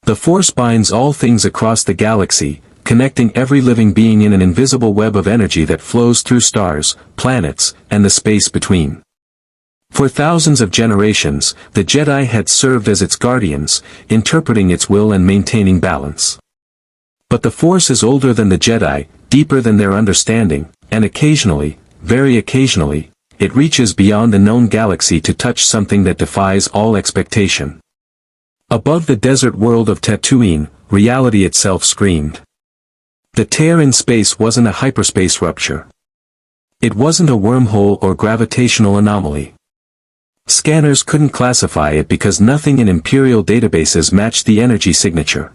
The Force binds all things across the galaxy, connecting every living being in an invisible web of energy that flows through stars, planets, and the space between. For thousands of generations, the Jedi had served as its guardians, interpreting its will and maintaining balance. But the Force is older than the Jedi, deeper than their understanding, and occasionally, very occasionally, it reaches beyond the known galaxy to touch something that defies all expectation. Above the desert world of Tatooine, reality itself screamed. The tear in space wasn't a hyperspace rupture. It wasn't a wormhole or gravitational anomaly. Scanners couldn't classify it because nothing in Imperial databases matched the energy signature.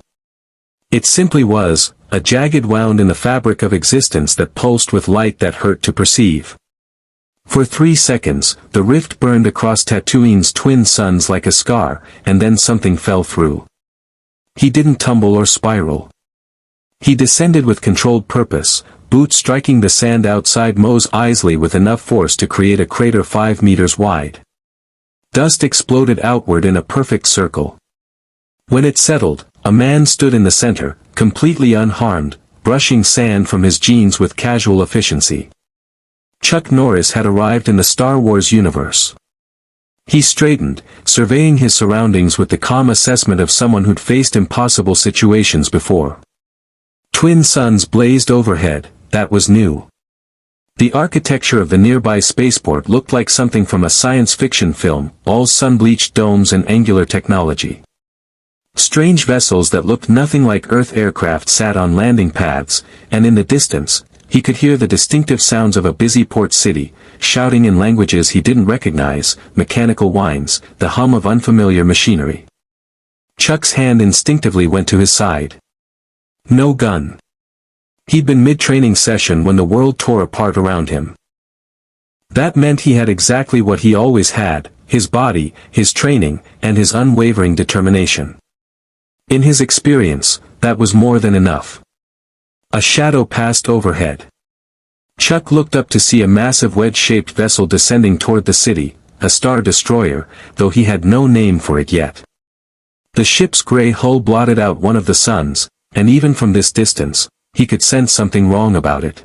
It simply was, a jagged wound in the fabric of existence that pulsed with light that hurt to perceive. For 3 seconds, the rift burned across Tatooine's twin suns like a scar, and then something fell through. He didn't tumble or spiral. He descended with controlled purpose, boots striking the sand outside Mos Eisley with enough force to create a crater 5 meters wide. Dust exploded outward in a perfect circle. When it settled, a man stood in the center, completely unharmed, brushing sand from his jeans with casual efficiency. Chuck Norris had arrived in the Star Wars universe. He straightened, surveying his surroundings with the calm assessment of someone who'd faced impossible situations before. Twin suns blazed overhead, that was new. The architecture of the nearby spaceport looked like something from a science fiction film, all sun-bleached domes and angular technology. Strange vessels that looked nothing like Earth aircraft sat on landing pads, and in the distance, he could hear the distinctive sounds of a busy port city, shouting in languages he didn't recognize, mechanical whines, the hum of unfamiliar machinery. Chuck's hand instinctively went to his side. No gun. He'd been mid-training session when the world tore apart around him. That meant he had exactly what he always had, his body, his training, and his unwavering determination. In his experience, that was more than enough. A shadow passed overhead. Chuck looked up to see a massive wedge-shaped vessel descending toward the city, a star destroyer, though he had no name for it yet. The ship's gray hull blotted out one of the suns, and even from this distance, he could sense something wrong about it.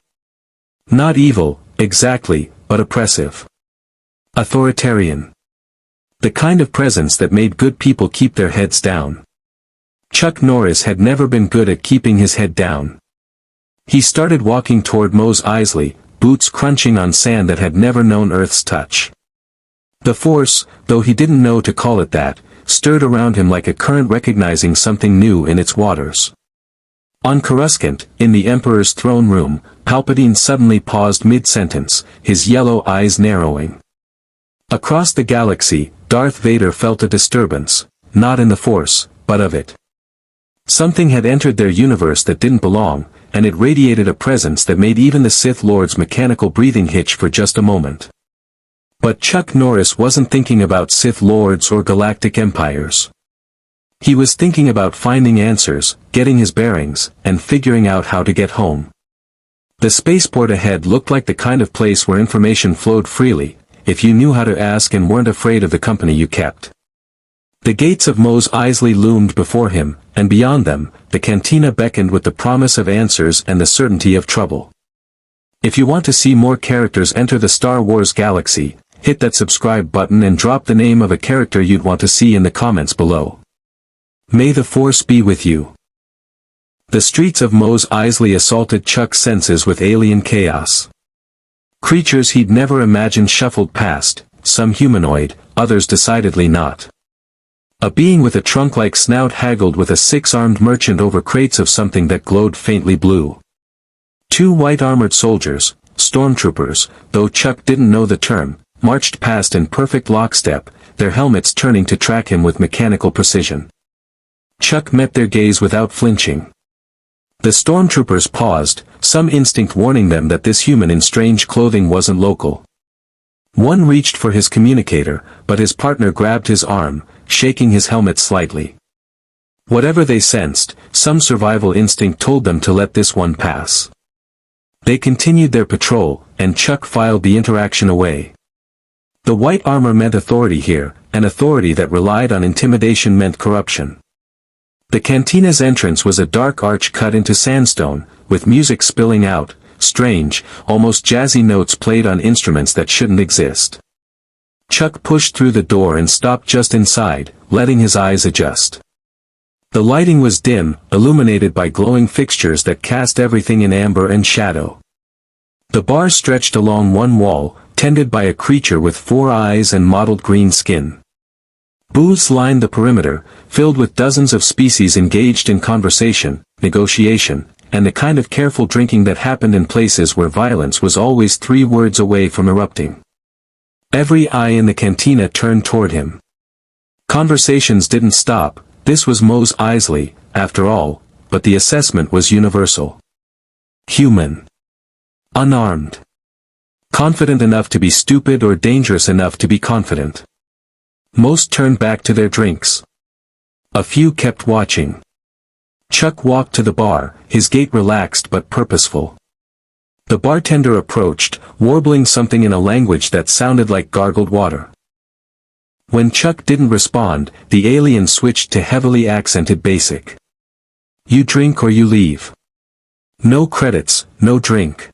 Not evil, exactly, but oppressive. Authoritarian. The kind of presence that made good people keep their heads down. Chuck Norris had never been good at keeping his head down. He started walking toward Mos Eisley, boots crunching on sand that had never known Earth's touch. The Force, though he didn't know to call it that, stirred around him like a current recognizing something new in its waters. On Coruscant, in the Emperor's throne room, Palpatine suddenly paused mid-sentence, his yellow eyes narrowing. Across the galaxy, Darth Vader felt a disturbance, not in the Force, but of it. Something had entered their universe that didn't belong, and it radiated a presence that made even the Sith Lord's mechanical breathing hitch for just a moment. But Chuck Norris wasn't thinking about Sith Lords or galactic empires. He was thinking about finding answers, getting his bearings, and figuring out how to get home. The spaceport ahead looked like the kind of place where information flowed freely, if you knew how to ask and weren't afraid of the company you kept. The gates of Mos Eisley loomed before him, and beyond them, the cantina beckoned with the promise of answers and the certainty of trouble. If you want to see more characters enter the Star Wars galaxy, hit that subscribe button and drop the name of a character you'd want to see in the comments below. May the Force be with you. The streets of Mos Eisley assaulted Chuck's senses with alien chaos. Creatures he'd never imagined shuffled past, some humanoid, others decidedly not. A being with a trunk-like snout haggled with a 6-armed merchant over crates of something that glowed faintly blue. 2 white-armored soldiers, stormtroopers, though Chuck didn't know the term, marched past in perfect lockstep, their helmets turning to track him with mechanical precision. Chuck met their gaze without flinching. The stormtroopers paused, some instinct warning them that this human in strange clothing wasn't local. One reached for his communicator, but his partner grabbed his arm, shaking his helmet slightly. Whatever they sensed, some survival instinct told them to let this one pass. They continued their patrol, and Chuck filed the interaction away. The white armor meant authority here, and authority that relied on intimidation meant corruption. The cantina's entrance was a dark arch cut into sandstone, with music spilling out, strange, almost jazzy notes played on instruments that shouldn't exist. Chuck pushed through the door and stopped just inside, letting his eyes adjust. The lighting was dim, illuminated by glowing fixtures that cast everything in amber and shadow. The bar stretched along one wall, tended by a creature with 4 eyes and mottled green skin. Booths lined the perimeter, filled with dozens of species engaged in conversation, negotiation, and the kind of careful drinking that happened in places where violence was always 3 words away from erupting. Every eye in the cantina turned toward him. Conversations didn't stop. This was Mose Eisley, after all, but the assessment was universal. Human. Unarmed. Confident enough to be stupid or dangerous enough to be confident. Most turned back to their drinks. A few kept watching. Chuck walked to the bar, his gait relaxed but purposeful. The bartender approached, warbling something in a language that sounded like gargled water. When Chuck didn't respond, the alien switched to heavily accented basic. You drink or you leave. No credits, no drink.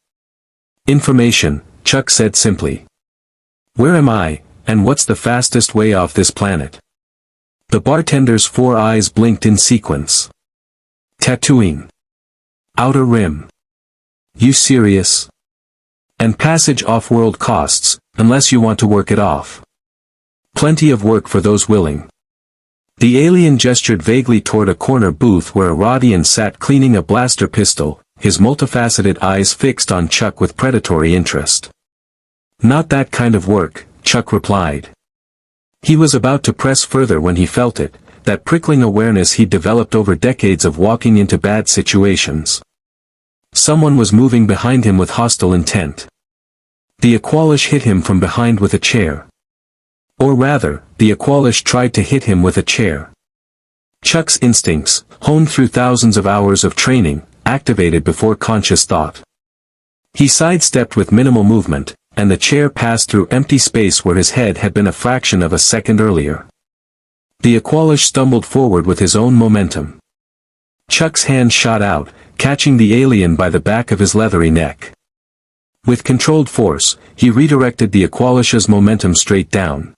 Information, Chuck said simply. Where am I, and what's the fastest way off this planet? The bartender's 4 eyes blinked in sequence. Tatooine. Outer Rim. You serious? And passage off-world costs, unless you want to work it off. Plenty of work for those willing. The alien gestured vaguely toward a corner booth where a Rodian sat cleaning a blaster pistol, his multifaceted eyes fixed on Chuck with predatory interest. Not that kind of work, Chuck replied. He was about to press further when he felt it, that prickling awareness he'd developed over decades of walking into bad situations. Someone was moving behind him with hostile intent. The Aqualish hit him from behind with a chair. Or rather, the Aqualish tried to hit him with a chair. Chuck's instincts, honed through thousands of hours of training, activated before conscious thought. He sidestepped with minimal movement, and the chair passed through empty space where his head had been a fraction of a second earlier. The Aqualish stumbled forward with his own momentum. Chuck's hand shot out, catching the alien by the back of his leathery neck. With controlled force, he redirected the Aqualish's momentum straight down.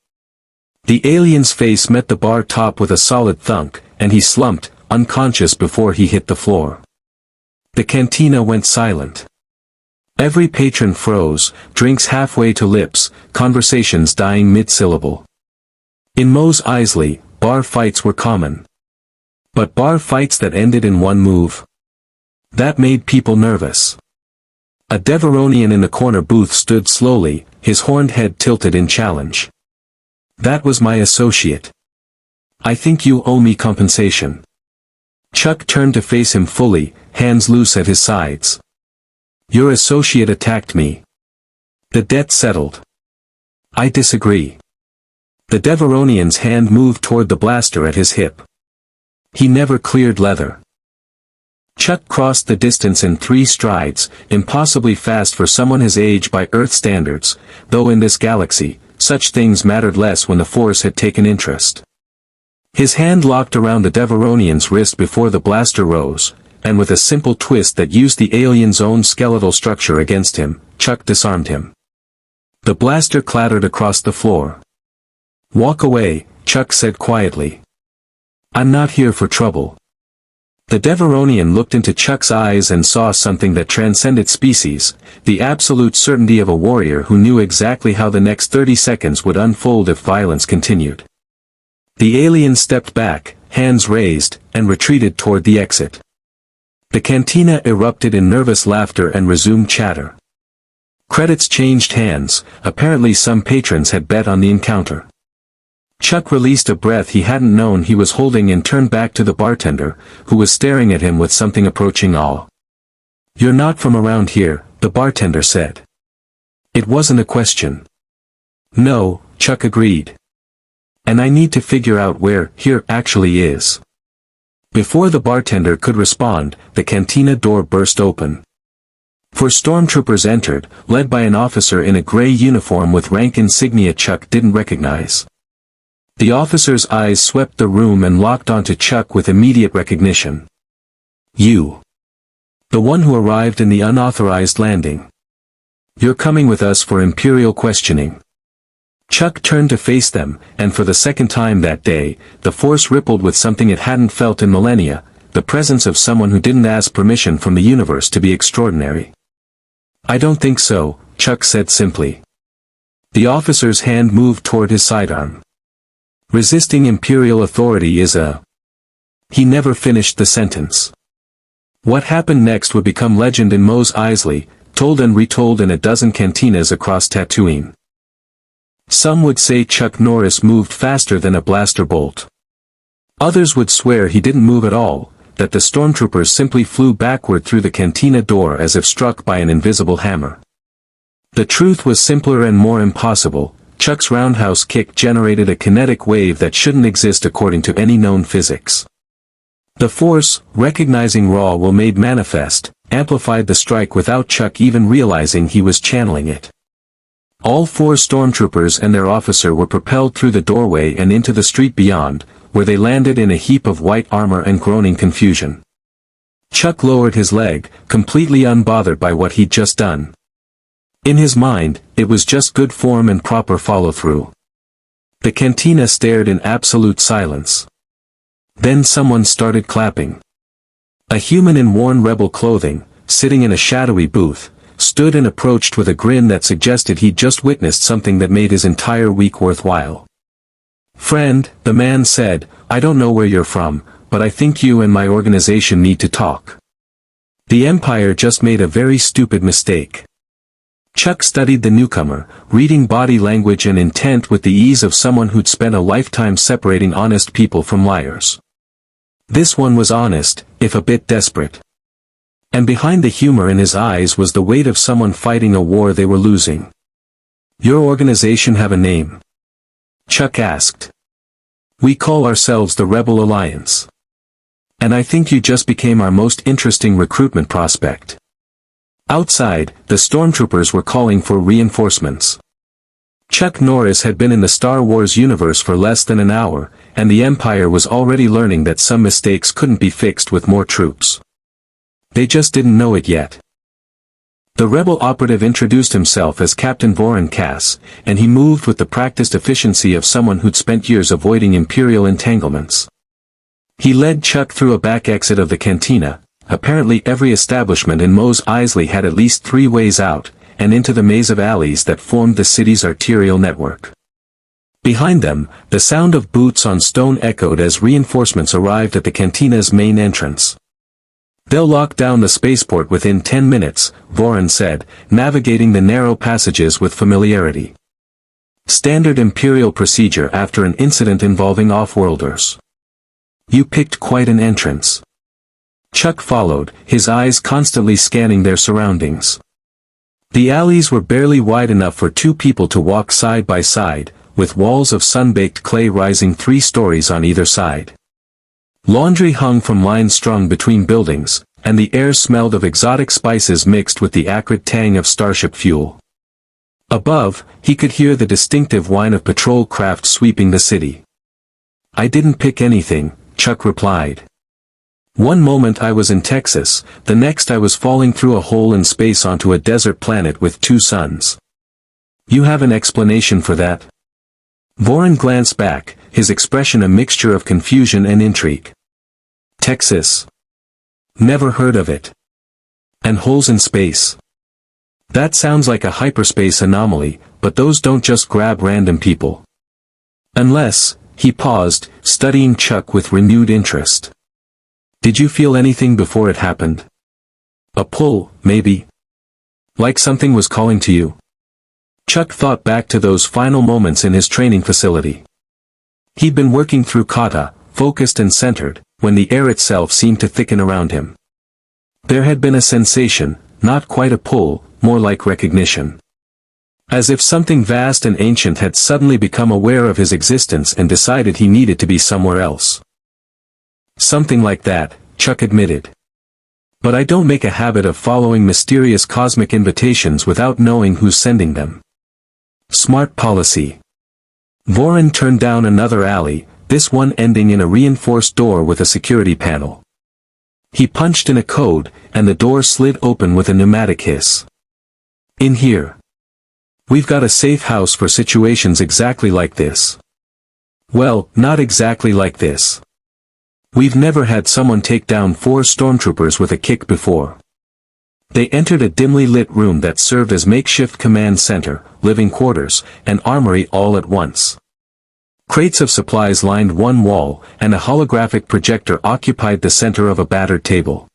The alien's face met the bar top with a solid thunk, and he slumped, unconscious before he hit the floor. The cantina went silent. Every patron froze, drinks halfway to lips, conversations dying mid-syllable. In Mose Eisley, bar fights were common. But bar fights that ended in one move? That made people nervous. A Deveronian in the corner booth stood slowly, his horned head tilted in challenge. That was my associate. I think you owe me compensation. Chuck turned to face him fully, hands loose at his sides. Your associate attacked me. The debt settled. I disagree. The Deveronian's hand moved toward the blaster at his hip. He never cleared leather. Chuck crossed the distance in 3 strides, impossibly fast for someone his age by Earth standards, though in this galaxy, such things mattered less when the Force had taken interest. His hand locked around the Deveronian's wrist before the blaster rose, and with a simple twist that used the alien's own skeletal structure against him, Chuck disarmed him. The blaster clattered across the floor. Walk away, Chuck said quietly. I'm not here for trouble. The Deveronian looked into Chuck's eyes and saw something that transcended species, the absolute certainty of a warrior who knew exactly how the next 30 seconds would unfold if violence continued. The alien stepped back, hands raised, and retreated toward the exit. The cantina erupted in nervous laughter and resumed chatter. Credits changed hands, apparently some patrons had bet on the encounter. Chuck released a breath he hadn't known he was holding and turned back to the bartender, who was staring at him with something approaching awe. You're not from around here, the bartender said. It wasn't a question. No, Chuck agreed. And I need to figure out where here actually is. Before the bartender could respond, the cantina door burst open. 4 stormtroopers entered, led by an officer in a gray uniform with rank insignia Chuck didn't recognize. The officer's eyes swept the room and locked onto Chuck with immediate recognition. You. The one who arrived in the unauthorized landing. You're coming with us for Imperial questioning. Chuck turned to face them, and for the second time that day, the force rippled with something it hadn't felt in millennia, the presence of someone who didn't ask permission from the universe to be extraordinary. I don't think so, Chuck said simply. The officer's hand moved toward his sidearm. Resisting Imperial authority is a... He never finished the sentence. What happened next would become legend in Mos Eisley, told and retold in a dozen cantinas across Tatooine. Some would say Chuck Norris moved faster than a blaster bolt. Others would swear he didn't move at all, that the stormtroopers simply flew backward through the cantina door as if struck by an invisible hammer. The truth was simpler and more impossible. Chuck's roundhouse kick generated a kinetic wave that shouldn't exist according to any known physics. The Force, recognizing raw will made manifest, amplified the strike without Chuck even realizing he was channeling it. All 4 stormtroopers and their officer were propelled through the doorway and into the street beyond, where they landed in a heap of white armor and groaning confusion. Chuck lowered his leg, completely unbothered by what he'd just done. In his mind, it was just good form and proper follow-through. The cantina stared in absolute silence. Then someone started clapping. A human in worn rebel clothing, sitting in a shadowy booth, stood and approached with a grin that suggested he'd just witnessed something that made his entire week worthwhile. Friend, the man said, I don't know where you're from, but I think you and my organization need to talk. The Empire just made a very stupid mistake. Chuck studied the newcomer, reading body language and intent with the ease of someone who'd spent a lifetime separating honest people from liars. This one was honest, if a bit desperate. And behind the humor in his eyes was the weight of someone fighting a war they were losing. Your organization have a name? Chuck asked. We call ourselves the Rebel Alliance. And I think you just became our most interesting recruitment prospect. Outside, the stormtroopers were calling for reinforcements. Chuck Norris had been in the Star Wars universe for less than an hour, and the Empire was already learning that some mistakes couldn't be fixed with more troops. They just didn't know it yet. The rebel operative introduced himself as Captain Voran Cass, and he moved with the practiced efficiency of someone who'd spent years avoiding Imperial entanglements. He led Chuck through a back exit of the cantina. Apparently every establishment in Mos Eisley had at least 3 ways out, and into the maze of alleys that formed the city's arterial network. Behind them, the sound of boots on stone echoed as reinforcements arrived at the cantina's main entrance. They'll lock down the spaceport within 10 minutes, Voran said, navigating the narrow passages with familiarity. Standard Imperial procedure after an incident involving off-worlders. You picked quite an entrance. Chuck followed, his eyes constantly scanning their surroundings. The alleys were barely wide enough for 2 people to walk side by side, with walls of sun-baked clay rising 3 stories on either side. Laundry hung from lines strung between buildings, and the air smelled of exotic spices mixed with the acrid tang of starship fuel. Above, he could hear the distinctive whine of patrol craft sweeping the city. I didn't pick anything, Chuck replied. One moment I was in Texas, the next I was falling through a hole in space onto a desert planet with 2 suns. You have an explanation for that? Voran glanced back, his expression a mixture of confusion and intrigue. Texas. Never heard of it. And holes in space. That sounds like a hyperspace anomaly, but those don't just grab random people. Unless, he paused, studying Chuck with renewed interest. Did you feel anything before it happened? A pull, maybe? Like something was calling to you? Chuck thought back to those final moments in his training facility. He'd been working through kata, focused and centered, when the air itself seemed to thicken around him. There had been a sensation, not quite a pull, more like recognition. As if something vast and ancient had suddenly become aware of his existence and decided he needed to be somewhere else. Something like that, Chuck admitted. But I don't make a habit of following mysterious cosmic invitations without knowing who's sending them. Smart policy. Voron turned down another alley, this one ending in a reinforced door with a security panel. He punched in a code, and the door slid open with a pneumatic hiss. In here. We've got a safe house for situations exactly like this. Well, not exactly like this. We've never had someone take down 4 stormtroopers with a kick before. They entered a dimly lit room that served as makeshift command center, living quarters, and armory all at once. Crates of supplies lined one wall, and a holographic projector occupied the center of a battered table.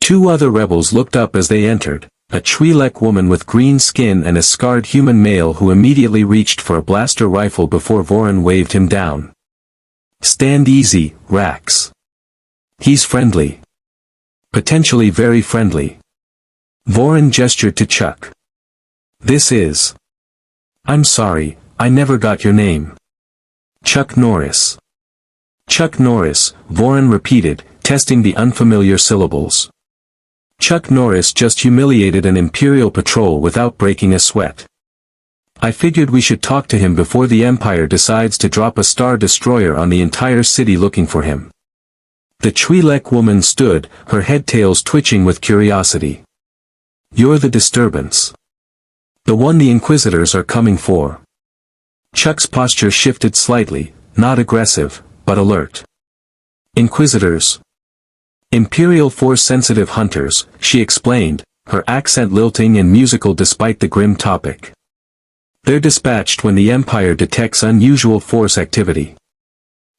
2 other rebels looked up as they entered, a Twi'lek woman with green skin and a scarred human male who immediately reached for a blaster rifle before Voron waved him down. Stand easy, Rax. He's friendly. Potentially very friendly. Voron gestured to Chuck. This is... I'm sorry, I never got your name. Chuck Norris. Chuck Norris, Voron repeated, testing the unfamiliar syllables. Chuck Norris just humiliated an Imperial patrol without breaking a sweat. I figured we should talk to him before the Empire decides to drop a Star Destroyer on the entire city looking for him. The Twi'lek woman stood, her head tails twitching with curiosity. You're the disturbance. The one the Inquisitors are coming for. Chuck's posture shifted slightly, not aggressive, but alert. Inquisitors. Imperial Force-sensitive hunters, she explained, her accent lilting and musical despite the grim topic. They're dispatched when the Empire detects unusual Force activity.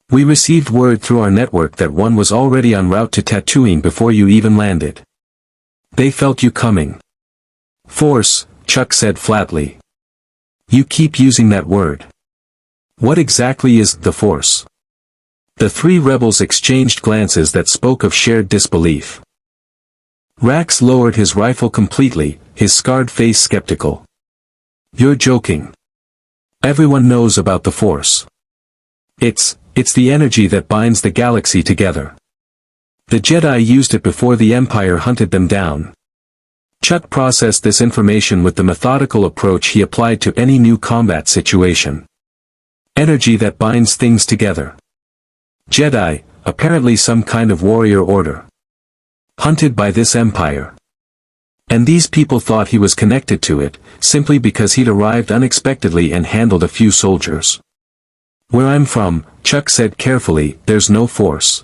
We received word through our network that one was already en route to Tatooine before you even landed. They felt you coming. Force, Chuck said flatly. You keep using that word. What exactly is the Force? The 3 rebels exchanged glances that spoke of shared disbelief. Rax lowered his rifle completely, his scarred face skeptical. You're joking. Everyone knows about the Force. It's the energy that binds the galaxy together. The Jedi used it before the Empire hunted them down. Chuck processed this information with the methodical approach he applied to any new combat situation. Energy that binds things together. Jedi, apparently some kind of warrior order. Hunted by this Empire. And these people thought he was connected to it, simply because he'd arrived unexpectedly and handled a few soldiers. Where I'm from, Chuck said carefully, there's no Force.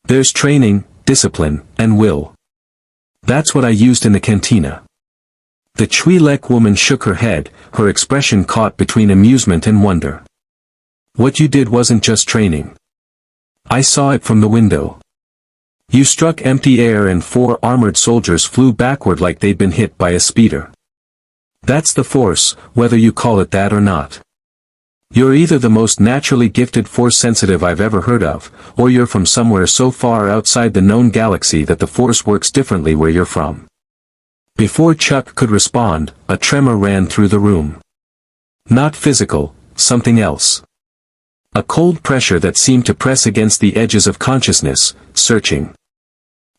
There's training, discipline, and will. That's what I used in the cantina. The Twi'lek woman shook her head, her expression caught between amusement and wonder. What you did wasn't just training. I saw it from the window. You struck empty air and 4 armored soldiers flew backward like they'd been hit by a speeder. That's the Force, whether you call it that or not. You're either the most naturally gifted Force-sensitive I've ever heard of, or you're from somewhere so far outside the known galaxy that the Force works differently where you're from. Before Chuck could respond, a tremor ran through the room. Not physical, something else. A cold pressure that seemed to press against the edges of consciousness, searching.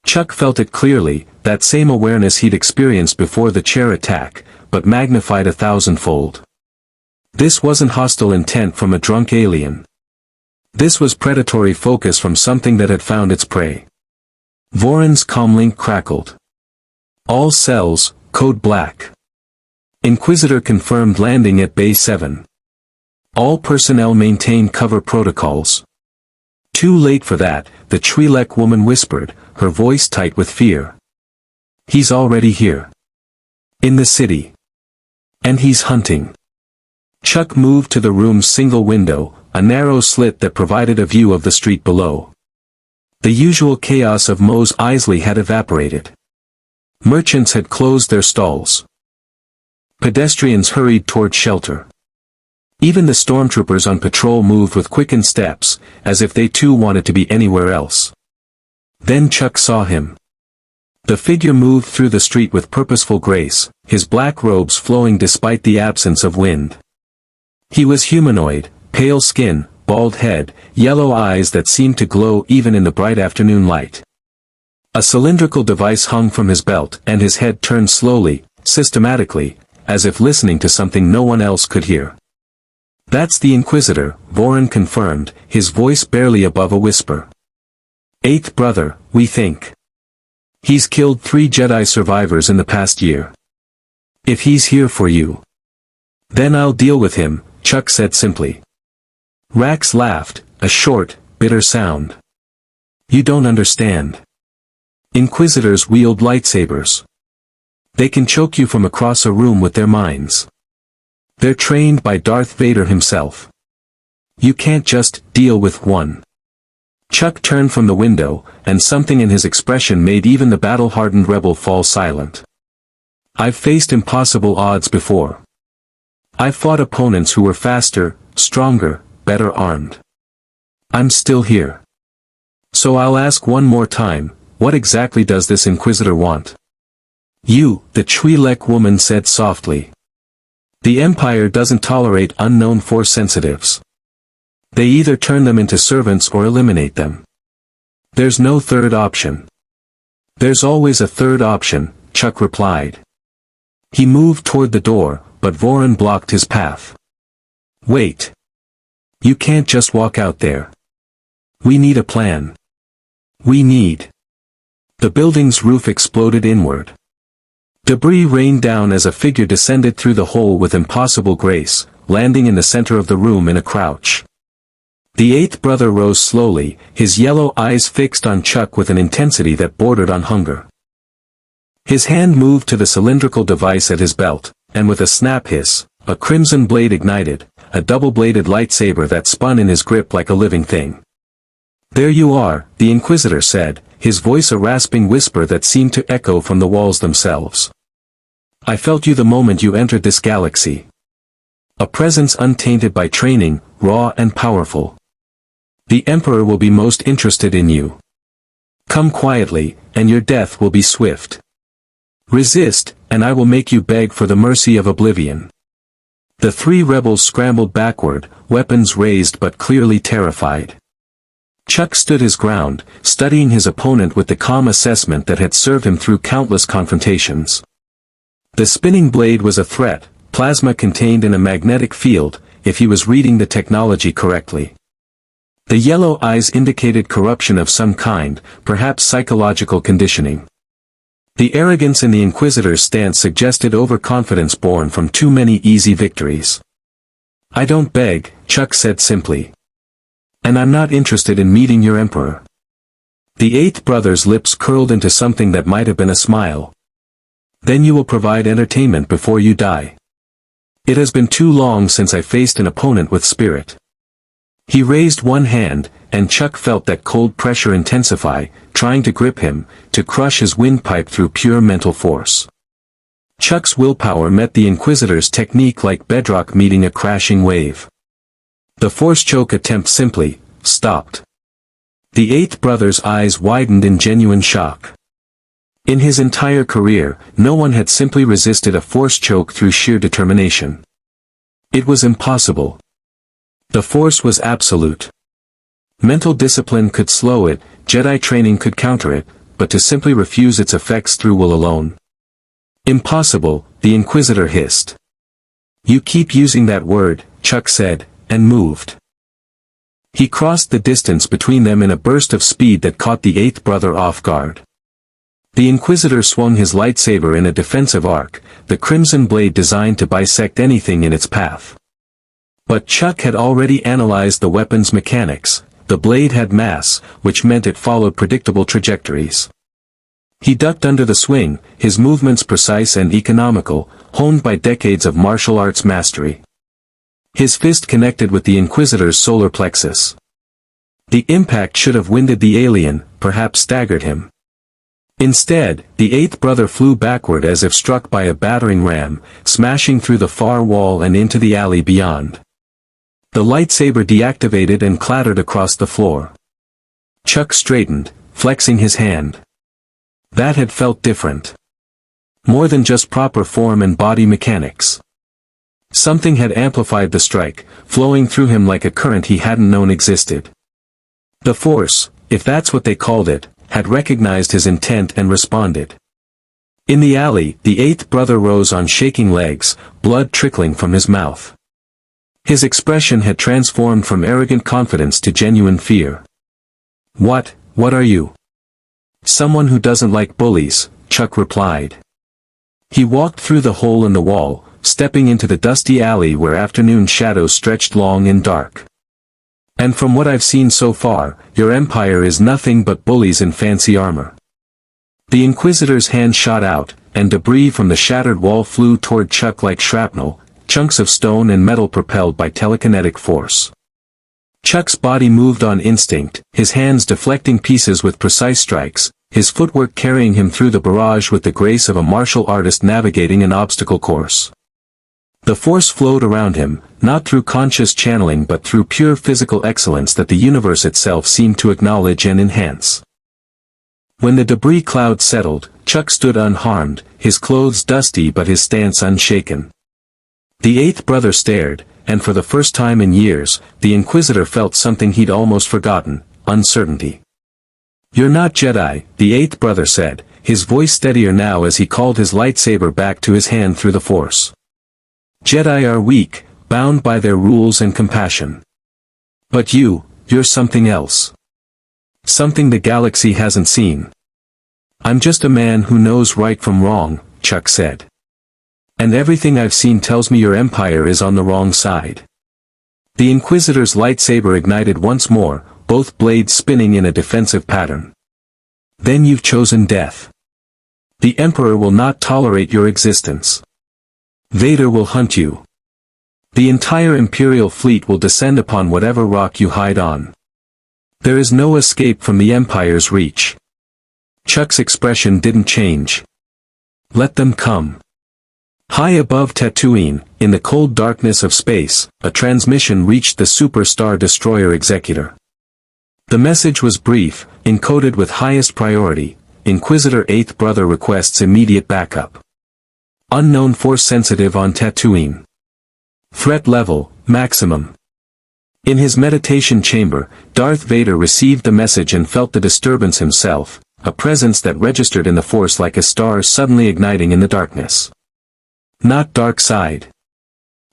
Chuck felt it clearly, that same awareness he'd experienced before the chair attack, but magnified 1,000-fold. This wasn't hostile intent from a drunk alien. This was predatory focus from something that had found its prey. Voron's comlink crackled. All cells, code black. Inquisitor confirmed landing at Bay 7. All personnel maintain cover protocols. Too late for that, the Twi'lek woman whispered, her voice tight with fear. He's already here. In the city. And he's hunting. Chuck moved to the room's single window, a narrow slit that provided a view of the street below. The usual chaos of Mos Eisley had evaporated. Merchants had closed their stalls. Pedestrians hurried toward shelter. Even the stormtroopers on patrol moved with quickened steps, as if they too wanted to be anywhere else. Then Chuck saw him. The figure moved through the street with purposeful grace, his black robes flowing despite the absence of wind. He was humanoid, pale skin, bald head, yellow eyes that seemed to glow even in the bright afternoon light. A cylindrical device hung from his belt and his head turned slowly, systematically, as if listening to something no one else could hear. That's the Inquisitor, Voron confirmed, his voice barely above a whisper. Eighth brother, we think. He's killed 3 Jedi survivors in the past year. If he's here for you, then I'll deal with him, Chuck said simply. Rax laughed, a short, bitter sound. You don't understand. Inquisitors wield lightsabers. They can choke you from across a room with their minds. They're trained by Darth Vader himself. You can't just deal with one. Chuck turned from the window, and something in his expression made even the battle-hardened rebel fall silent. I've faced impossible odds before. I've fought opponents who were faster, stronger, better armed. I'm still here. So I'll ask one more time, what exactly does this Inquisitor want? You, the Twi'lek woman said softly. The Empire doesn't tolerate unknown Force sensitives. They either turn them into servants or eliminate them. There's no third option. There's always a third option, Chuck replied. He moved toward the door, but Voron blocked his path. Wait. You can't just walk out there. We need a plan. We need. The building's roof exploded inward. Debris rained down as a figure descended through the hole with impossible grace, landing in the center of the room in a crouch. The eighth brother rose slowly, his yellow eyes fixed on Chuck with an intensity that bordered on hunger. His hand moved to the cylindrical device at his belt, and with a snap hiss, a crimson blade ignited, a double-bladed lightsaber that spun in his grip like a living thing. There you are, the Inquisitor said, his voice a rasping whisper that seemed to echo from the walls themselves. I felt you the moment you entered this galaxy. A presence untainted by training, raw and powerful. The Emperor will be most interested in you. Come quietly, and your death will be swift. Resist, and I will make you beg for the mercy of oblivion. The 3 rebels scrambled backward, weapons raised but clearly terrified. Chuck stood his ground, studying his opponent with the calm assessment that had served him through countless confrontations. The spinning blade was a threat, plasma contained in a magnetic field, if he was reading the technology correctly. The yellow eyes indicated corruption of some kind, perhaps psychological conditioning. The arrogance in the Inquisitor's stance suggested overconfidence born from too many easy victories. I don't beg, Chuck said simply. And I'm not interested in meeting your Emperor. The eighth brother's lips curled into something that might have been a smile. Then you will provide entertainment before you die. It has been too long since I faced an opponent with spirit. He raised one hand, and Chuck felt that cold pressure intensify, trying to grip him, to crush his windpipe through pure mental force. Chuck's willpower met the Inquisitor's technique like bedrock meeting a crashing wave. The force choke attempt simply stopped. The eighth brother's eyes widened in genuine shock. In his entire career, no one had simply resisted a force choke through sheer determination. It was impossible. The force was absolute. Mental discipline could slow it, Jedi training could counter it, but to simply refuse its effects through will alone. Impossible, the Inquisitor hissed. You keep using that word, Chuck said, and moved. He crossed the distance between them in a burst of speed that caught the eighth brother off guard. The Inquisitor swung his lightsaber in a defensive arc, the crimson blade designed to bisect anything in its path. But Chuck had already analyzed the weapon's mechanics. The blade had mass, which meant it followed predictable trajectories. He ducked under the swing, his movements precise and economical, honed by decades of martial arts mastery. His fist connected with the Inquisitor's solar plexus. The impact should have winded the alien, perhaps staggered him. Instead, the eighth brother flew backward as if struck by a battering ram, smashing through the far wall and into the alley beyond. The lightsaber deactivated and clattered across the floor. Chuck straightened, flexing his hand. That had felt different. More than just proper form and body mechanics. Something had amplified the strike, flowing through him like a current he hadn't known existed. The Force, if that's what they called it, had recognized his intent and responded. In the alley, the eighth brother rose on shaking legs, blood trickling from his mouth. His expression had transformed from arrogant confidence to genuine fear. What are you? Someone who doesn't like bullies, Chuck replied. He walked through the hole in the wall, stepping into the dusty alley where afternoon shadows stretched long and dark. And from what I've seen so far, your empire is nothing but bullies in fancy armor. The Inquisitor's hand shot out, and debris from the shattered wall flew toward Chuck like shrapnel, chunks of stone and metal propelled by telekinetic force. Chuck's body moved on instinct, his hands deflecting pieces with precise strikes, his footwork carrying him through the barrage with the grace of a martial artist navigating an obstacle course. The force flowed around him, not through conscious channeling but through pure physical excellence that the universe itself seemed to acknowledge and enhance. When the debris cloud settled, Chuck stood unharmed, his clothes dusty but his stance unshaken. The eighth brother stared, and for the first time in years, the Inquisitor felt something he'd almost forgotten, uncertainty. You're not Jedi, the eighth brother said, his voice steadier now as he called his lightsaber back to his hand through the Force. Jedi are weak, bound by their rules and compassion. But you're something else. Something the galaxy hasn't seen. I'm just a man who knows right from wrong, Chuck said. And everything I've seen tells me your empire is on the wrong side. The Inquisitor's lightsaber ignited once more, both blades spinning in a defensive pattern. Then you've chosen death. The Emperor will not tolerate your existence. Vader will hunt you. The entire Imperial fleet will descend upon whatever rock you hide on. There is no escape from the Empire's reach. Chuck's expression didn't change. Let them come. High above Tatooine, in the cold darkness of space, a transmission reached the Super Star Destroyer Executor. The message was brief, encoded with highest priority. Inquisitor 8th Brother requests immediate backup. Unknown force sensitive on Tatooine. Threat level, maximum. In his meditation chamber, Darth Vader received the message and felt the disturbance himself, a presence that registered in the Force like a star suddenly igniting in the darkness. Not dark side.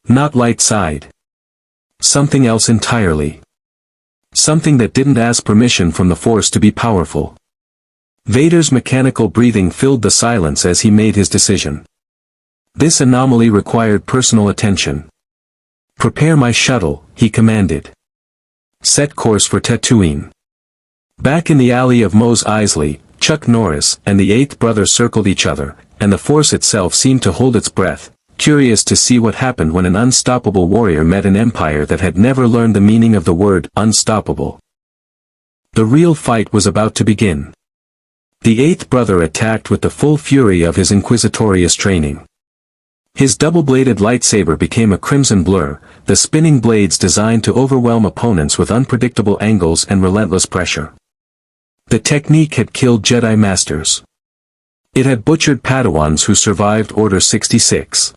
Not light side. Something else entirely. Something that didn't ask permission from the Force to be powerful. Vader's mechanical breathing filled the silence as he made his decision. This anomaly required personal attention. Prepare my shuttle, he commanded. Set course for Tatooine. Back in the alley of Mos Eisley, Chuck Norris and the eighth brother circled each other, and the Force itself seemed to hold its breath, curious to see what happened when an unstoppable warrior met an empire that had never learned the meaning of the word unstoppable. The real fight was about to begin. The eighth brother attacked with the full fury of his inquisitorious training. His double-bladed lightsaber became a crimson blur, the spinning blades designed to overwhelm opponents with unpredictable angles and relentless pressure. The technique had killed Jedi Masters. It had butchered Padawans who survived Order 66.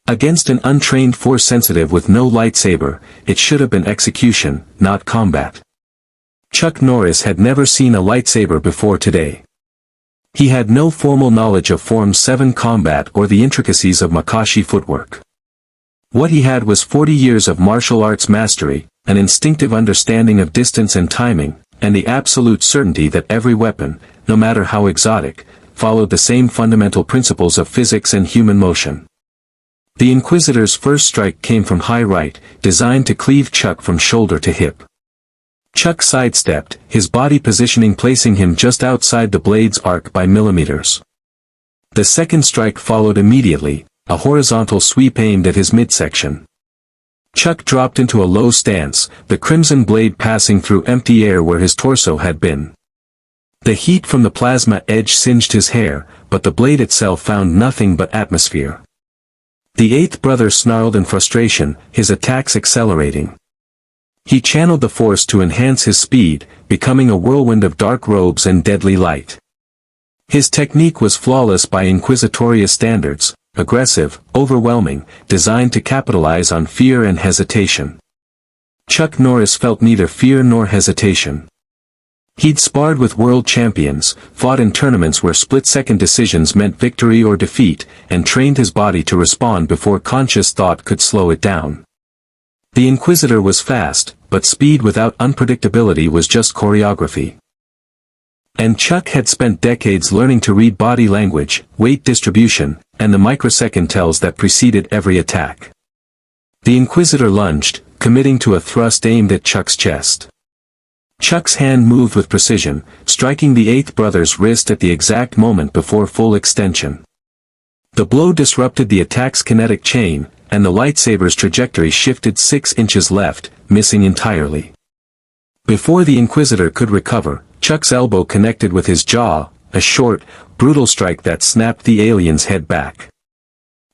Against an untrained Force sensitive with no lightsaber, it should have been execution, not combat. Chuck Norris had never seen a lightsaber before today. He had no formal knowledge of Form 7 combat or the intricacies of Makashi footwork. What he had was 40 years of martial arts mastery, an instinctive understanding of distance and timing, and the absolute certainty that every weapon, no matter how exotic, followed the same fundamental principles of physics and human motion. The Inquisitor's first strike came from high right, designed to cleave Chuck from shoulder to hip. Chuck sidestepped, his body positioning placing him just outside the blade's arc by millimeters. The second strike followed immediately, a horizontal sweep aimed at his midsection. Chuck dropped into a low stance, the crimson blade passing through empty air where his torso had been. The heat from the plasma edge singed his hair, but the blade itself found nothing but atmosphere. The eighth brother snarled in frustration, his attacks accelerating. He channeled the Force to enhance his speed, becoming a whirlwind of dark robes and deadly light. His technique was flawless by inquisitorious standards, aggressive, overwhelming, designed to capitalize on fear and hesitation. Chuck Norris felt neither fear nor hesitation. He'd sparred with world champions, fought in tournaments where split-second decisions meant victory or defeat, and trained his body to respond before conscious thought could slow it down. The Inquisitor was fast, but speed without unpredictability was just choreography. And Chuck had spent decades learning to read body language, weight distribution, and the microsecond tells that preceded every attack. The Inquisitor lunged, committing to a thrust aimed at Chuck's chest. Chuck's hand moved with precision, striking the eighth brother's wrist at the exact moment before full extension. The blow disrupted the attack's kinetic chain, and the lightsaber's trajectory shifted 6 inches left, missing entirely. Before the Inquisitor could recover, Chuck's elbow connected with his jaw, a short, brutal strike that snapped the alien's head back.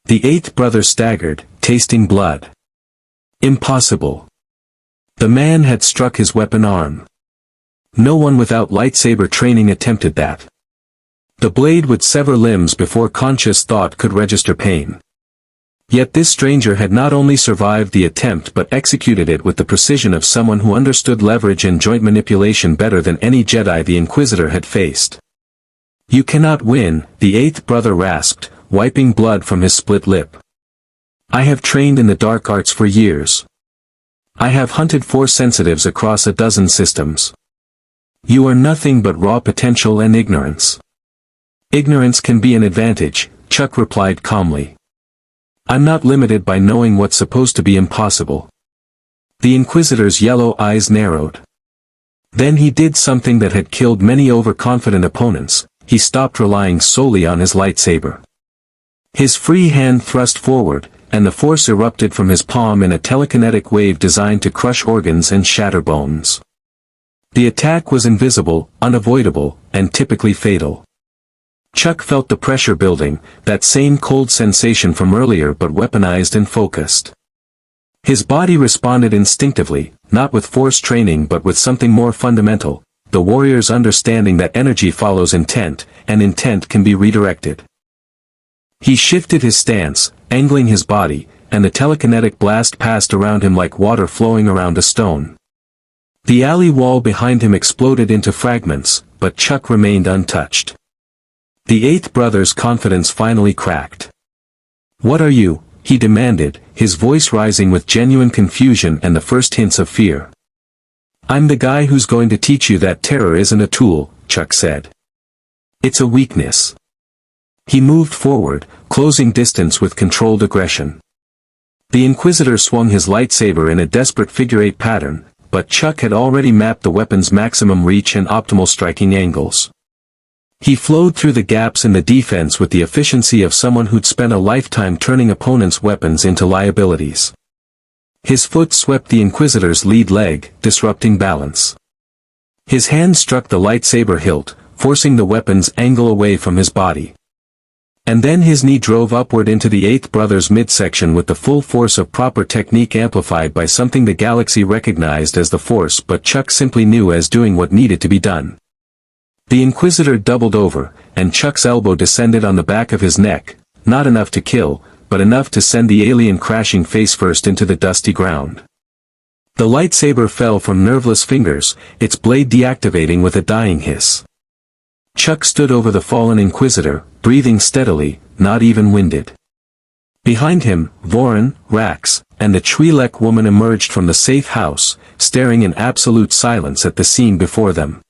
The eighth brother staggered, tasting blood. Impossible. The man had struck his weapon arm. No one without lightsaber training attempted that. The blade would sever limbs before conscious thought could register pain. Yet this stranger had not only survived the attempt but executed it with the precision of someone who understood leverage and joint manipulation better than any Jedi the Inquisitor had faced. "You cannot win," the eighth brother rasped, wiping blood from his split lip. "I have trained in the dark arts for years. I have hunted Force sensitives across a dozen systems. You are nothing but raw potential and ignorance." "Ignorance can be an advantage," Chuck replied calmly. "I'm not limited by knowing what's supposed to be impossible." The Inquisitor's yellow eyes narrowed. Then he did something that had killed many overconfident opponents. He stopped relying solely on his lightsaber. His free hand thrust forward, and the force erupted from his palm in a telekinetic wave designed to crush organs and shatter bones. The attack was invisible, unavoidable, and typically fatal. Chuck felt the pressure building, that same cold sensation from earlier but weaponized and focused. His body responded instinctively, not with force training but with something more fundamental, the warrior's understanding that energy follows intent, and intent can be redirected. He shifted his stance, angling his body, and the telekinetic blast passed around him like water flowing around a stone. The alley wall behind him exploded into fragments, but Chuck remained untouched. The eighth brother's confidence finally cracked. "What are you?" he demanded, his voice rising with genuine confusion and the first hints of fear. "I'm the guy who's going to teach you that terror isn't a tool," Chuck said. "It's a weakness." He moved forward, closing distance with controlled aggression. The Inquisitor swung his lightsaber in a desperate figure-8 pattern, but Chuck had already mapped the weapon's maximum reach and optimal striking angles. He flowed through the gaps in the defense with the efficiency of someone who'd spent a lifetime turning opponents' weapons into liabilities. His foot swept the Inquisitor's lead leg, disrupting balance. His hand struck the lightsaber hilt, forcing the weapon's angle away from his body. And then his knee drove upward into the eighth brother's midsection with the full force of proper technique amplified by something the galaxy recognized as the Force but Chuck simply knew as doing what needed to be done. The Inquisitor doubled over, and Chuck's elbow descended on the back of his neck, not enough to kill, but enough to send the alien crashing face-first into the dusty ground. The lightsaber fell from nerveless fingers, its blade deactivating with a dying hiss. Chuck stood over the fallen Inquisitor, breathing steadily, not even winded. Behind him, Voren, Rax, and the Twi'lek woman emerged from the safe house, staring in absolute silence at the scene before them.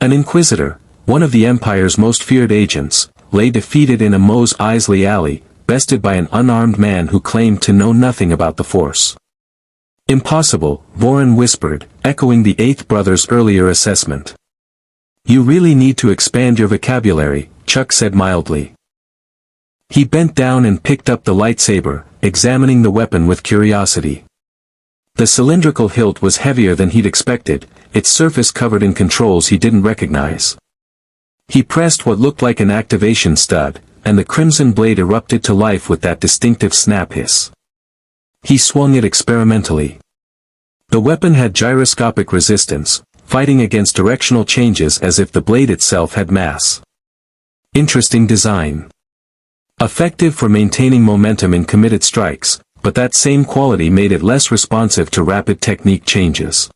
An Inquisitor, one of the Empire's most feared agents, lay defeated in a Mos Eisley alley, bested by an unarmed man who claimed to know nothing about the Force. "Impossible," Voren whispered, echoing the eighth brother's earlier assessment. "You really need to expand your vocabulary," Chuck said mildly. He bent down and picked up the lightsaber, examining the weapon with curiosity. The cylindrical hilt was heavier than he'd expected, its surface covered in controls he didn't recognize. He pressed what looked like an activation stud, and the crimson blade erupted to life with that distinctive snap hiss. He swung it experimentally. The weapon had gyroscopic resistance, fighting against directional changes as if the blade itself had mass. Interesting design. Effective for maintaining momentum in committed strikes, but that same quality made it less responsive to rapid technique changes.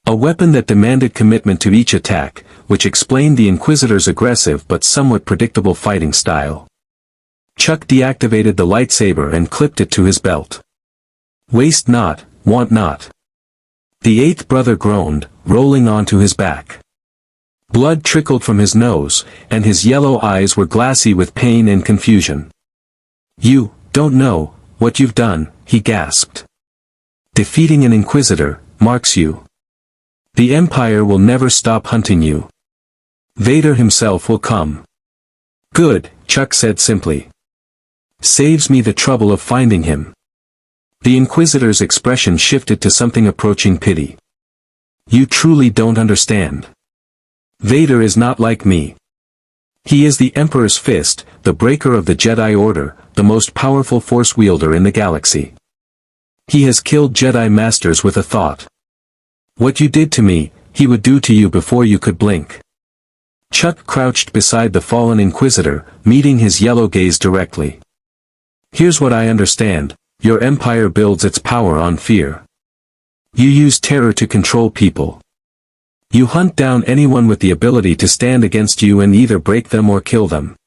A weapon that demanded commitment to each attack, which explained the Inquisitor's aggressive but somewhat predictable fighting style. Chuck deactivated the lightsaber and clipped it to his belt. Waste not, want not. The eighth brother groaned, rolling onto his back. Blood trickled from his nose, and his yellow eyes were glassy with pain and confusion. You don't know what you've done, he gasped. Defeating an inquisitor marks you. The Empire will never stop hunting you. Vader himself will come. Good, Chuck said simply. Saves me the trouble of finding him. The Inquisitor's expression shifted to something approaching pity. You truly don't understand. Vader is not like me. He is the Emperor's fist, the breaker of the Jedi Order, the most powerful Force wielder in the galaxy. He has killed Jedi Masters with a thought. What you did to me, he would do to you before you could blink. Chuck crouched beside the fallen Inquisitor, meeting his yellow gaze directly. Here's what I understand. Your empire builds its power on fear. You use terror to control people. You hunt down anyone with the ability to stand against you and either break them or kill them.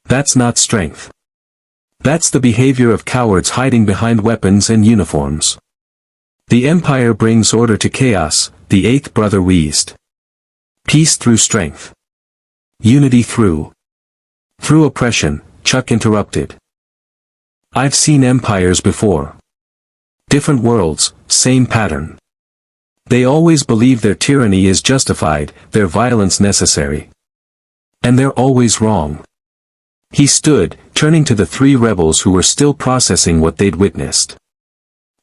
That's not strength. That's the behavior of cowards hiding behind weapons and uniforms. The Empire brings order to chaos, the eighth brother wheezed. Peace through strength. Unity through oppression, Chuck interrupted. I've seen empires before. Different worlds, same pattern. They always believe their tyranny is justified, their violence necessary. And they're always wrong. He stood, turning to the three rebels who were still processing what they'd witnessed.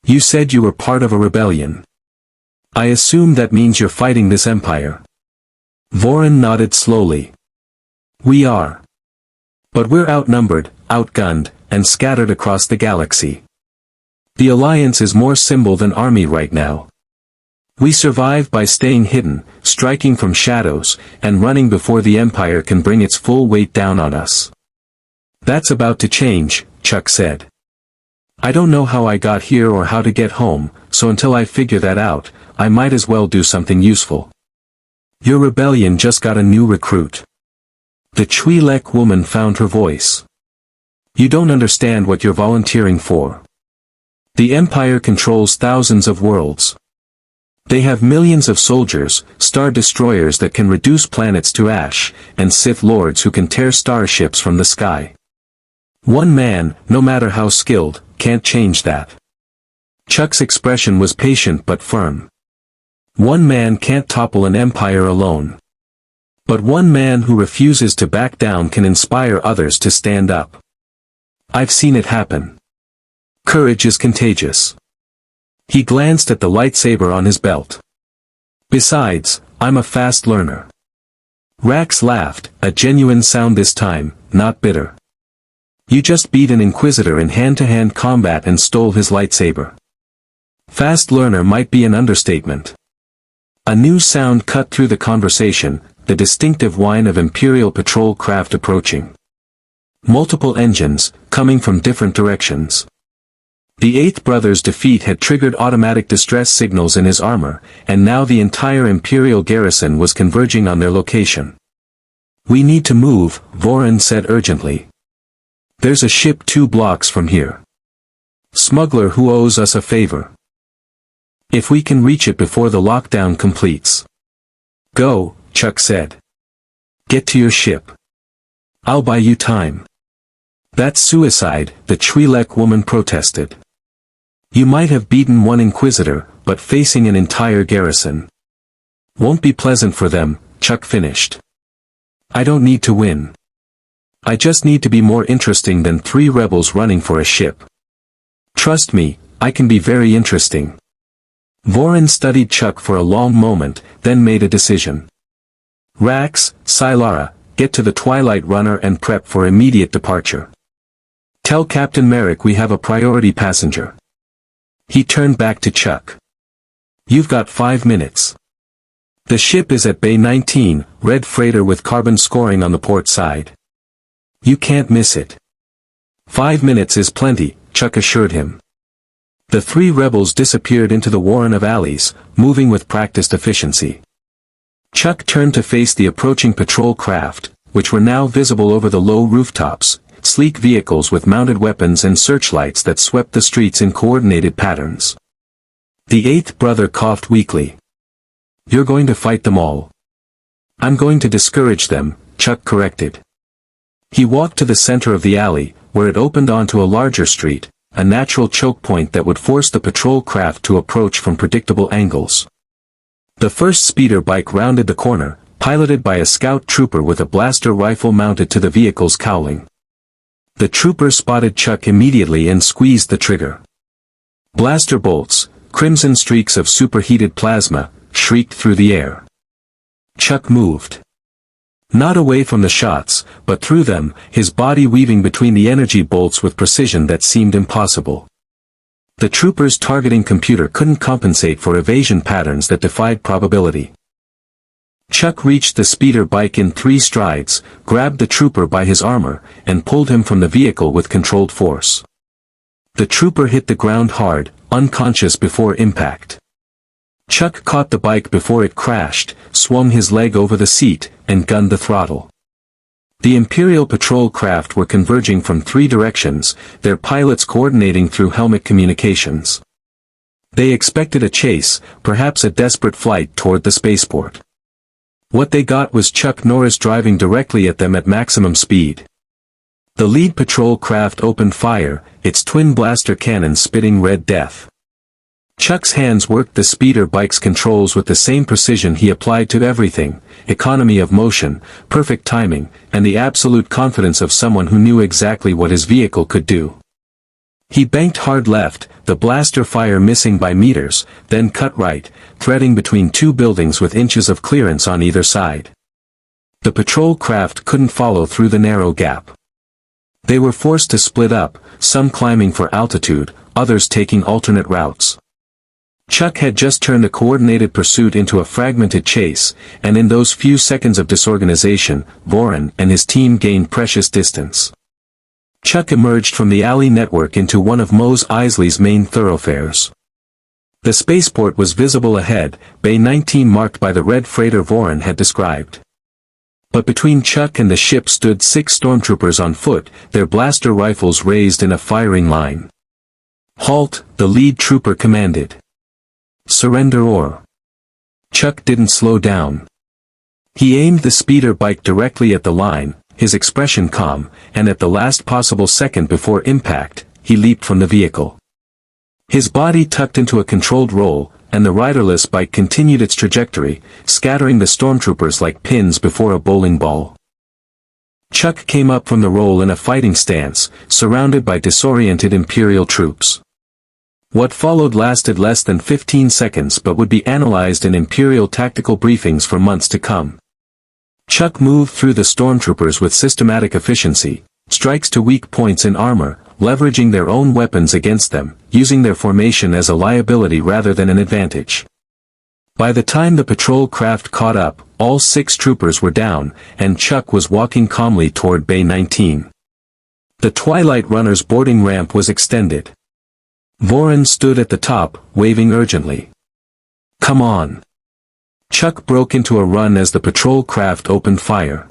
You said you were part of a rebellion. I assume that means you're fighting this empire. Vorin nodded slowly. We are. But we're outnumbered, outgunned, and scattered across the galaxy. The Alliance is more symbol than army right now. We survive by staying hidden, striking from shadows, and running before the Empire can bring its full weight down on us. That's about to change, Chuck said. I don't know how I got here or how to get home, so until I figure that out, I might as well do something useful. Your rebellion just got a new recruit. The Twi'lek woman found her voice. You don't understand what you're volunteering for. The Empire controls thousands of worlds. They have millions of soldiers, star destroyers that can reduce planets to ash, and Sith lords who can tear starships from the sky. One man, no matter how skilled, can't change that. Chuck's expression was patient but firm. One man can't topple an empire alone. But one man who refuses to back down can inspire others to stand up. I've seen it happen. Courage is contagious. He glanced at the lightsaber on his belt. Besides, I'm a fast learner. Rax laughed, a genuine sound this time, not bitter. You just beat an Inquisitor in hand-to-hand combat and stole his lightsaber. Fast learner might be an understatement. A new sound cut through the conversation, the distinctive whine of Imperial patrol craft approaching. Multiple engines, coming from different directions. The eighth brother's defeat had triggered automatic distress signals in his armor, and now the entire Imperial garrison was converging on their location. We need to move, Vorin said urgently. There's a ship 2 blocks from here. Smuggler who owes us a favor. If we can reach it before the lockdown completes. Go, Chuck said. Get to your ship. I'll buy you time. That's suicide, the Twi'lek woman protested. You might have beaten one Inquisitor, but facing an entire garrison won't be pleasant for them, Chuck finished. I don't need to win. I just need to be more interesting than 3 rebels running for a ship. Trust me, I can be very interesting. Vorin studied Chuck for a long moment, then made a decision. Rax, Sylara, get to the Twilight Runner and prep for immediate departure. Tell Captain Merrick we have a priority passenger. He turned back to Chuck. You've got 5 minutes. The ship is at Bay 19, red freighter with carbon scoring on the port side. You can't miss it. 5 minutes is plenty, Chuck assured him. The 3 rebels disappeared into the warren of alleys, moving with practiced efficiency. Chuck turned to face the approaching patrol craft, which were now visible over the low rooftops, sleek vehicles with mounted weapons and searchlights that swept the streets in coordinated patterns. The eighth brother coughed weakly. "You're going to fight them all." "I'm going to discourage them," Chuck corrected. He walked to the center of the alley, where it opened onto a larger street, a natural choke point that would force the patrol craft to approach from predictable angles. The first speeder bike rounded the corner, piloted by a scout trooper with a blaster rifle mounted to the vehicle's cowling. The trooper spotted Chuck immediately and squeezed the trigger. Blaster bolts, crimson streaks of superheated plasma, shrieked through the air. Chuck moved. Not away from the shots, but through them, his body weaving between the energy bolts with precision that seemed impossible. The trooper's targeting computer couldn't compensate for evasion patterns that defied probability. Chuck reached the speeder bike in 3 strides, grabbed the trooper by his armor, and pulled him from the vehicle with controlled force. The trooper hit the ground hard, unconscious before impact. Chuck caught the bike before it crashed, swung his leg over the seat, and gunned the throttle. The Imperial patrol craft were converging from 3 directions, their pilots coordinating through helmet communications. They expected a chase, perhaps a desperate flight toward the spaceport. What they got was Chuck Norris driving directly at them at maximum speed. The lead patrol craft opened fire, its twin blaster cannons spitting red death. Chuck's hands worked the speeder bike's controls with the same precision he applied to everything: economy of motion, perfect timing, and the absolute confidence of someone who knew exactly what his vehicle could do. He banked hard left, the blaster fire missing by meters, then cut right, threading between 2 buildings with inches of clearance on either side. The patrol craft couldn't follow through the narrow gap. They were forced to split up, some climbing for altitude, others taking alternate routes. Chuck had just turned a coordinated pursuit into a fragmented chase, and in those few seconds of disorganization, Voren and his team gained precious distance. Chuck emerged from the alley network into one of Mos Eisley's main thoroughfares. The spaceport was visible ahead, Bay 19 marked by the red freighter Voren had described. But between Chuck and the ship stood 6 stormtroopers on foot, their blaster rifles raised in a firing line. "Halt," the lead trooper commanded. "Surrender or..." Chuck didn't slow down. He aimed the speeder bike directly at the line, his expression calm, and at the last possible second before impact, he leaped from the vehicle. His body tucked into a controlled roll, and the riderless bike continued its trajectory, scattering the stormtroopers like pins before a bowling ball. Chuck came up from the roll in a fighting stance, surrounded by disoriented Imperial troops. What followed lasted less than 15 seconds but would be analyzed in Imperial tactical briefings for months to come. Chuck moved through the stormtroopers with systematic efficiency, strikes to weak points in armor, leveraging their own weapons against them, using their formation as a liability rather than an advantage. By the time the patrol craft caught up, all 6 troopers were down, and Chuck was walking calmly toward Bay 19. The Twilight Runner's boarding ramp was extended. Voren stood at the top, waving urgently. "Come on." Chuck broke into a run as the patrol craft opened fire.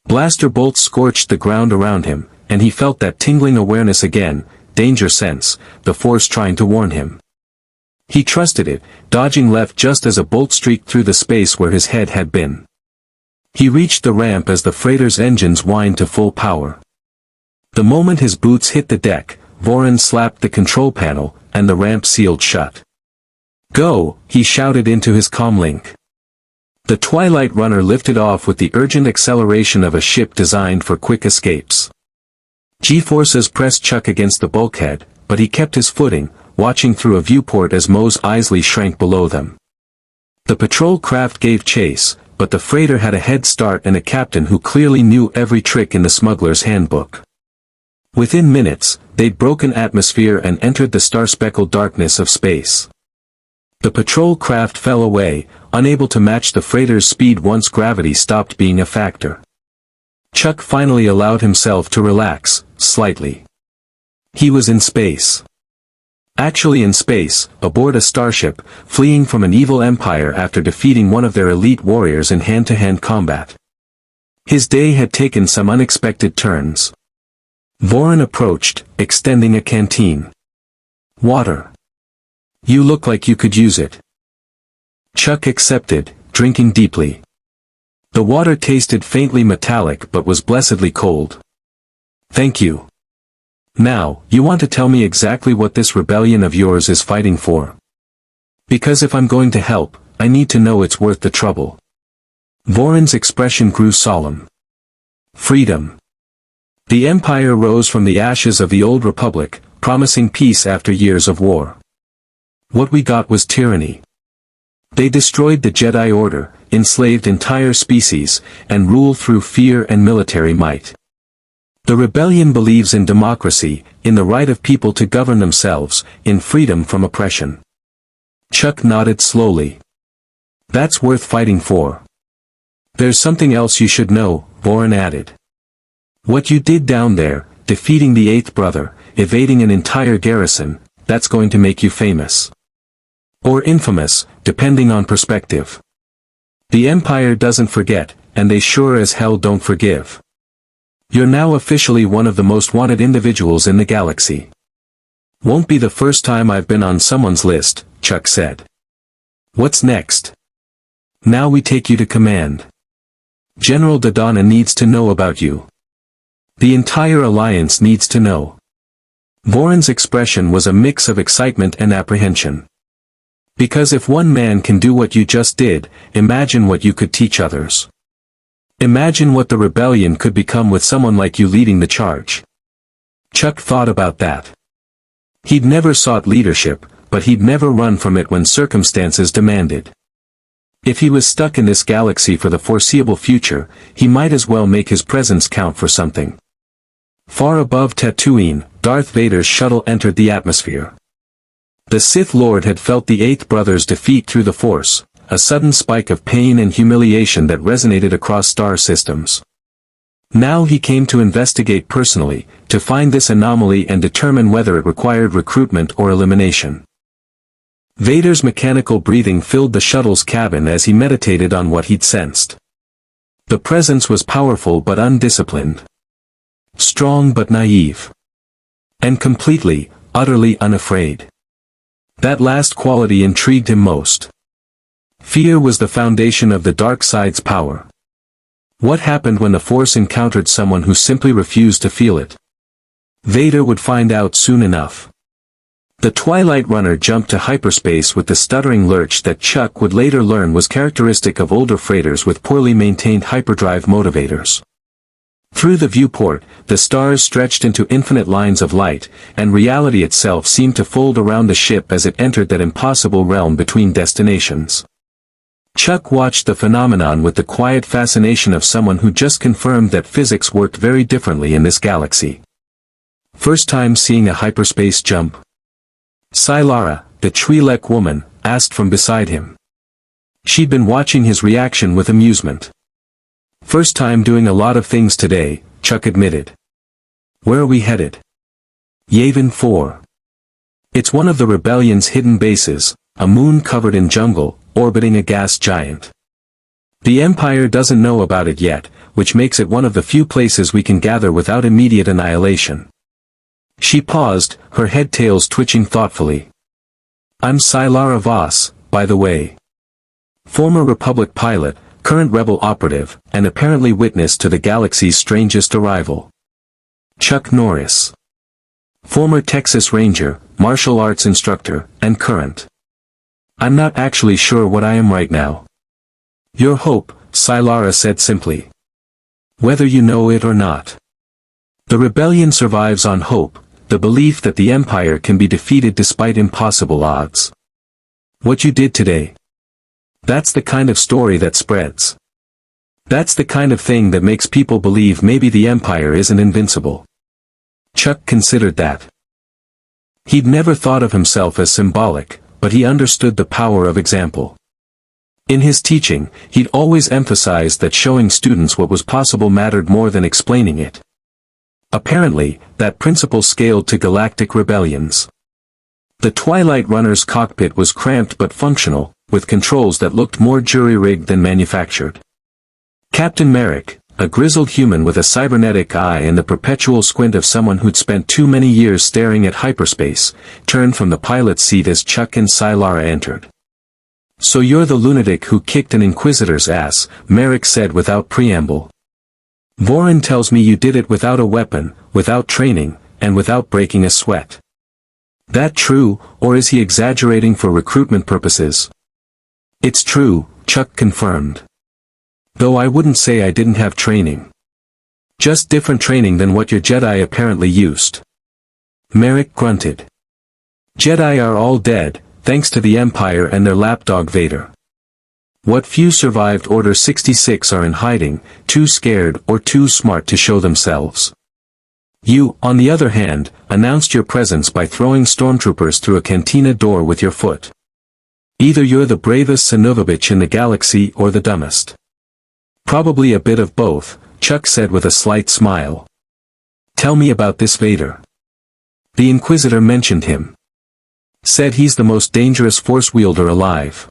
Blaster bolts scorched the ground around him, and he felt that tingling awareness again, danger sense, the force trying to warn him. He trusted it, dodging left just as a bolt streaked through the space where his head had been. He reached the ramp as the freighter's engines whined to full power. The moment his boots hit the deck, Voren slapped the control panel, and the ramp sealed shut. "Go," he shouted into his comlink. The Twilight Runner lifted off with the urgent acceleration of a ship designed for quick escapes. G-forces pressed Chuck against the bulkhead, but he kept his footing, watching through a viewport as Mos Eisley shrank below them. The patrol craft gave chase, but the freighter had a head start and a captain who clearly knew every trick in the smuggler's handbook. Within minutes, they'd broken atmosphere and entered the star-speckled darkness of space. The patrol craft fell away, unable to match the freighter's speed once gravity stopped being a factor. Chuck finally allowed himself to relax, slightly. He was in space. Actually in space, aboard a starship, fleeing from an evil empire after defeating one of their elite warriors in hand-to-hand combat. His day had taken some unexpected turns. Voron approached, extending a canteen. Water. You look like you could use it. Chuck accepted, drinking deeply. The water tasted faintly metallic but was blessedly cold. Thank you. Now, you want to tell me exactly what this rebellion of yours is fighting for? Because if I'm going to help, I need to know it's worth the trouble. Voron's expression grew solemn. Freedom. The Empire rose from the ashes of the old Republic, promising peace after years of war. What we got was tyranny. They destroyed the Jedi Order, enslaved entire species, and ruled through fear and military might. The rebellion believes in democracy, in the right of people to govern themselves, in freedom from oppression. Chuck nodded slowly. That's worth fighting for. There's something else you should know, Voron added. What you did down there, defeating the Eighth Brother, evading an entire garrison, that's going to make you famous. Or infamous, depending on perspective. The Empire doesn't forget, and they sure as hell don't forgive. You're now officially one of the most wanted individuals in the galaxy. Won't be the first time I've been on someone's list, Chuck said. What's next? Now we take you to command. General Dodonna needs to know about you. The entire Alliance needs to know. Voron's expression was a mix of excitement and apprehension. Because if one man can do what you just did, imagine what you could teach others. Imagine what the rebellion could become with someone like you leading the charge. Chuck thought about that. He'd never sought leadership, but he'd never run from it when circumstances demanded. If he was stuck in this galaxy for the foreseeable future, he might as well make his presence count for something. Far above Tatooine, Darth Vader's shuttle entered the atmosphere. The Sith Lord had felt the Eighth Brother's defeat through the Force, a sudden spike of pain and humiliation that resonated across star systems. Now he came to investigate personally, to find this anomaly and determine whether it required recruitment or elimination. Vader's mechanical breathing filled the shuttle's cabin as he meditated on what he'd sensed. The presence was powerful but undisciplined. Strong but naive. And completely, utterly unafraid. That last quality intrigued him most. Fear was the foundation of the dark side's power. What happened when the Force encountered someone who simply refused to feel it? Vader would find out soon enough. The Twilight Runner jumped to hyperspace with the stuttering lurch that Chuck would later learn was characteristic of older freighters with poorly maintained hyperdrive motivators. Through the viewport, the stars stretched into infinite lines of light, and reality itself seemed to fold around the ship as it entered that impossible realm between destinations. Chuck watched the phenomenon with the quiet fascination of someone who just confirmed that physics worked very differently in this galaxy. First time seeing a hyperspace jump? Sylara, the Twi'lek woman, asked from beside him. She'd been watching his reaction with amusement. First time doing a lot of things today, Chuck admitted. Where are we headed? Yavin 4. It's one of the rebellion's hidden bases, a moon covered in jungle, orbiting a gas giant. The Empire doesn't know about it yet, which makes it one of the few places we can gather without immediate annihilation. She paused, her head-tails twitching thoughtfully. I'm Sylara Voss, by the way. Former Republic pilot, current rebel operative, and apparently witness to the galaxy's strangest arrival. Chuck Norris. Former Texas Ranger, martial arts instructor, and current. I'm not actually sure what I am right now. Your hope, Sylara said simply. Whether you know it or not. The rebellion survives on hope, the belief that the Empire can be defeated despite impossible odds. What you did today. That's the kind of story that spreads. That's the kind of thing that makes people believe maybe the Empire isn't invincible. Chuck considered that. He'd never thought of himself as symbolic, but he understood the power of example. In his teaching, he'd always emphasized that showing students what was possible mattered more than explaining it. Apparently, that principle scaled to galactic rebellions. The Twilight Runner's cockpit was cramped but functional, with controls that looked more jury-rigged than manufactured. Captain Merrick, a grizzled human with a cybernetic eye and the perpetual squint of someone who'd spent too many years staring at hyperspace, turned from the pilot's seat as Chuck and Sylara entered. "So you're the lunatic who kicked an Inquisitor's ass," Merrick said without preamble. "Voron tells me you did it without a weapon, without training, and without breaking a sweat. That true, or is he exaggerating for recruitment purposes?" "It's true," Chuck confirmed. "Though I wouldn't say I didn't have training. Just different training than what your Jedi apparently used." Merrick grunted. "Jedi are all dead, thanks to the Empire and their lapdog Vader. What few survived Order 66 are in hiding, too scared or too smart to show themselves. You, on the other hand, announced your presence by throwing stormtroopers through a cantina door with your foot. Either you're the bravest Sanovovich in the galaxy or the dumbest." "Probably a bit of both," Chuck said with a slight smile. "Tell me about this Vader." "The Inquisitor mentioned him. Said he's the most dangerous force wielder alive."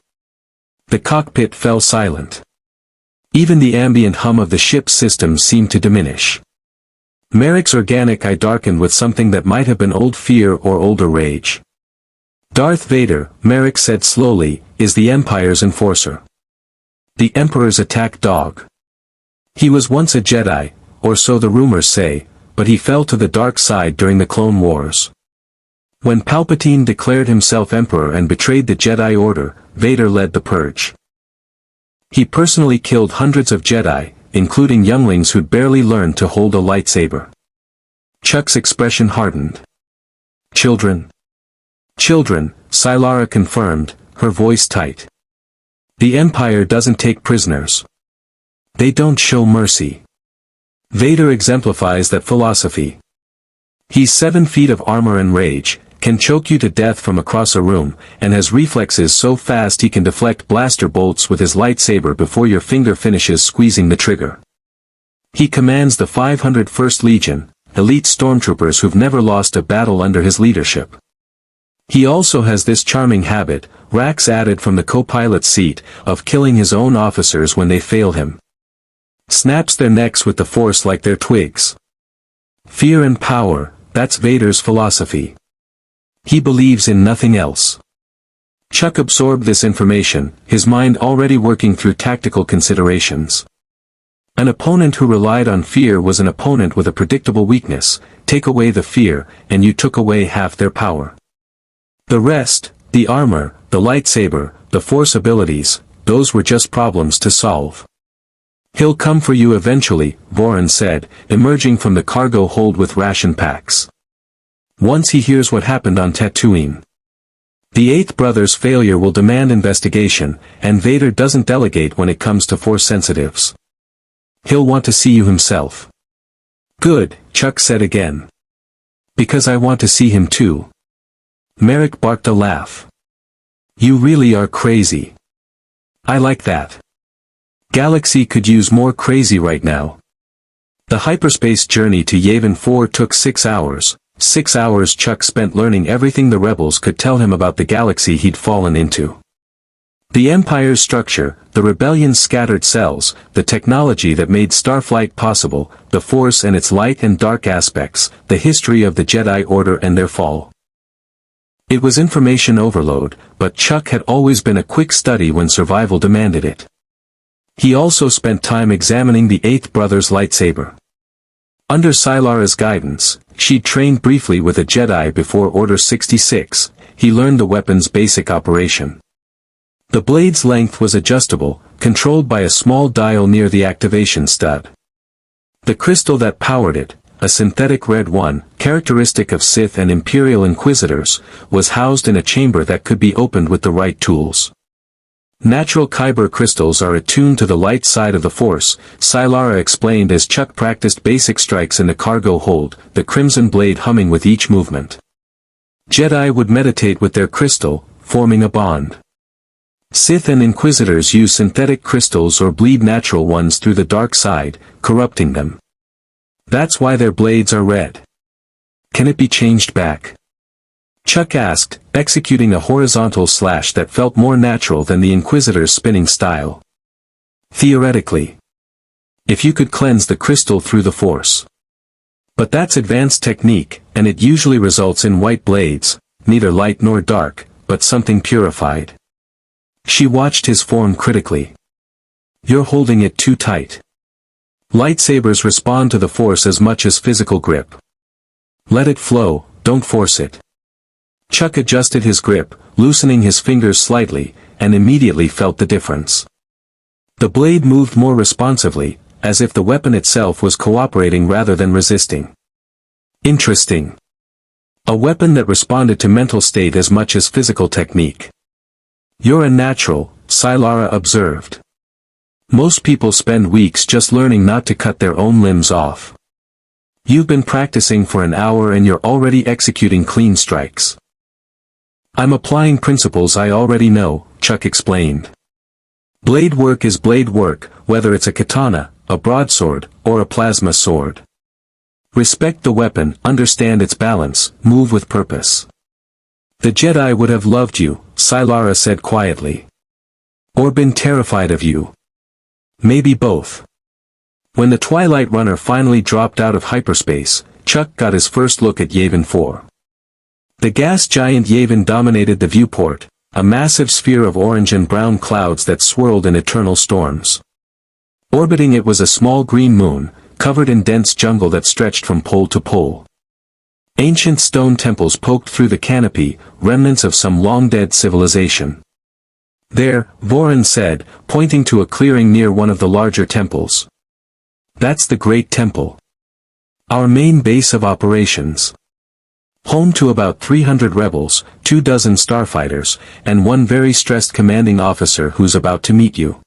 The cockpit fell silent. Even the ambient hum of the ship's system seemed to diminish. Merrick's organic eye darkened with something that might have been old fear or older rage. "Darth Vader," Merrick said slowly, "is the Empire's enforcer. The Emperor's attack dog. He was once a Jedi, or so the rumors say, but he fell to the dark side during the Clone Wars. When Palpatine declared himself Emperor and betrayed the Jedi Order, Vader led the purge. He personally killed hundreds of Jedi, including younglings who'd barely learned to hold a lightsaber." Chuck's expression hardened. "Children?" "Children," Sylara confirmed, her voice tight. "The Empire doesn't take prisoners. They don't show mercy. Vader exemplifies that philosophy. He's 7 feet of armor and rage, can choke you to death from across a room, and has reflexes so fast he can deflect blaster bolts with his lightsaber before your finger finishes squeezing the trigger. He commands the 501st Legion, elite stormtroopers who've never lost a battle under his leadership. He also has this charming habit, Rax added from the co-pilot's seat, of killing his own officers when they fail him. Snaps their necks with the Force like they're twigs. Fear and power, that's Vader's philosophy. He believes in nothing else." Chuck absorbed this information, his mind already working through tactical considerations. An opponent who relied on fear was an opponent with a predictable weakness. Take away the fear, and you took away half their power. The rest, the armor, the lightsaber, the Force abilities, those were just problems to solve. "He'll come for you eventually," Voron said, emerging from the cargo hold with ration packs. "Once he hears what happened on Tatooine. The Eighth Brother's failure will demand investigation, and Vader doesn't delegate when it comes to Force sensitives. He'll want to see you himself." "Good," Chuck said again. "Because I want to see him too." Merrick barked a laugh. "You really are crazy. I like that. Galaxy could use more crazy right now." The hyperspace journey to Yavin 4 took 6 hours. 6 hours Chuck spent learning everything the rebels could tell him about the galaxy he'd fallen into. The Empire's structure, the rebellion's scattered cells, the technology that made starflight possible, the Force and its light and dark aspects, the history of the Jedi Order and their fall. It was information overload, but Chuck had always been a quick study when survival demanded it. He also spent time examining the Eighth Brother's lightsaber. Under Sylara's guidance, she'd trained briefly with a Jedi before Order 66, he learned the weapon's basic operation. The blade's length was adjustable, controlled by a small dial near the activation stud. The crystal that powered it, a synthetic red one, characteristic of Sith and Imperial Inquisitors, was housed in a chamber that could be opened with the right tools. Natural kyber crystals are attuned to the light side of the Force, Sylara explained as Chuck practiced basic strikes in the cargo hold, the crimson blade humming with each movement. Jedi would meditate with their crystal, forming a bond. Sith and Inquisitors use synthetic crystals or bleed natural ones through the dark side, corrupting them. That's why their blades are red. Can it be changed back? Chuck asked, executing a horizontal slash that felt more natural than the Inquisitor's spinning style. Theoretically. If you could cleanse the crystal through the force. But that's advanced technique, and it usually results in white blades, neither light nor dark, but something purified. She watched his form critically. You're holding it too tight. Lightsabers respond to the force as much as physical grip. Let it flow, don't force it. Chuck adjusted his grip, loosening his fingers slightly, and immediately felt the difference. The blade moved more responsively, as if the weapon itself was cooperating rather than resisting. Interesting. A weapon that responded to mental state as much as physical technique. You're a natural, Sylara observed. Most people spend weeks just learning not to cut their own limbs off. You've been practicing for an hour and you're already executing clean strikes. I'm applying principles I already know, Chuck explained. Blade work is blade work, whether it's a katana, a broadsword, or a plasma sword. Respect the weapon, understand its balance, move with purpose. The Jedi would have loved you, Sylara said quietly. Or been terrified of you. Maybe both. When the Twilight Runner finally dropped out of hyperspace, Chuck got his first look at Yavin 4. The gas giant Yavin dominated the viewport, a massive sphere of orange and brown clouds that swirled in eternal storms. Orbiting it was a small green moon, covered in dense jungle that stretched from pole to pole. Ancient stone temples poked through the canopy, remnants of some long-dead civilization. There, Voran said, pointing to a clearing near one of the larger temples. That's the Great Temple. Our main base of operations. Home to about 300 rebels, 24 starfighters, and one very stressed commanding officer who's about to meet you.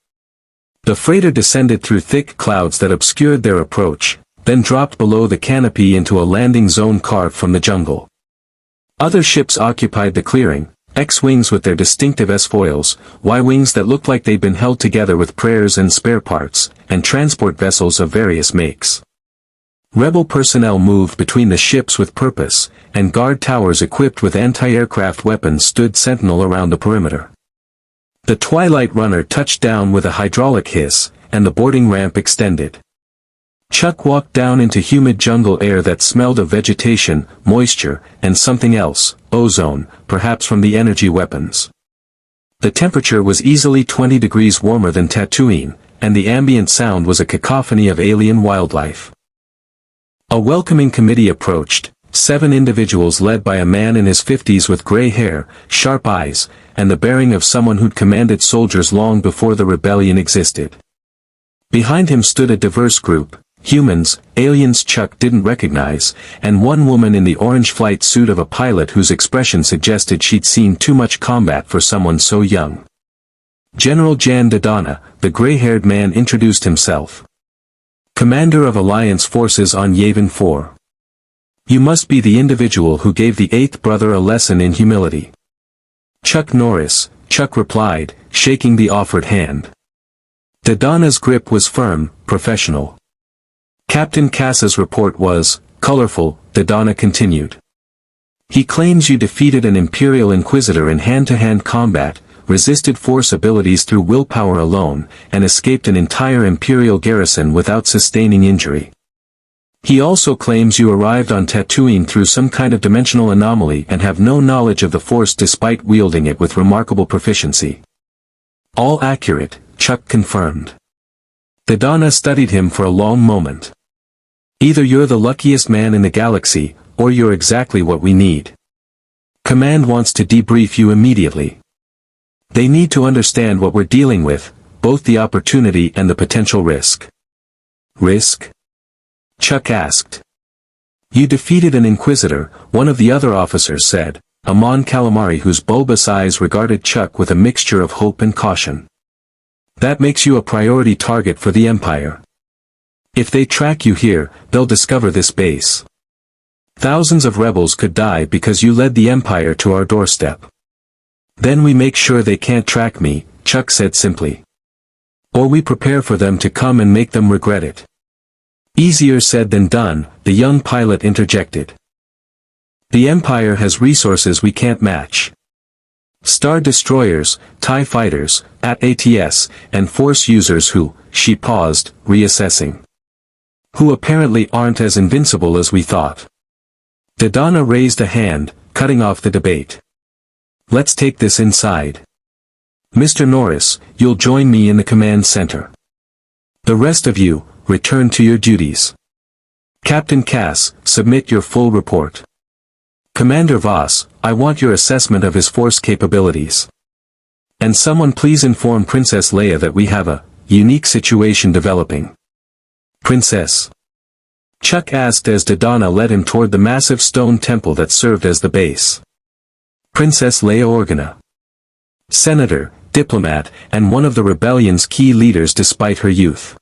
The freighter descended through thick clouds that obscured their approach, then dropped below the canopy into a landing zone carved from the jungle. Other ships occupied the clearing, X-wings with their distinctive S-foils, Y-wings that looked like they'd been held together with prayers and spare parts, and transport vessels of various makes. Rebel personnel moved between the ships with purpose, and guard towers equipped with anti-aircraft weapons stood sentinel around the perimeter. The Twilight Runner touched down with a hydraulic hiss, and the boarding ramp extended. Chuck walked down into humid jungle air that smelled of vegetation, moisture, and something else, ozone, perhaps from the energy weapons. The temperature was easily 20 degrees warmer than Tatooine, and the ambient sound was a cacophony of alien wildlife. A welcoming committee approached, 7 individuals led by a man in his 50s with gray hair, sharp eyes, and the bearing of someone who'd commanded soldiers long before the rebellion existed. Behind him stood a diverse group, humans, aliens Chuck didn't recognize, and one woman in the orange flight suit of a pilot whose expression suggested she'd seen too much combat for someone so young. General Jan Dodonna, the gray-haired man, introduced himself. Commander of Alliance forces on Yavin 4. You must be the individual who gave the 8th brother a lesson in humility. Chuck Norris, Chuck replied, shaking the offered hand. Dodonna's grip was firm, professional. Captain Cass's report was colorful, Dodonna continued. He claims you defeated an Imperial Inquisitor in hand-to-hand combat, resisted Force abilities through willpower alone, and escaped an entire Imperial garrison without sustaining injury. He also claims you arrived on Tatooine through some kind of dimensional anomaly and have no knowledge of the Force despite wielding it with remarkable proficiency. All accurate, Chuck confirmed. Dodonna studied him for a long moment. Either you're the luckiest man in the galaxy, or you're exactly what we need. Command wants to debrief you immediately. They need to understand what we're dealing with, both the opportunity and the potential risk. Risk? Chuck asked. You defeated an Inquisitor, one of the other officers said, a Mon Calamari whose bulbous eyes regarded Chuck with a mixture of hope and caution. That makes you a priority target for the Empire. If they track you here, they'll discover this base. Thousands of rebels could die because you led the Empire to our doorstep. Then we make sure they can't track me, Chuck said simply. Or we prepare for them to come and make them regret it. Easier said than done, the young pilot interjected. The Empire has resources we can't match. Star destroyers, TIE fighters, AT-ATS, and Force users who, she paused, reassessing. Who apparently aren't as invincible as we thought. Dodonna raised a hand, cutting off the debate. Let's take this inside. Mr. Norris, you'll join me in the command center. The rest of you, return to your duties. Captain Cass, submit your full report. Commander Voss, I want your assessment of his force capabilities. And someone please inform Princess Leia that we have a unique situation developing. Princess. Chuck asked as Dodonna led him toward the massive stone temple that served as the base. Princess Leia Organa. Senator, diplomat, and one of the rebellion's key leaders despite her youth.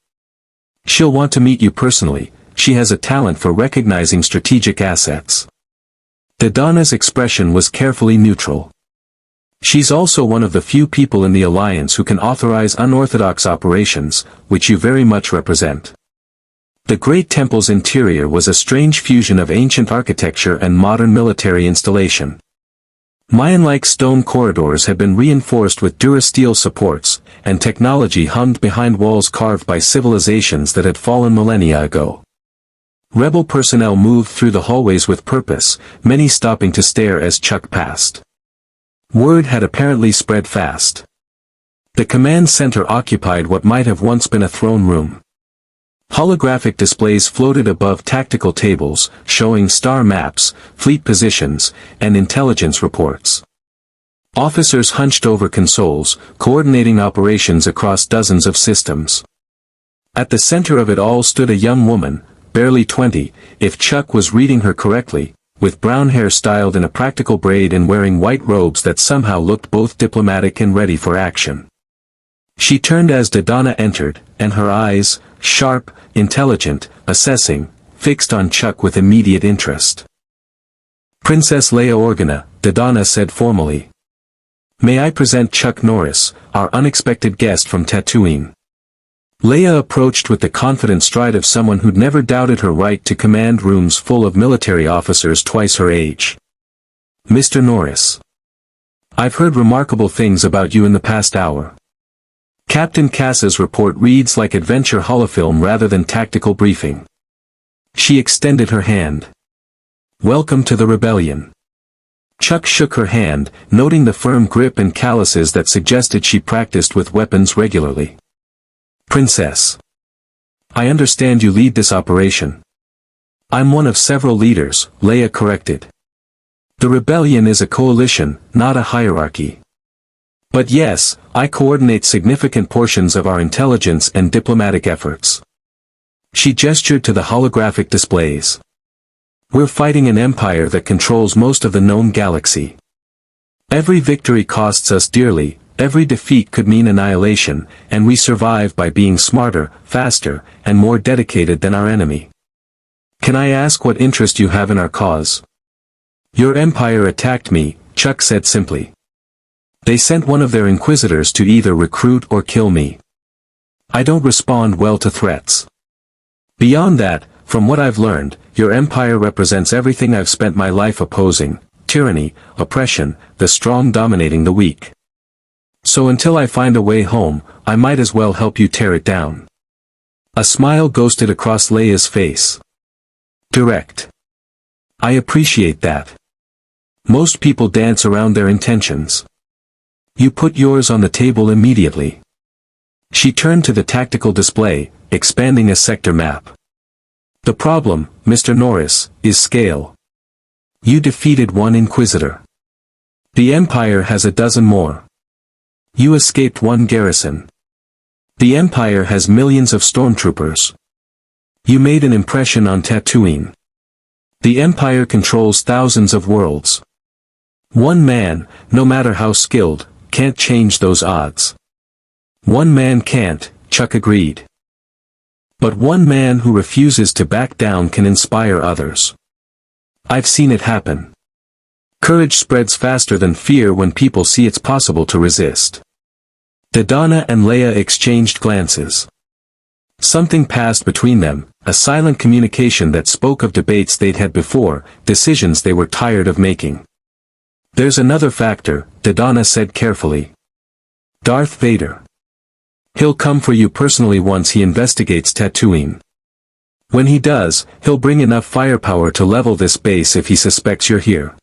She'll want to meet you personally, she has a talent for recognizing strategic assets. Dodonna's expression was carefully neutral. She's also one of the few people in the Alliance who can authorize unorthodox operations, which you very much represent. The Great Temple's interior was a strange fusion of ancient architecture and modern military installation. Mayan-like stone corridors had been reinforced with durasteel supports, and technology hummed behind walls carved by civilizations that had fallen millennia ago. Rebel personnel moved through the hallways with purpose, many stopping to stare as Chuck passed. Word had apparently spread fast. The command center occupied what might have once been a throne room. Holographic displays floated above tactical tables, showing star maps, fleet positions, and intelligence reports. Officers hunched over consoles, coordinating operations across dozens of systems. At the center of it all stood a young woman, barely 20, if Chuck was reading her correctly, with brown hair styled in a practical braid and wearing white robes that somehow looked both diplomatic and ready for action. She turned as Dodonna entered, and her eyes, sharp, intelligent, assessing, fixed on Chuck with immediate interest. Princess Leia Organa, Dodonna said formally. May I present Chuck Norris, our unexpected guest from Tatooine. Leia approached with the confident stride of someone who'd never doubted her right to command rooms full of military officers twice her age. Mr. Norris. I've heard remarkable things about you in the past hour. Captain Cass's report reads like adventure holofilm rather than tactical briefing. She extended her hand. Welcome to the rebellion. Chuck shook her hand, noting the firm grip and calluses that suggested she practiced with weapons regularly. Princess. I understand you lead this operation. I'm one of several leaders, Leia corrected. The rebellion is a coalition, not a hierarchy. But yes, I coordinate significant portions of our intelligence and diplomatic efforts. She gestured to the holographic displays. We're fighting an empire that controls most of the known galaxy. Every victory costs us dearly, every defeat could mean annihilation, and we survive by being smarter, faster, and more dedicated than our enemy. Can I ask what interest you have in our cause? Your empire attacked me, Chuck said simply. They sent one of their inquisitors to either recruit or kill me. I don't respond well to threats. Beyond that, from what I've learned, your empire represents everything I've spent my life opposing: tyranny, oppression, the strong dominating the weak. So until I find a way home, I might as well help you tear it down. A smile ghosted across Leia's face. Direct. I appreciate that. Most people dance around their intentions. You put yours on the table immediately. She turned to the tactical display, expanding a sector map. The problem, Mr. Norris, is scale. You defeated one Inquisitor. The Empire has a dozen more. You escaped one garrison. The Empire has millions of stormtroopers. You made an impression on Tatooine. The Empire controls thousands of worlds. One man, no matter how skilled, can't change those odds. One man can't, Chuck agreed. But one man who refuses to back down can inspire others. I've seen it happen. Courage spreads faster than fear when people see it's possible to resist. Dodonna and Leia exchanged glances. Something passed between them, a silent communication that spoke of debates they'd had before, decisions they were tired of making. There's another factor, Dodonna said carefully. Darth Vader. He'll come for you personally once he investigates Tatooine. When he does, he'll bring enough firepower to level this base if he suspects you're here.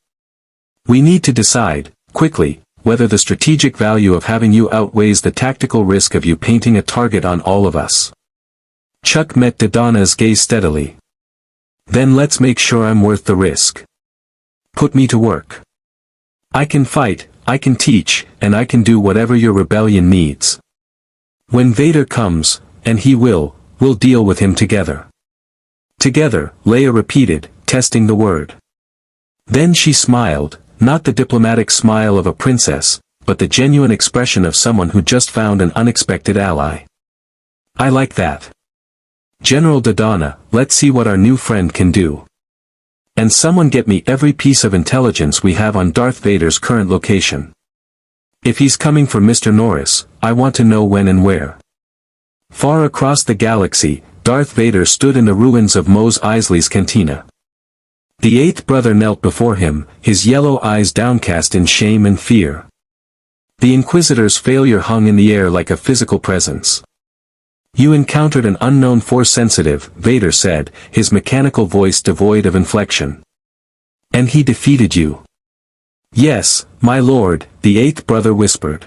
We need to decide, quickly, whether the strategic value of having you outweighs the tactical risk of you painting a target on all of us. Chuck met Dodonna's gaze steadily. Then let's make sure I'm worth the risk. Put me to work. I can fight, I can teach, and I can do whatever your rebellion needs. When Vader comes, and he will, we'll deal with him together. Together, Leia repeated, testing the word. Then she smiled, not the diplomatic smile of a princess, but the genuine expression of someone who just found an unexpected ally. I like that. General Dodonna, let's see what our new friend can do. And someone get me every piece of intelligence we have on Darth Vader's current location. If he's coming for Mr. Norris, I want to know when and where. Far across the galaxy, Darth Vader stood in the ruins of Mos Eisley's cantina. The eighth brother knelt before him, his yellow eyes downcast in shame and fear. The Inquisitor's failure hung in the air like a physical presence. You encountered an unknown Force-sensitive, Vader said, his mechanical voice devoid of inflection. And he defeated you. Yes, my lord, the eighth brother whispered.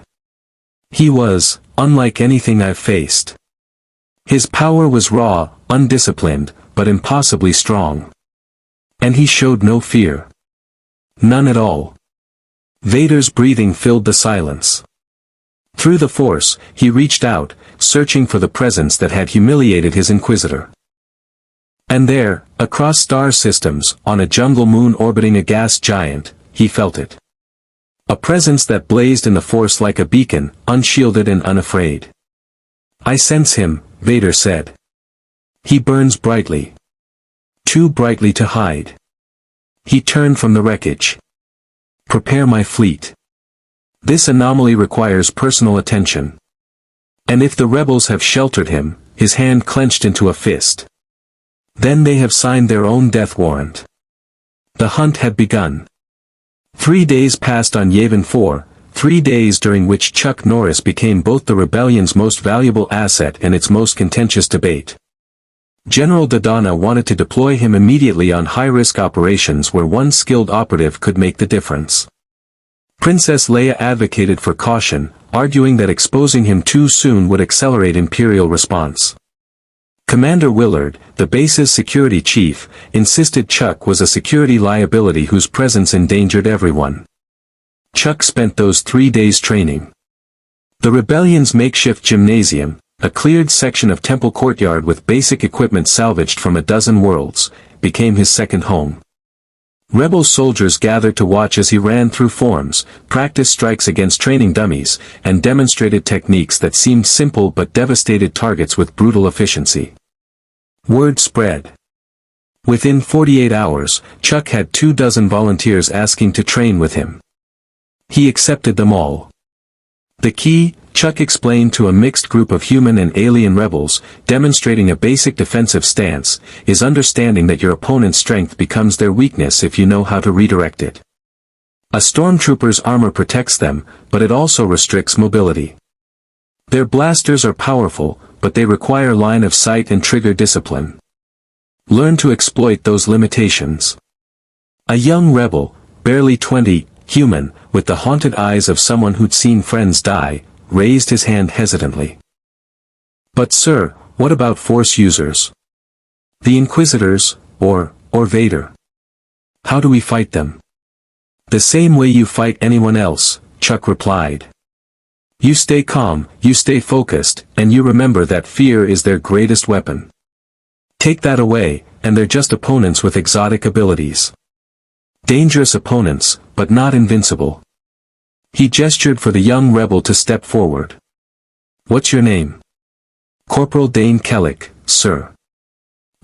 He was, unlike anything I've faced. His power was raw, undisciplined, but impossibly strong. And he showed no fear. None at all. Vader's breathing filled the silence. Through the Force, he reached out, searching for the presence that had humiliated his Inquisitor. And there, across star systems, on a jungle moon orbiting a gas giant, he felt it. A presence that blazed in the Force like a beacon, unshielded and unafraid. I sense him, Vader said. He burns brightly. Too brightly to hide. He turned from the wreckage. Prepare my fleet. This anomaly requires personal attention. And if the rebels have sheltered him, his hand clenched into a fist. Then they have signed their own death warrant. The hunt had begun. 3 days passed on Yavin 4, 3 days during which Chuck Norris became both the rebellion's most valuable asset and its most contentious debate. General Dodonna wanted to deploy him immediately on high-risk operations where one skilled operative could make the difference. Princess Leia advocated for caution, arguing that exposing him too soon would accelerate Imperial response. Commander Willard, the base's security chief, insisted Chuck was a security liability whose presence endangered everyone. Chuck spent those 3 days training. The rebellion's makeshift gymnasium, a cleared section of Temple Courtyard with basic equipment salvaged from a dozen worlds, became his second home. Rebel soldiers gathered to watch as he ran through forms, practiced strikes against training dummies, and demonstrated techniques that seemed simple but devastated targets with brutal efficiency. Word spread. Within 48 hours, Chuck had 24 volunteers asking to train with him. He accepted them all. The key, Chuck explained to a mixed group of human and alien rebels, demonstrating a basic defensive stance, is understanding that your opponent's strength becomes their weakness if you know how to redirect it. A stormtrooper's armor protects them, but it also restricts mobility. Their blasters are powerful, but they require line of sight and trigger discipline. Learn to exploit those limitations. A young rebel, barely 20, human, with the haunted eyes of someone who'd seen friends die, raised his hand hesitantly. But sir, what about Force users? The Inquisitors, or Vader? How do we fight them? The same way you fight anyone else, Chuck replied. You stay calm, you stay focused, and you remember that fear is their greatest weapon. Take that away, and they're just opponents with exotic abilities. Dangerous opponents, but not invincible. He gestured for the young rebel to step forward. What's your name? Corporal Dane Kellick, sir.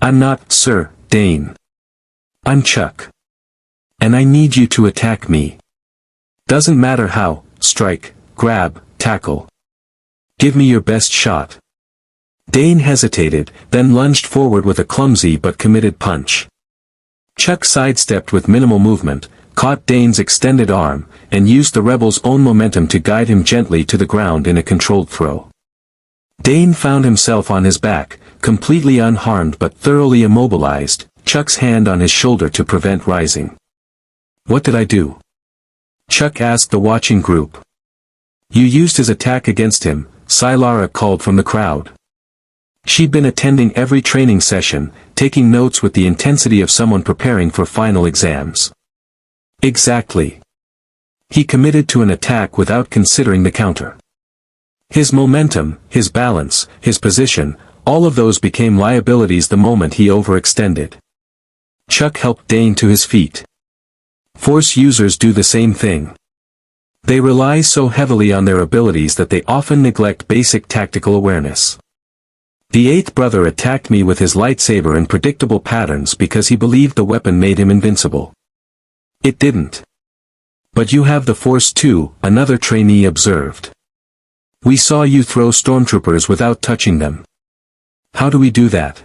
I'm not, Sir, Dane. I'm Chuck. And I need you to attack me. Doesn't matter how, strike, grab, tackle. Give me your best shot. Dane hesitated, then lunged forward with a clumsy but committed punch. Chuck sidestepped with minimal movement, caught Dane's extended arm, and used the rebel's own momentum to guide him gently to the ground in a controlled throw. Dane found himself on his back, completely unharmed but thoroughly immobilized, Chuck's hand on his shoulder to prevent rising. "What did I do?" Chuck asked the watching group. "You used his attack against him," Sylara called from the crowd. She'd been attending every training session, taking notes with the intensity of someone preparing for final exams. "Exactly. He committed to an attack without considering the counter. His momentum, his balance, his position, all of those became liabilities the moment he overextended." Chuck helped Dane to his feet. Force users do the same thing. They rely so heavily on their abilities that they often neglect basic tactical awareness. "The eighth brother attacked me with his lightsaber in predictable patterns because he believed the weapon made him invincible. It didn't. But you have the Force too," another trainee observed. "We saw you throw stormtroopers without touching them. How do we do that?"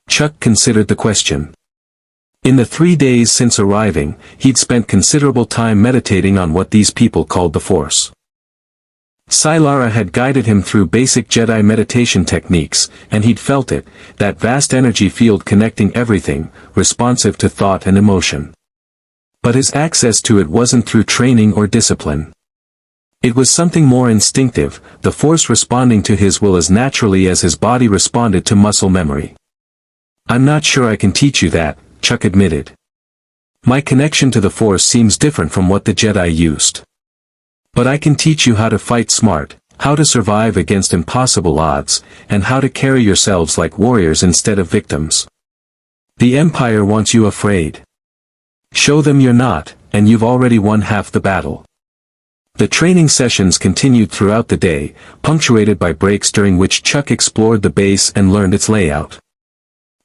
Chuck considered the question. In the 3 days since arriving, he'd spent considerable time meditating on what these people called the Force. Sylara had guided him through basic Jedi meditation techniques, and he'd felt it, that vast energy field connecting everything, responsive to thought and emotion. But his access to it wasn't through training or discipline. It was something more instinctive, the Force responding to his will as naturally as his body responded to muscle memory. "I'm not sure I can teach you that," Chuck admitted. "My connection to the Force seems different from what the Jedi used. But I can teach you how to fight smart, how to survive against impossible odds, and how to carry yourselves like warriors instead of victims. The Empire wants you afraid. Show them you're not, and you've already won half the battle." The training sessions continued throughout the day, punctuated by breaks during which Chuck explored the base and learned its layout.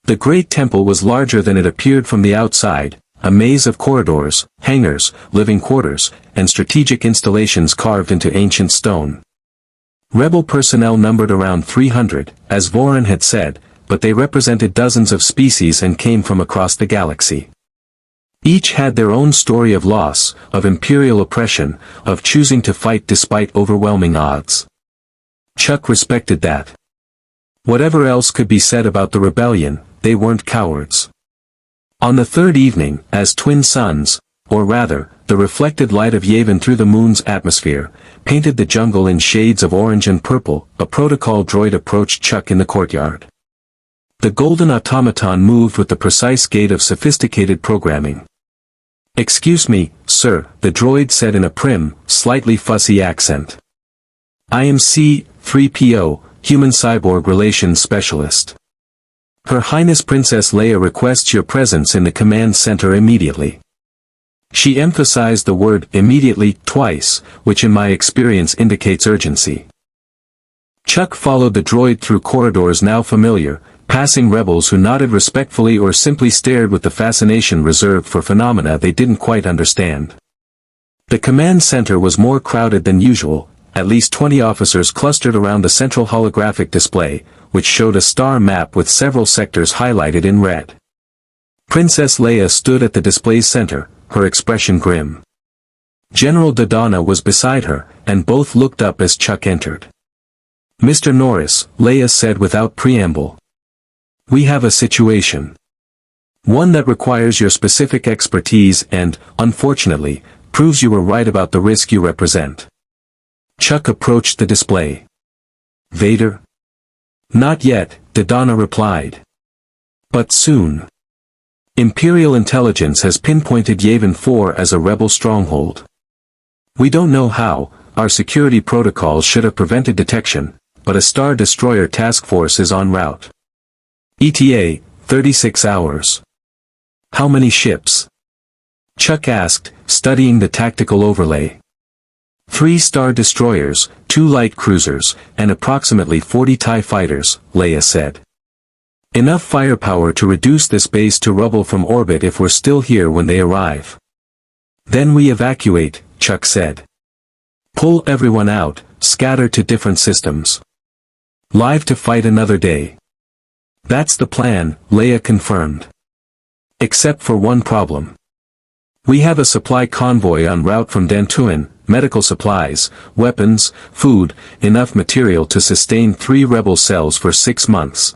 The Great Temple was larger than it appeared from the outside, a maze of corridors, hangars, living quarters, and strategic installations carved into ancient stone. Rebel personnel numbered around 300, as Voron had said, but they represented dozens of species and came from across the galaxy. Each had their own story of loss, of imperial oppression, of choosing to fight despite overwhelming odds. Chuck respected that. Whatever else could be said about the rebellion, they weren't cowards. On the third evening, as twin suns, or rather, the reflected light of Yavin through the moon's atmosphere, painted the jungle in shades of orange and purple, a protocol droid approached Chuck in the courtyard. The golden automaton moved with the precise gait of sophisticated programming. "Excuse me, sir," the droid said in a prim, slightly fussy accent. "I am C-3PO, Human-Cyborg Relations Specialist. Her Highness Princess Leia requests your presence in the command center immediately." She emphasized the word "immediately" twice, which in my experience indicates urgency. Chuck followed the droid through corridors now familiar, passing rebels who nodded respectfully or simply stared with the fascination reserved for phenomena they didn't quite understand. The command center was more crowded than usual, at least 20 officers clustered around the central holographic display, which showed a star map with several sectors highlighted in red. Princess Leia stood at the display's center, her expression grim. General Dodonna was beside her, and both looked up as Chuck entered. "Mr. Norris," Leia said without preamble. "We have a situation. One that requires your specific expertise and, unfortunately, proves you were right about the risk you represent." Chuck approached the display. "Vader?" "Not yet," Dodonna replied. "But soon. Imperial intelligence has pinpointed Yavin 4 as a rebel stronghold. We don't know how, our security protocols should have prevented detection, but a Star Destroyer task force is en route. ETA, 36 hours. How many ships?" Chuck asked, studying the tactical overlay. 3 Star Destroyers, 2 light cruisers, and approximately 40 TIE fighters, Leia said. "Enough firepower to reduce this base to rubble from orbit if we're still here when they arrive. Then we evacuate," Chuck said. "Pull everyone out, scatter to different systems. Live to fight another day." "That's the plan," Leia confirmed. "Except for one problem. We have a supply convoy en route from Dantooine, medical supplies, weapons, food, enough material to sustain 3 rebel cells for 6 months.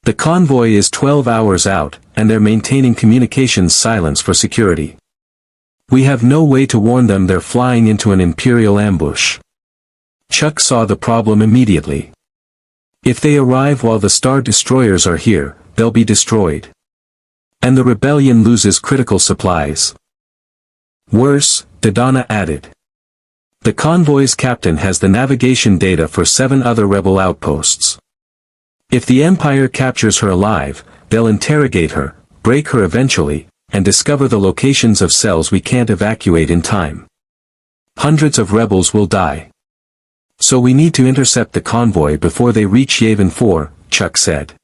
The convoy is 12 hours out, and they're maintaining communications silence for security. We have no way to warn them they're flying into an Imperial ambush. Chuck saw the problem immediately. If they arrive while the Star Destroyers are here, they'll be destroyed. And the rebellion loses critical supplies. Worse, Dodonna added. The convoy's captain has the navigation data for 7 other rebel outposts. If the Empire captures her alive, they'll interrogate her, break her eventually, and discover the locations of cells we can't evacuate in time. Hundreds of rebels will die. So we need to intercept the convoy before they reach Yavin 4, Chuck said.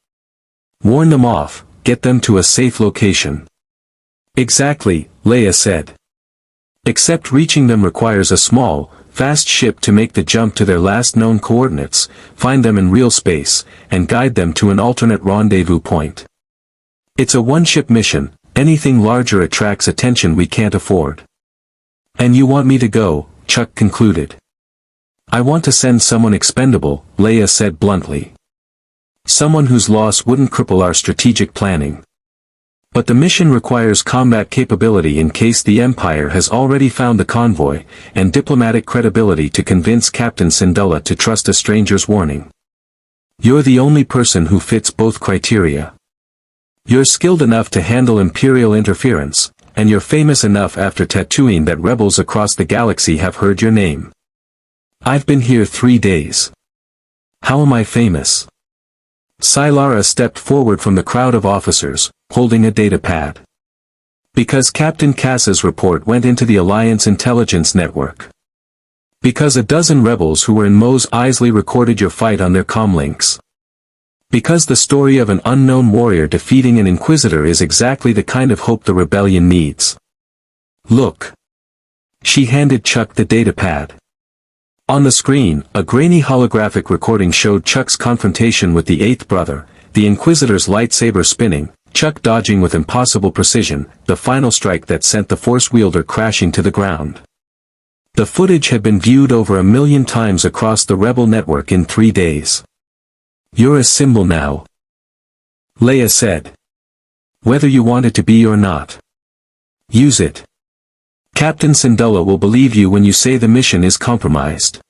Warn them off, get them to a safe location. Exactly, Leia said. Except reaching them requires a small, fast ship to make the jump to their last known coordinates, find them in real space, and guide them to an alternate rendezvous point. It's a one-ship mission, anything larger attracts attention we can't afford. And you want me to go, Chuck concluded. I want to send someone expendable, Leia said bluntly. Someone whose loss wouldn't cripple our strategic planning. But the mission requires combat capability in case the Empire has already found the convoy, and diplomatic credibility to convince Captain Syndulla to trust a stranger's warning. You're the only person who fits both criteria. You're skilled enough to handle Imperial interference, and you're famous enough after Tatooine that rebels across the galaxy have heard your name. I've been here 3 days. How am I famous? Sylara stepped forward from the crowd of officers, holding a datapad. Because Captain Cass's report went into the Alliance intelligence network. Because a dozen rebels who were in Mos Eisley recorded your fight on their comlinks. Because the story of an unknown warrior defeating an Inquisitor is exactly the kind of hope the rebellion needs. Look. She handed Chuck the datapad. On the screen, a grainy holographic recording showed Chuck's confrontation with the 8th brother, the Inquisitor's lightsaber spinning, Chuck dodging with impossible precision, the final strike that sent the Force wielder crashing to the ground. The footage had been viewed over 1 million times across the Rebel network in 3 days. You're a symbol now. Leia said. Whether you want it to be or not. Use it. Captain Syndulla will believe you when you say the mission is compromised.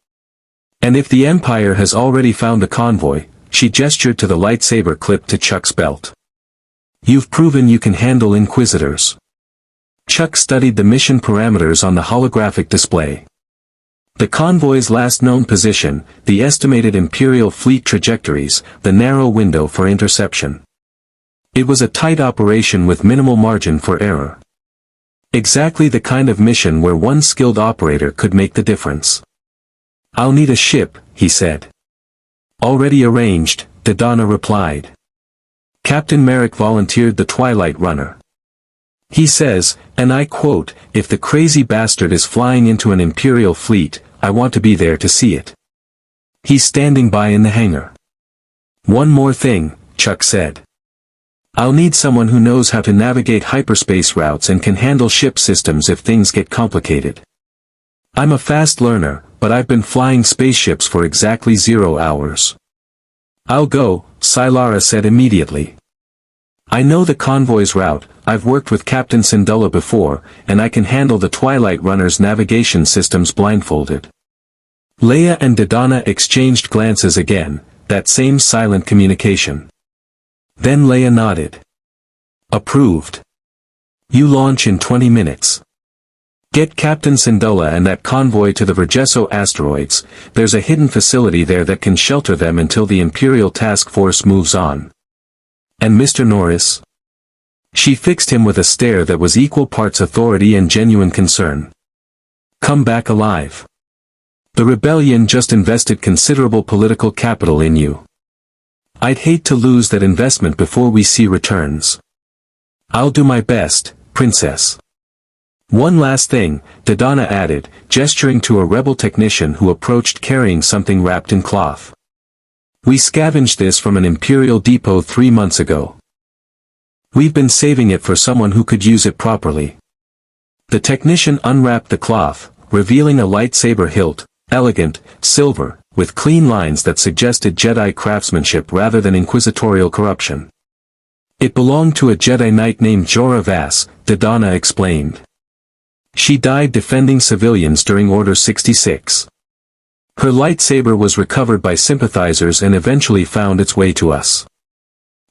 And if the Empire has already found the convoy, she gestured to the lightsaber clipped to Chuck's belt. You've proven you can handle Inquisitors. Chuck studied the mission parameters on the holographic display. The convoy's last known position, the estimated Imperial fleet trajectories, the narrow window for interception. It was a tight operation with minimal margin for error. Exactly the kind of mission where one skilled operator could make the difference. I'll need a ship, he said. Already arranged, Dodonna replied. Captain Merrick volunteered the Twilight Runner. He says, and I quote, if the crazy bastard is flying into an Imperial fleet, I want to be there to see it. He's standing by in the hangar. One more thing, Chuck said. I'll need someone who knows how to navigate hyperspace routes and can handle ship systems if things get complicated. I'm a fast learner, but I've been flying spaceships for exactly 0 hours. I'll go, Sylara said immediately. I know the convoy's route, I've worked with Captain Syndulla before, and I can handle the Twilight Runner's navigation systems blindfolded. Leia and Dodonna exchanged glances again, that same silent communication. Then Leia nodded. Approved. You launch in 20 minutes. Get Captain Syndulla and that convoy to the Vergesso asteroids, there's a hidden facility there that can shelter them until the Imperial task force moves on. And Mr. Norris? She fixed him with a stare that was equal parts authority and genuine concern. Come back alive. The rebellion just invested considerable political capital in you. I'd hate to lose that investment before we see returns. I'll do my best, Princess. One last thing, Dodonna added, gesturing to a rebel technician who approached carrying something wrapped in cloth. We scavenged this from an Imperial depot 3 months ago. We've been saving it for someone who could use it properly. The technician unwrapped the cloth, revealing a lightsaber hilt, elegant, silver, with clean lines that suggested Jedi craftsmanship rather than inquisitorial corruption. It belonged to a Jedi Knight named Jorah Vass, Dodonna explained. She died defending civilians during Order 66. Her lightsaber was recovered by sympathizers and eventually found its way to us.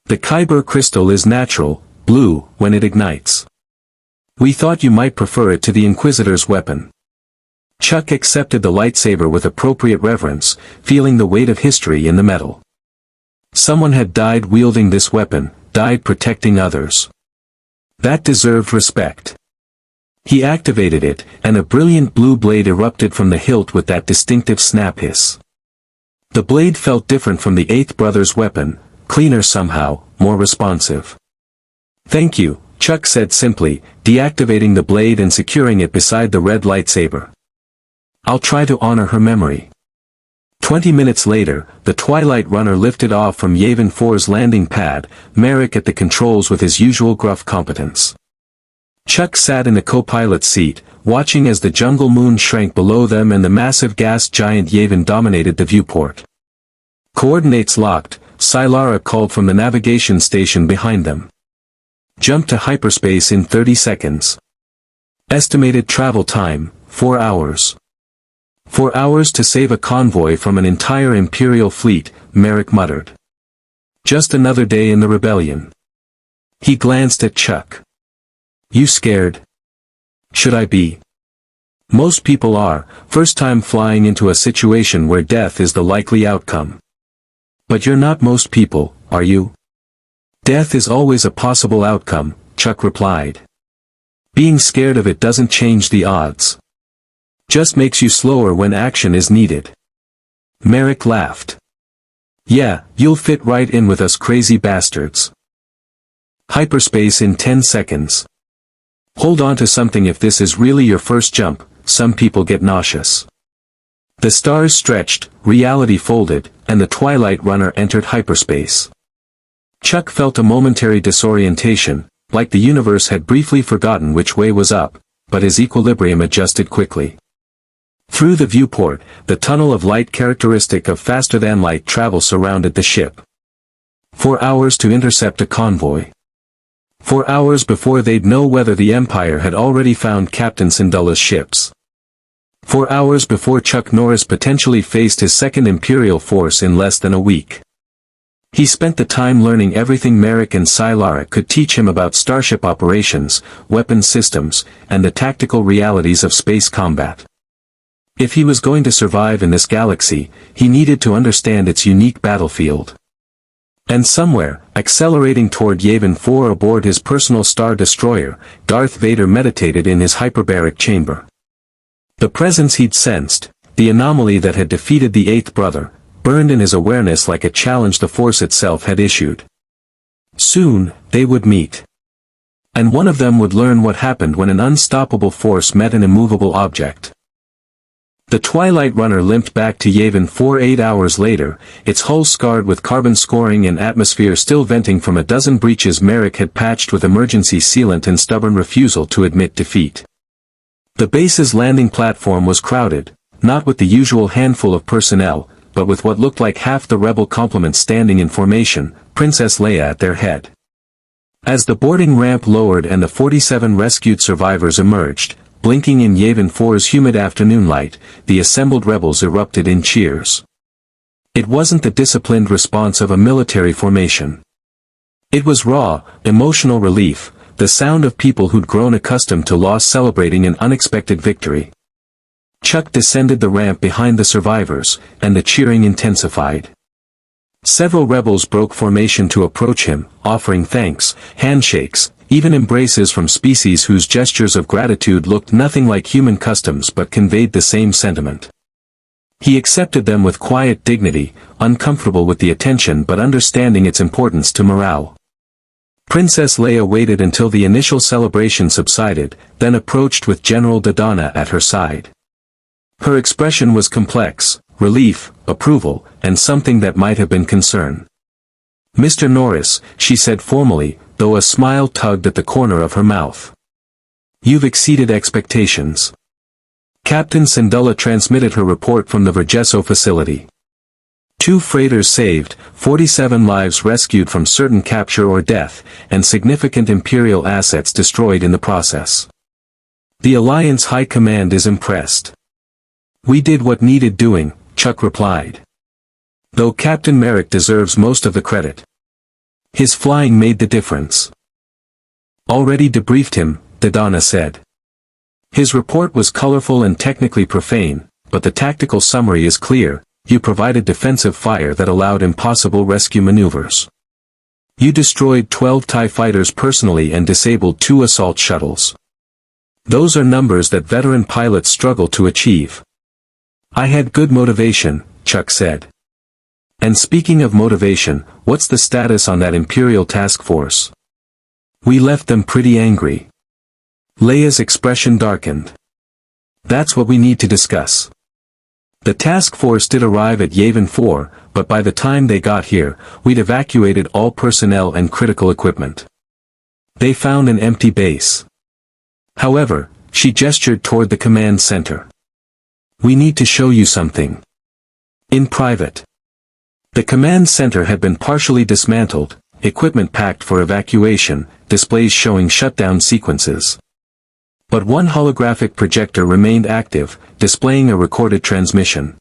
The Kyber crystal is natural, blue, when it ignites. We thought you might prefer it to the Inquisitor's weapon. Chuck accepted the lightsaber with appropriate reverence, feeling the weight of history in the metal. Someone had died wielding this weapon, died protecting others. That deserved respect. He activated it, and a brilliant blue blade erupted from the hilt with that distinctive snap hiss. The blade felt different from the Eighth Brother's weapon, cleaner somehow, more responsive. "Thank you," Chuck said simply, deactivating the blade and securing it beside the red lightsaber. "I'll try to honor her memory." 20 minutes later, the Twilight Runner lifted off from Yavin 4's landing pad, Merrick at the controls with his usual gruff competence. Chuck sat in the co-pilot's seat, watching as the jungle moon shrank below them and the massive gas giant Yavin dominated the viewport. "Coordinates locked," Sylara called from the navigation station behind them. "Jump to hyperspace in 30 seconds. Estimated travel time, 4 hours. 4 hours to save a convoy from an entire Imperial fleet," Merrick muttered. "Just another day in the rebellion." He glanced at Chuck. "You scared?" "Should I be?" "Most people are, first time flying into a situation where death is the likely outcome. But you're not most people, are you?" "Death is always a possible outcome," Chuck replied. "Being scared of it doesn't change the odds. Just makes you slower when action is needed." Merrick laughed. "Yeah, you'll fit right in with us crazy bastards. Hyperspace in 10 seconds. Hold on to something if this is really your first jump, some people get nauseous." The stars stretched, reality folded, and the Twilight Runner entered hyperspace. Chuck felt a momentary disorientation, like the universe had briefly forgotten which way was up, but his equilibrium adjusted quickly. Through the viewport, the tunnel of light characteristic of faster-than-light travel surrounded the ship. 4 hours to intercept a convoy. 4 hours before they'd know whether the Empire had already found Captain Syndulla's ships. 4 hours before Chuck Norris potentially faced his second Imperial force in less than a week. He spent the time learning everything Merrick and Sylara could teach him about starship operations, weapon systems, and the tactical realities of space combat. If he was going to survive in this galaxy, he needed to understand its unique battlefield. And somewhere, accelerating toward Yavin 4 aboard his personal Star Destroyer, Darth Vader meditated in his hyperbaric chamber. The presence he'd sensed, the anomaly that had defeated the Eighth Brother, burned in his awareness like a challenge the Force itself had issued. Soon, they would meet. And one of them would learn what happened when an unstoppable force met an immovable object. The Twilight Runner limped back to Yavin 4 8 hours later, its hull scarred with carbon scoring and atmosphere still venting from a dozen breaches Merrick had patched with emergency sealant and stubborn refusal to admit defeat. The base's landing platform was crowded, not with the usual handful of personnel, but with what looked like half the rebel complement standing in formation, Princess Leia at their head. As the boarding ramp lowered and the 47 rescued survivors emerged, blinking in Yavin 4's humid afternoon light, the assembled rebels erupted in cheers. It wasn't the disciplined response of a military formation. It was raw, emotional relief, the sound of people who'd grown accustomed to loss celebrating an unexpected victory. Chuck descended the ramp behind the survivors, and the cheering intensified. Several rebels broke formation to approach him, offering thanks, handshakes, even embraces from species whose gestures of gratitude looked nothing like human customs but conveyed the same sentiment. He accepted them with quiet dignity, uncomfortable with the attention but understanding its importance to morale. Princess Leia waited until the initial celebration subsided, then approached with General Dodonna at her side. Her expression was complex, relief, approval, and something that might have been concern. "Mr. Norris," she said formally, though a smile tugged at the corner of her mouth. "You've exceeded expectations. Captain Syndulla transmitted her report from the Vergesso facility. 2 freighters saved, 47 lives rescued from certain capture or death, and significant Imperial assets destroyed in the process. The Alliance High Command is impressed. We did what needed doing, Chuck replied. Though Captain Merrick deserves most of the credit. His flying made the difference. Already debriefed him, Dodonna said. His report was colorful and technically profane, but the tactical summary is clear. You provided defensive fire that allowed impossible rescue maneuvers. You destroyed 12 TIE fighters personally and disabled 2 assault shuttles. Those are numbers that veteran pilots struggle to achieve. I had good motivation, Chuck said. And speaking of motivation, what's the status on that Imperial task force? We left them pretty angry. Leia's expression darkened. That's what we need to discuss. The task force did arrive at Yavin 4, but by the time they got here, we'd evacuated all personnel and critical equipment. They found an empty base. However, she gestured toward the command center. We need to show you something. In private. The command center had been partially dismantled, equipment packed for evacuation, displays showing shutdown sequences. But one holographic projector remained active, displaying a recorded transmission.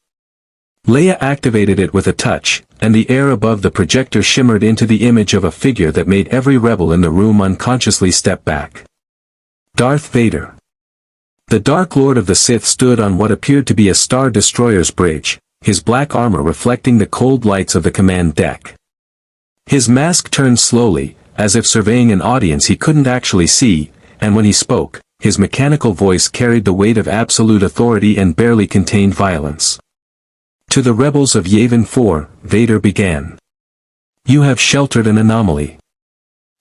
Leia activated it with a touch, and the air above the projector shimmered into the image of a figure that made every rebel in the room unconsciously step back. Darth Vader. The Dark Lord of the Sith stood on what appeared to be a Star Destroyer's bridge, his black armor reflecting the cold lights of the command deck. His mask turned slowly, as if surveying an audience he couldn't actually see, and when he spoke, his mechanical voice carried the weight of absolute authority and barely contained violence. To the rebels of Yavin 4, Vader began. You have sheltered an anomaly.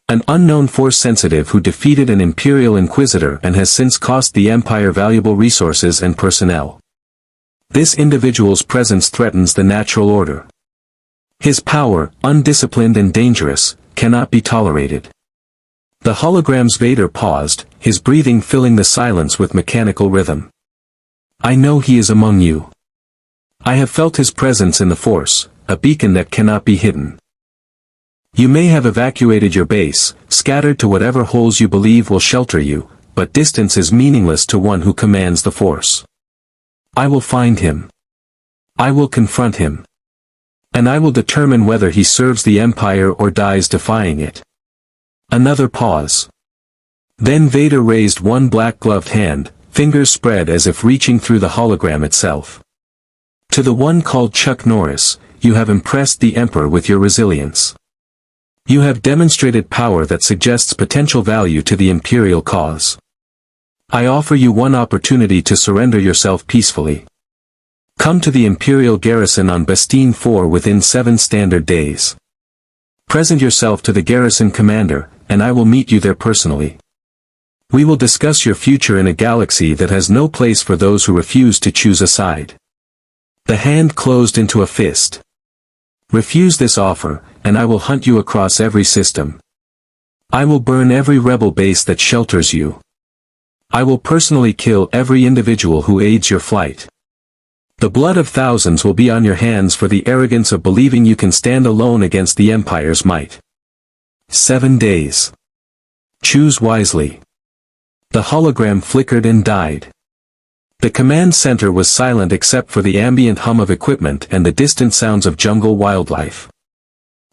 An unknown Force sensitive who defeated an Imperial Inquisitor and has since cost the Empire valuable resources and personnel. This individual's presence threatens the natural order. His power, undisciplined and dangerous, cannot be tolerated. The hologram's Vader paused, his breathing filling the silence with mechanical rhythm. I know he is among you. I have felt his presence in the Force, a beacon that cannot be hidden. You may have evacuated your base, scattered to whatever holes you believe will shelter you, but distance is meaningless to one who commands the Force. I will find him. I will confront him. And I will determine whether he serves the Empire or dies defying it. Another pause. Then Vader raised one black-gloved hand, fingers spread as if reaching through the hologram itself. To the one called Chuck Norris, you have impressed the Emperor with your resilience. You have demonstrated power that suggests potential value to the Imperial cause. I offer you one opportunity to surrender yourself peacefully. Come to the Imperial garrison on Bastine 4 within 7 standard days. Present yourself to the garrison commander, and I will meet you there personally. We will discuss your future in a galaxy that has no place for those who refuse to choose a side. The hand closed into a fist. Refuse this offer, and I will hunt you across every system. I will burn every rebel base that shelters you. I will personally kill every individual who aids your flight. The blood of thousands will be on your hands for the arrogance of believing you can stand alone against the Empire's might. 7 days. Choose wisely. The hologram flickered and died. The command center was silent except for the ambient hum of equipment and the distant sounds of jungle wildlife.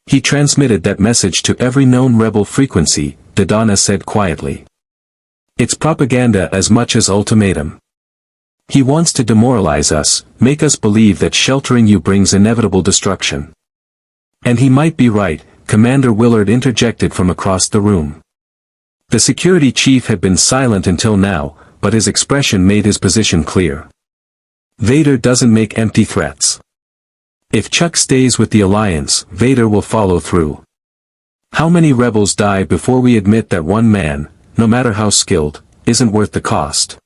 He transmitted that message to every known rebel frequency, Dodonna said quietly. It's propaganda as much as ultimatum. He wants to demoralize us, make us believe that sheltering you brings inevitable destruction. And he might be right, Commander Willard interjected from across the room. The security chief had been silent until now, but his expression made his position clear. Vader doesn't make empty threats. If Chuck stays with the Alliance, Vader will follow through. How many rebels die before we admit that one man, no matter how skilled, isn't worth the cost?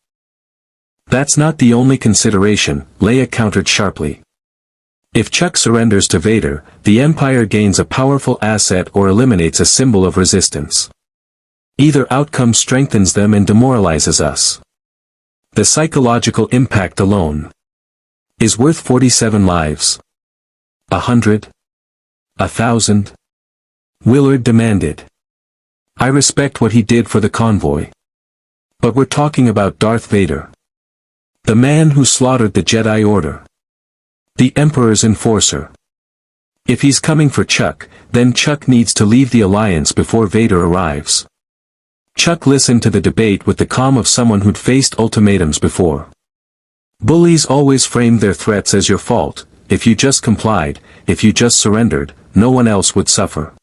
That's not the only consideration, Leia countered sharply. If Chuck surrenders to Vader, the Empire gains a powerful asset or eliminates a symbol of resistance. Either outcome strengthens them and demoralizes us. The psychological impact alone is worth 47 lives. 100? 1,000? Willard demanded. I respect what he did for the convoy. But we're talking about Darth Vader. The man who slaughtered the Jedi Order. The Emperor's enforcer. If he's coming for Chuck, then Chuck needs to leave the Alliance before Vader arrives. Chuck listened to the debate with the calm of someone who'd faced ultimatums before. Bullies always framed their threats as your fault. If you just complied, if you just surrendered, no one else would suffer.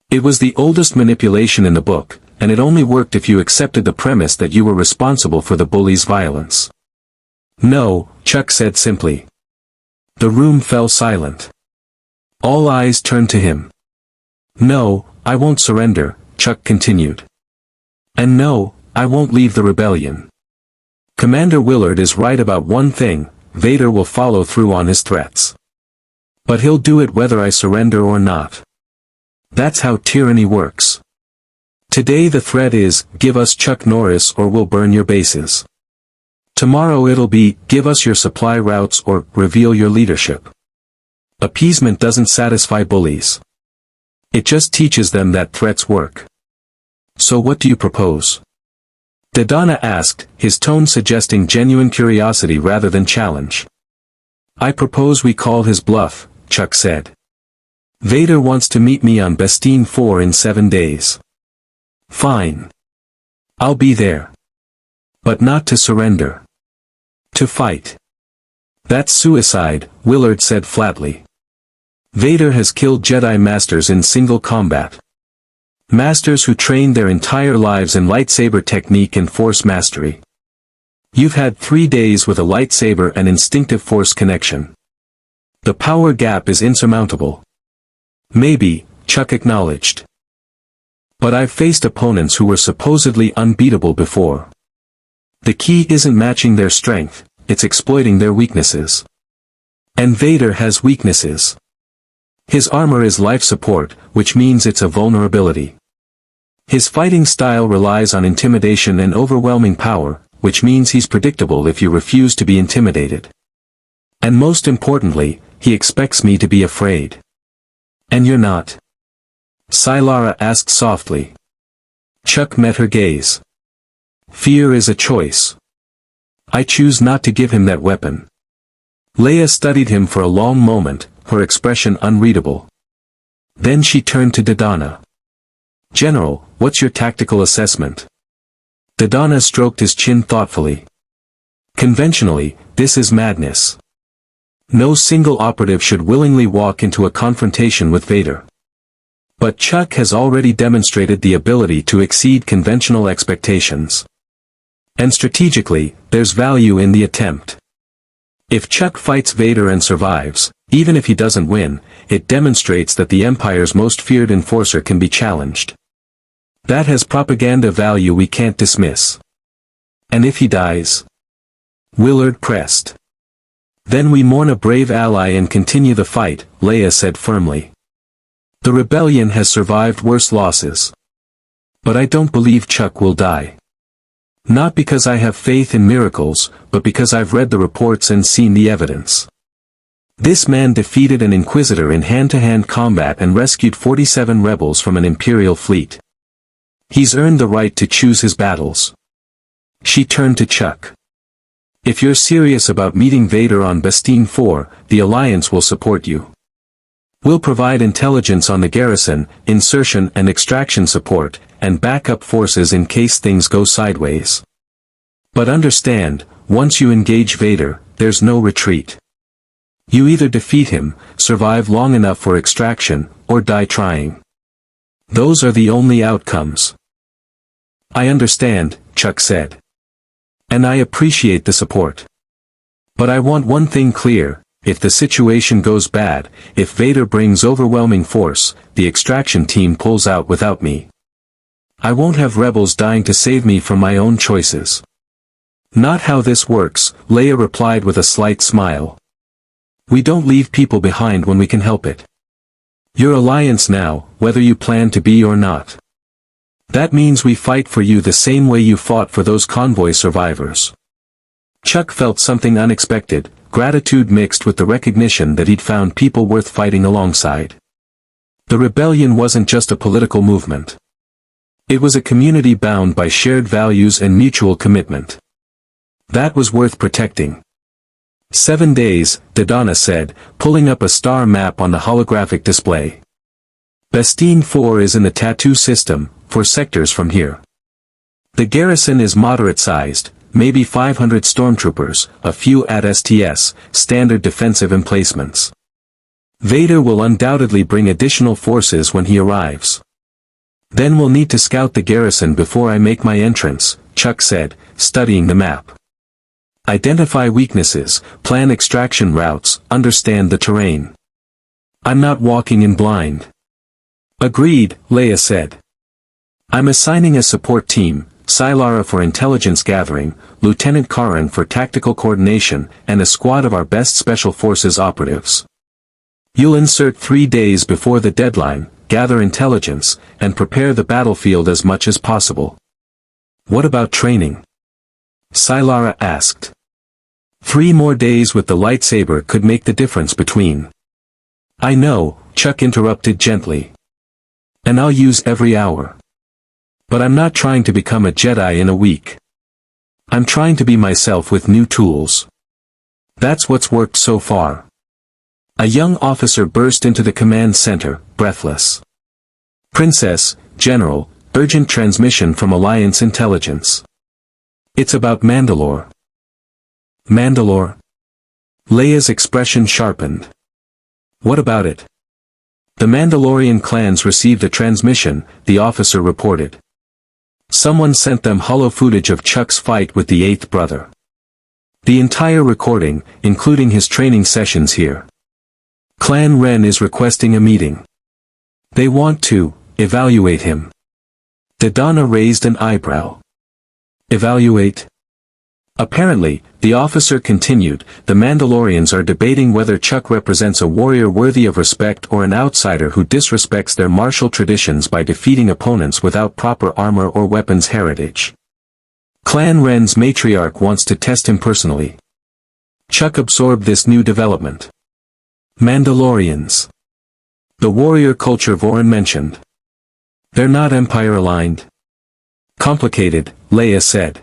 It was the oldest manipulation in the book, and it only worked if you accepted the premise that you were responsible for the bully's violence. No, Chuck said simply. The room fell silent. All eyes turned to him. No, I won't surrender, Chuck continued. And no, I won't leave the rebellion. Commander Willard is right about one thing, Vader will follow through on his threats. But he'll do it whether I surrender or not. That's how tyranny works. Today the threat is, give us Chuck Norris or we'll burn your bases. Tomorrow it'll be, give us your supply routes or, reveal your leadership. Appeasement doesn't satisfy bullies. It just teaches them that threats work. So what do you propose? Dodonna asked, his tone suggesting genuine curiosity rather than challenge. I propose we call his bluff, Chuck said. Vader wants to meet me on Bastille 4 in 7 days. Fine. I'll be there. But not to surrender. To fight. That's suicide, Willard said flatly. Vader has killed Jedi Masters in single combat. Masters who trained their entire lives in lightsaber technique and force mastery. You've had 3 days with a lightsaber and instinctive force connection. The power gap is insurmountable. Maybe, Chuck acknowledged. But I've faced opponents who were supposedly unbeatable before. The key isn't matching their strength, it's exploiting their weaknesses. And Vader has weaknesses. His armor is life support, which means it's a vulnerability. His fighting style relies on intimidation and overwhelming power, which means he's predictable if you refuse to be intimidated. And most importantly, he expects me to be afraid. And you're not? Sylara asked softly. Chuck met her gaze. Fear is a choice. I choose not to give him that weapon. Leia studied him for a long moment, her expression unreadable. Then she turned to Dodonna. General, what's your tactical assessment? Dodonna stroked his chin thoughtfully. Conventionally, this is madness. No single operative should willingly walk into a confrontation with Vader. But Chuck has already demonstrated the ability to exceed conventional expectations. And strategically, there's value in the attempt. If Chuck fights Vader and survives, even if he doesn't win, it demonstrates that the Empire's most feared enforcer can be challenged. That has propaganda value we can't dismiss. And if he dies? Willard pressed. Then we mourn a brave ally and continue the fight, Leia said firmly. The rebellion has survived worse losses. But I don't believe Chuck will die. Not because I have faith in miracles, but because I've read the reports and seen the evidence. This man defeated an Inquisitor in hand-to-hand combat and rescued 47 rebels from an Imperial fleet. He's earned the right to choose his battles. She turned to Chuck. If you're serious about meeting Vader on Bastille 4, the Alliance will support you. We'll provide intelligence on the garrison, insertion and extraction support, and backup forces in case things go sideways. But understand, once you engage Vader, there's no retreat. You either defeat him, survive long enough for extraction, or die trying. Those are the only outcomes. I understand, Chuck said. And I appreciate the support. But I want one thing clear, if the situation goes bad, if Vader brings overwhelming force, the extraction team pulls out without me. I won't have rebels dying to save me from my own choices. Not how this works, Leia replied with a slight smile. We don't leave people behind when we can help it. Your Alliance now, whether you plan to be or not. That means we fight for you the same way you fought for those convoy survivors. Chuck felt something unexpected, gratitude mixed with the recognition that he'd found people worth fighting alongside. The rebellion wasn't just a political movement. It was a community bound by shared values and mutual commitment. That was worth protecting. 7 days, Dodonna said, pulling up a star map on the holographic display. Bastine 4 is in the tattoo system, 4 sectors from here. The garrison is moderate-sized, maybe 500 stormtroopers, a few at STS, standard defensive emplacements. Vader will undoubtedly bring additional forces when he arrives. Then we'll need to scout the garrison before I make my entrance, Chuck said, studying the map. Identify weaknesses, plan extraction routes, understand the terrain. I'm not walking in blind. Agreed, Leia said. I'm assigning a support team, Sylara for intelligence gathering, Lieutenant Karan for tactical coordination, and a squad of our best special forces operatives. You'll insert 3 days before the deadline, gather intelligence, and prepare the battlefield as much as possible. What about training? Sylara asked. 3 more days with the lightsaber could make the difference between. I know, Chuck interrupted gently. And I'll use every hour. But I'm not trying to become a Jedi in a week. I'm trying to be myself with new tools. That's what's worked so far. A young officer burst into the command center, breathless. Princess, General, urgent transmission from Alliance intelligence. It's about Mandalore. Mandalore? Leia's expression sharpened. What about it? The Mandalorian clans received a transmission, the officer reported. Someone sent them holo footage of Chuck's fight with the 8th brother. The entire recording, including his training sessions here. Clan Ren is requesting a meeting. They want to evaluate him. Dodonna raised an eyebrow. Evaluate? Apparently, the officer continued, the Mandalorians are debating whether Chuck represents a warrior worthy of respect or an outsider who disrespects their martial traditions by defeating opponents without proper armor or weapons heritage. Clan Ren's matriarch wants to test him personally. Chuck absorbed this new development. Mandalorians. The warrior culture Vorin mentioned. They're not Empire-aligned. Complicated, Leia said.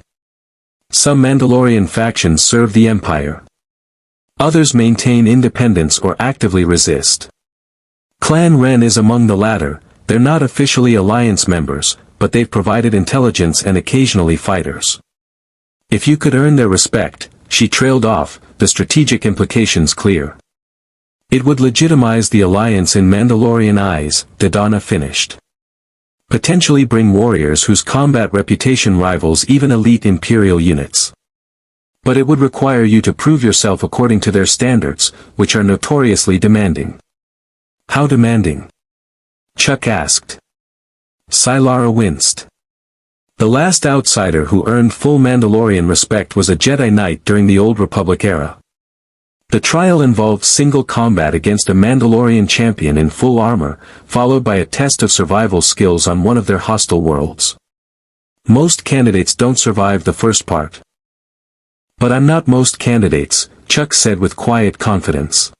Some Mandalorian factions serve the Empire. Others maintain independence or actively resist. Clan Ren is among the latter. They're not officially Alliance members, but they've provided intelligence and occasionally fighters. If you could earn their respect, she trailed off, the strategic implications clear. It would legitimize the Alliance in Mandalorian eyes, Dodonna finished. Potentially bring warriors whose combat reputation rivals even elite Imperial units. But it would require you to prove yourself according to their standards, which are notoriously demanding. How demanding? Chuck asked. Sylara winced. The last outsider who earned full Mandalorian respect was a Jedi Knight during the Old Republic era. The trial involved single combat against a Mandalorian champion in full armor, followed by a test of survival skills on one of their hostile worlds. Most candidates don't survive the first part. But I'm not most candidates, Chuck said with quiet confidence.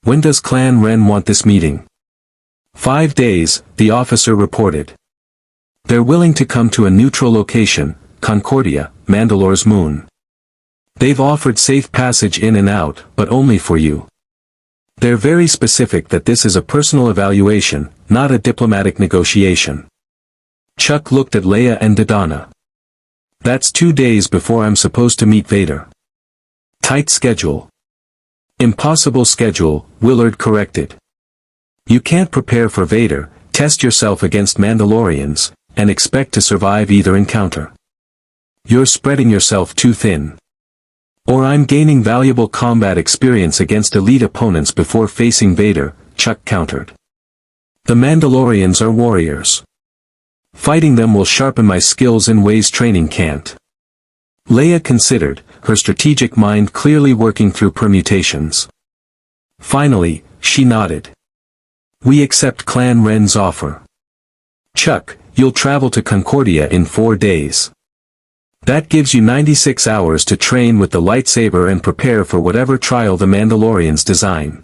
When does Clan Ren want this meeting? 5 days, the officer reported. They're willing to come to a neutral location, Concordia, Mandalore's moon. They've offered safe passage in and out, but only for you. They're very specific that this is a personal evaluation, not a diplomatic negotiation. Chuck looked at Leia and Dodonna. That's 2 days before I'm supposed to meet Vader. Tight schedule. Impossible schedule, Willard corrected. You can't prepare for Vader, test yourself against Mandalorians, and expect to survive either encounter. You're spreading yourself too thin. Or I'm gaining valuable combat experience against elite opponents before facing Vader, Chuck countered. The Mandalorians are warriors. Fighting them will sharpen my skills in ways training can't. Leia considered, her strategic mind clearly working through permutations. Finally, she nodded. We accept Clan Ren's offer. Chuck, you'll travel to Concordia in 4 days. That gives you 96 hours to train with the lightsaber and prepare for whatever trial the Mandalorians design.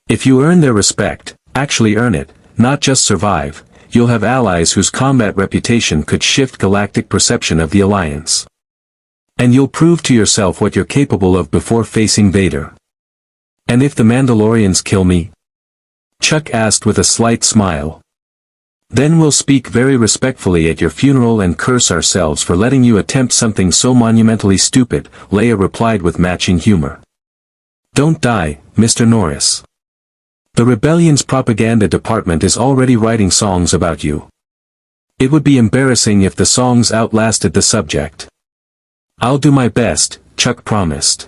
If you earn their respect, actually earn it, not just survive, you'll have allies whose combat reputation could shift galactic perception of the Alliance. And you'll prove to yourself what you're capable of before facing Vader. And if the Mandalorians kill me? Chuck asked with a slight smile. Then we'll speak very respectfully at your funeral and curse ourselves for letting you attempt something so monumentally stupid, Leia replied with matching humor. Don't die, Mr. Norris. The rebellion's propaganda department is already writing songs about you. It would be embarrassing if the songs outlasted the subject. I'll do my best, Chuck promised.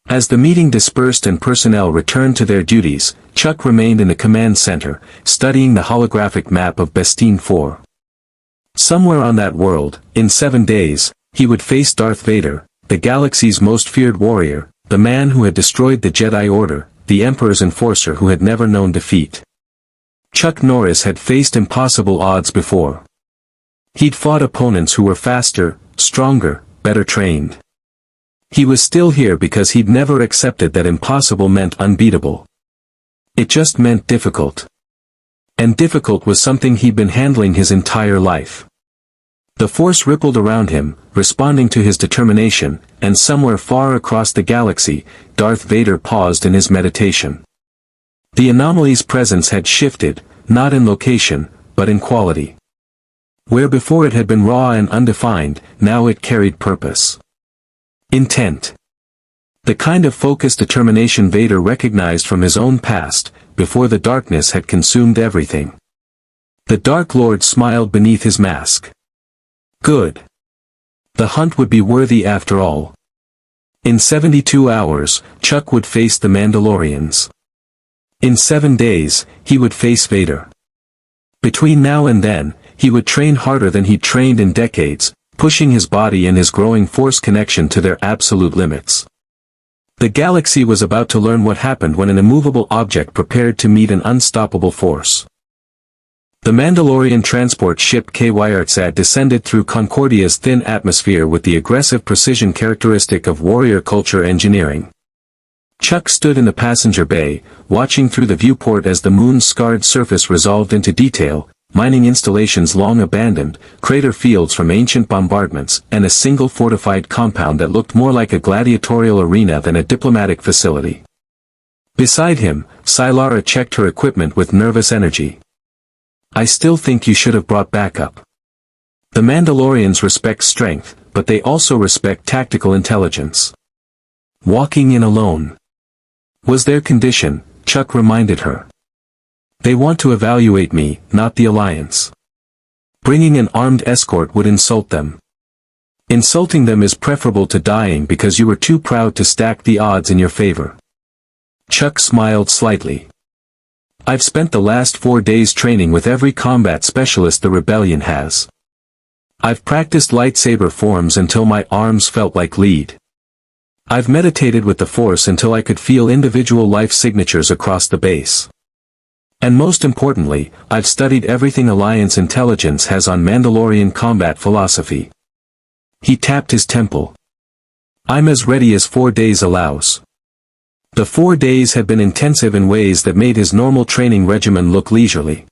As the meeting dispersed and personnel returned to their duties, Chuck remained in the command center, studying the holographic map of Bestine 4. Somewhere on that world, in 7 days, he would face Darth Vader, the galaxy's most feared warrior, the man who had destroyed the Jedi Order, the Emperor's enforcer who had never known defeat. Chuck Norris had faced impossible odds before. He'd fought opponents who were faster, stronger, better trained. He was still here because he'd never accepted that impossible meant unbeatable. It just meant difficult. And difficult was something he'd been handling his entire life. The Force rippled around him, responding to his determination, and somewhere far across the galaxy, Darth Vader paused in his meditation. The anomaly's presence had shifted, not in location, but in quality. Where before it had been raw and undefined, now it carried purpose. Intent. The kind of focused determination Vader recognized from his own past, before the darkness had consumed everything. The Dark Lord smiled beneath his mask. Good. The hunt would be worthy after all. In 72 hours, Chuck would face the Mandalorians. In 7 days, he would face Vader. Between now and then, he would train harder than he'd trained in decades, pushing his body and his growing Force connection to their absolute limits. The galaxy was about to learn what happened when an immovable object prepared to meet an unstoppable force. The Mandalorian transport ship Kyartsat descended through Concordia's thin atmosphere with the aggressive precision characteristic of warrior culture engineering. Chuck stood in the passenger bay, watching through the viewport as the moon's scarred surface resolved into detail, mining installations long abandoned, crater fields from ancient bombardments, and a single fortified compound that looked more like a gladiatorial arena than a diplomatic facility. Beside him, Sylara checked her equipment with nervous energy. I still think you should have brought backup. The Mandalorians respect strength, but they also respect tactical intelligence. Walking in alone was their condition, Chuck reminded her. They want to evaluate me, not the Alliance. Bringing an armed escort would insult them. Insulting them is preferable to dying because you were too proud to stack the odds in your favor. Chuck smiled slightly. I've spent the last 4 days training with every combat specialist the rebellion has. I've practiced lightsaber forms until my arms felt like lead. I've meditated with the Force until I could feel individual life signatures across the base. And most importantly, I've studied everything Alliance intelligence has on Mandalorian combat philosophy. He tapped his temple. I'm as ready as 4 days allows. The 4 days had been intensive in ways that made his normal training regimen look leisurely.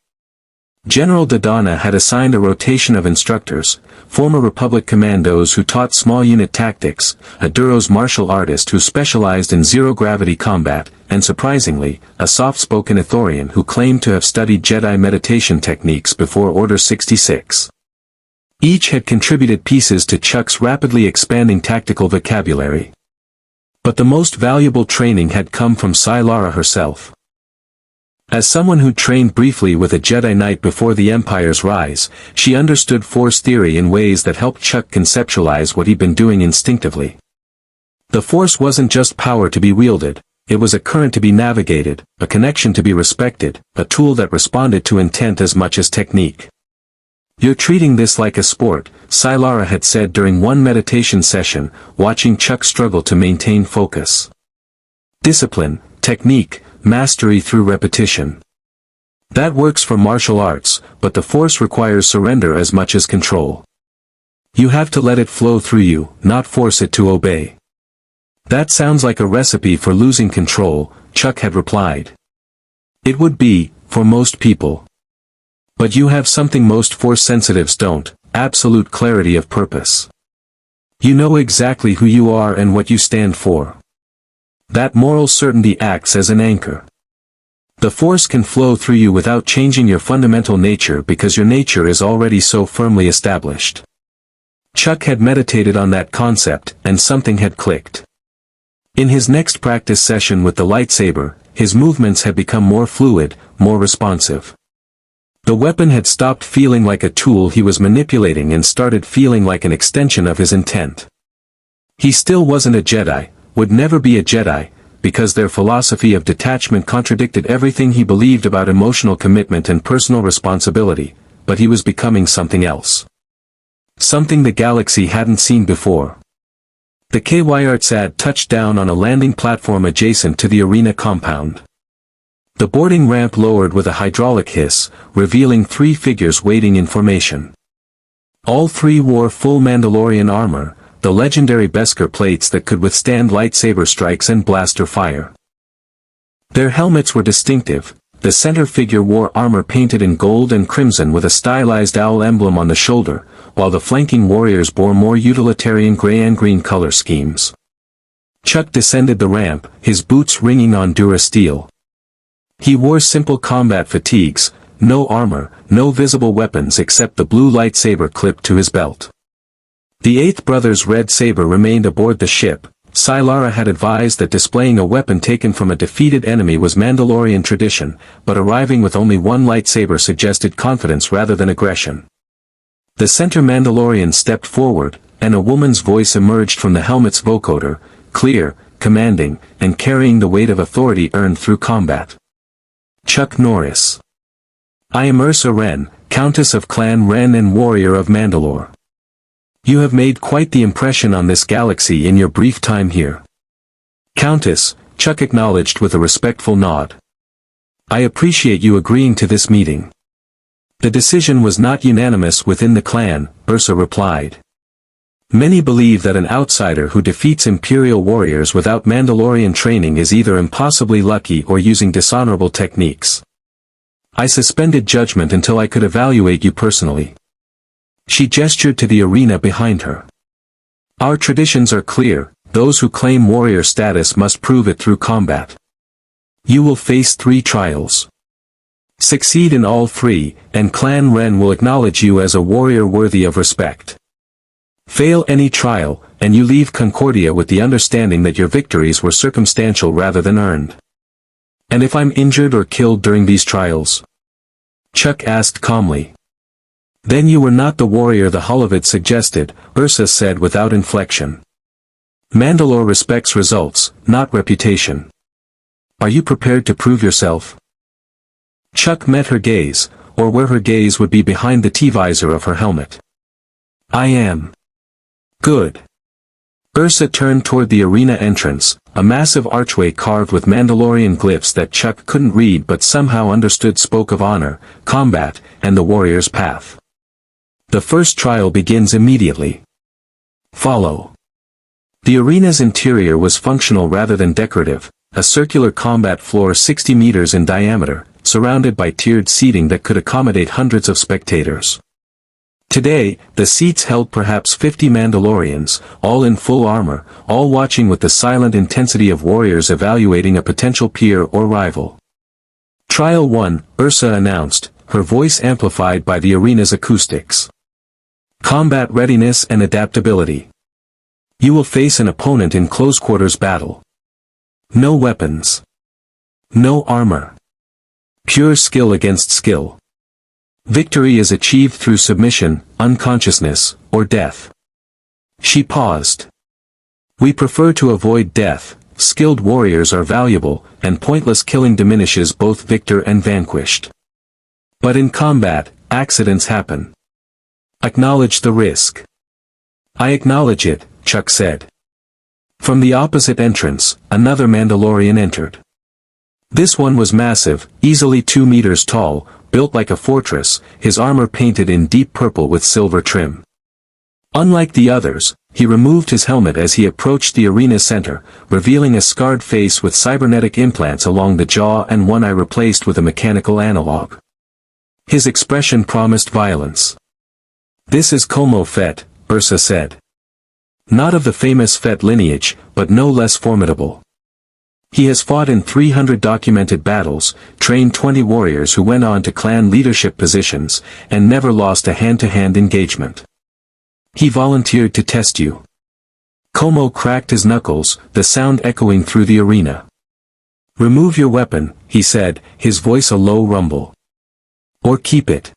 General Dodonna had assigned a rotation of instructors, former Republic commandos who taught small unit tactics, a Duros martial artist who specialized in zero-gravity combat, and surprisingly, a soft-spoken Ithorian who claimed to have studied Jedi meditation techniques before Order 66. Each had contributed pieces to Chuck's rapidly expanding tactical vocabulary. But the most valuable training had come from Sylara herself. As someone who trained briefly with a Jedi Knight before the Empire's rise, she understood Force theory in ways that helped Chuck conceptualize what he'd been doing instinctively. The Force wasn't just power to be wielded, it was a current to be navigated, a connection to be respected, a tool that responded to intent as much as technique. You're treating this like a sport, Sylara had said during one meditation session, watching Chuck struggle to maintain focus. Discipline, technique, mastery through repetition. That works for martial arts, but the Force requires surrender as much as control. You have to let it flow through you, not force it to obey. That sounds like a recipe for losing control, Chuck had replied. It would be, for most people. But you have something most force sensitives don't, absolute clarity of purpose. You know exactly who you are and what you stand for. That moral certainty acts as an anchor. The force can flow through you without changing your fundamental nature because your nature is already so firmly established. Chuck had meditated on that concept, and something had clicked. In his next practice session with the lightsaber, his movements had become more fluid, more responsive. The weapon had stopped feeling like a tool he was manipulating and started feeling like an extension of his intent. He still wasn't a Jedi, would never be a Jedi, because their philosophy of detachment contradicted everything he believed about emotional commitment and personal responsibility, but he was becoming something else. Something the galaxy hadn't seen before. The KYRTSAD touched down on a landing platform adjacent to the arena compound. The boarding ramp lowered with a hydraulic hiss, revealing 3 figures waiting in formation. All 3 wore full Mandalorian armor, the legendary Beskar plates that could withstand lightsaber strikes and blaster fire. Their helmets were distinctive. The center figure wore armor painted in gold and crimson with a stylized owl emblem on the shoulder, while the flanking warriors bore more utilitarian gray and green color schemes. Chuck descended the ramp, his boots ringing on durasteel. He wore simple combat fatigues, no armor, no visible weapons except the blue lightsaber clipped to his belt. The 8th brother's red saber remained aboard the ship. Sylara had advised that displaying a weapon taken from a defeated enemy was Mandalorian tradition, but arriving with only one lightsaber suggested confidence rather than aggression. The center Mandalorian stepped forward, and a woman's voice emerged from the helmet's vocoder, clear, commanding, and carrying the weight of authority earned through combat. Chuck Norris. I am Ursa Wren, Countess of Clan Wren and Warrior of Mandalore. You have made quite the impression on this galaxy in your brief time here. Countess, Chuck acknowledged with a respectful nod. I appreciate you agreeing to this meeting. The decision was not unanimous within the clan, Ursa replied. Many believe that an outsider who defeats Imperial warriors without Mandalorian training is either impossibly lucky or using dishonorable techniques. I suspended judgment until I could evaluate you personally. She gestured to the arena behind her. Our traditions are clear, those who claim warrior status must prove it through combat. You will face 3 trials. Succeed in all 3, and Clan Wren will acknowledge you as a warrior worthy of respect. Fail any trial, and you leave Concordia with the understanding that your victories were circumstantial rather than earned. And if I'm injured or killed during these trials? Chuck asked calmly. Then you were not the warrior the Holovid suggested, Ursa said without inflection. Mandalore respects results, not reputation. Are you prepared to prove yourself? Chuck met her gaze, or where her gaze would be behind the T-visor of her helmet. I am. Good. Ursa turned toward the arena entrance, a massive archway carved with Mandalorian glyphs that Chuck couldn't read but somehow understood spoke of honor, combat, and the warrior's path. The first trial begins immediately. Follow. The arena's interior was functional rather than decorative, a circular combat floor 60 meters in diameter, surrounded by tiered seating that could accommodate hundreds of spectators. Today, the seats held perhaps 50 Mandalorians, all in full armor, all watching with the silent intensity of warriors evaluating a potential peer or rival. Trial 1, Ursa announced, her voice amplified by the arena's acoustics. Combat readiness and adaptability. You will face an opponent in close-quarters battle. No weapons. No armor. Pure skill against skill. Victory is achieved through submission, unconsciousness, or death. She paused. We prefer to avoid death, skilled warriors are valuable, and pointless killing diminishes both victor and vanquished. But in combat, accidents happen. Acknowledge the risk. I acknowledge it, Chuck said. From the opposite entrance, another Mandalorian entered. This one was massive, easily 2 meters tall, built like a fortress, his armor painted in deep purple with silver trim. Unlike the others, he removed his helmet as he approached the arena's center, revealing a scarred face with cybernetic implants along the jaw and one eye replaced with a mechanical analog. His expression promised violence. "This is Como Fett," Ursa said. "Not of the famous Fett lineage, but no less formidable. He has fought in 300 documented battles, trained 20 warriors who went on to clan leadership positions, and never lost a hand-to-hand engagement. He volunteered to test you." Como cracked his knuckles, the sound echoing through the arena. "Remove your weapon," he said, his voice a low rumble. "Or keep it.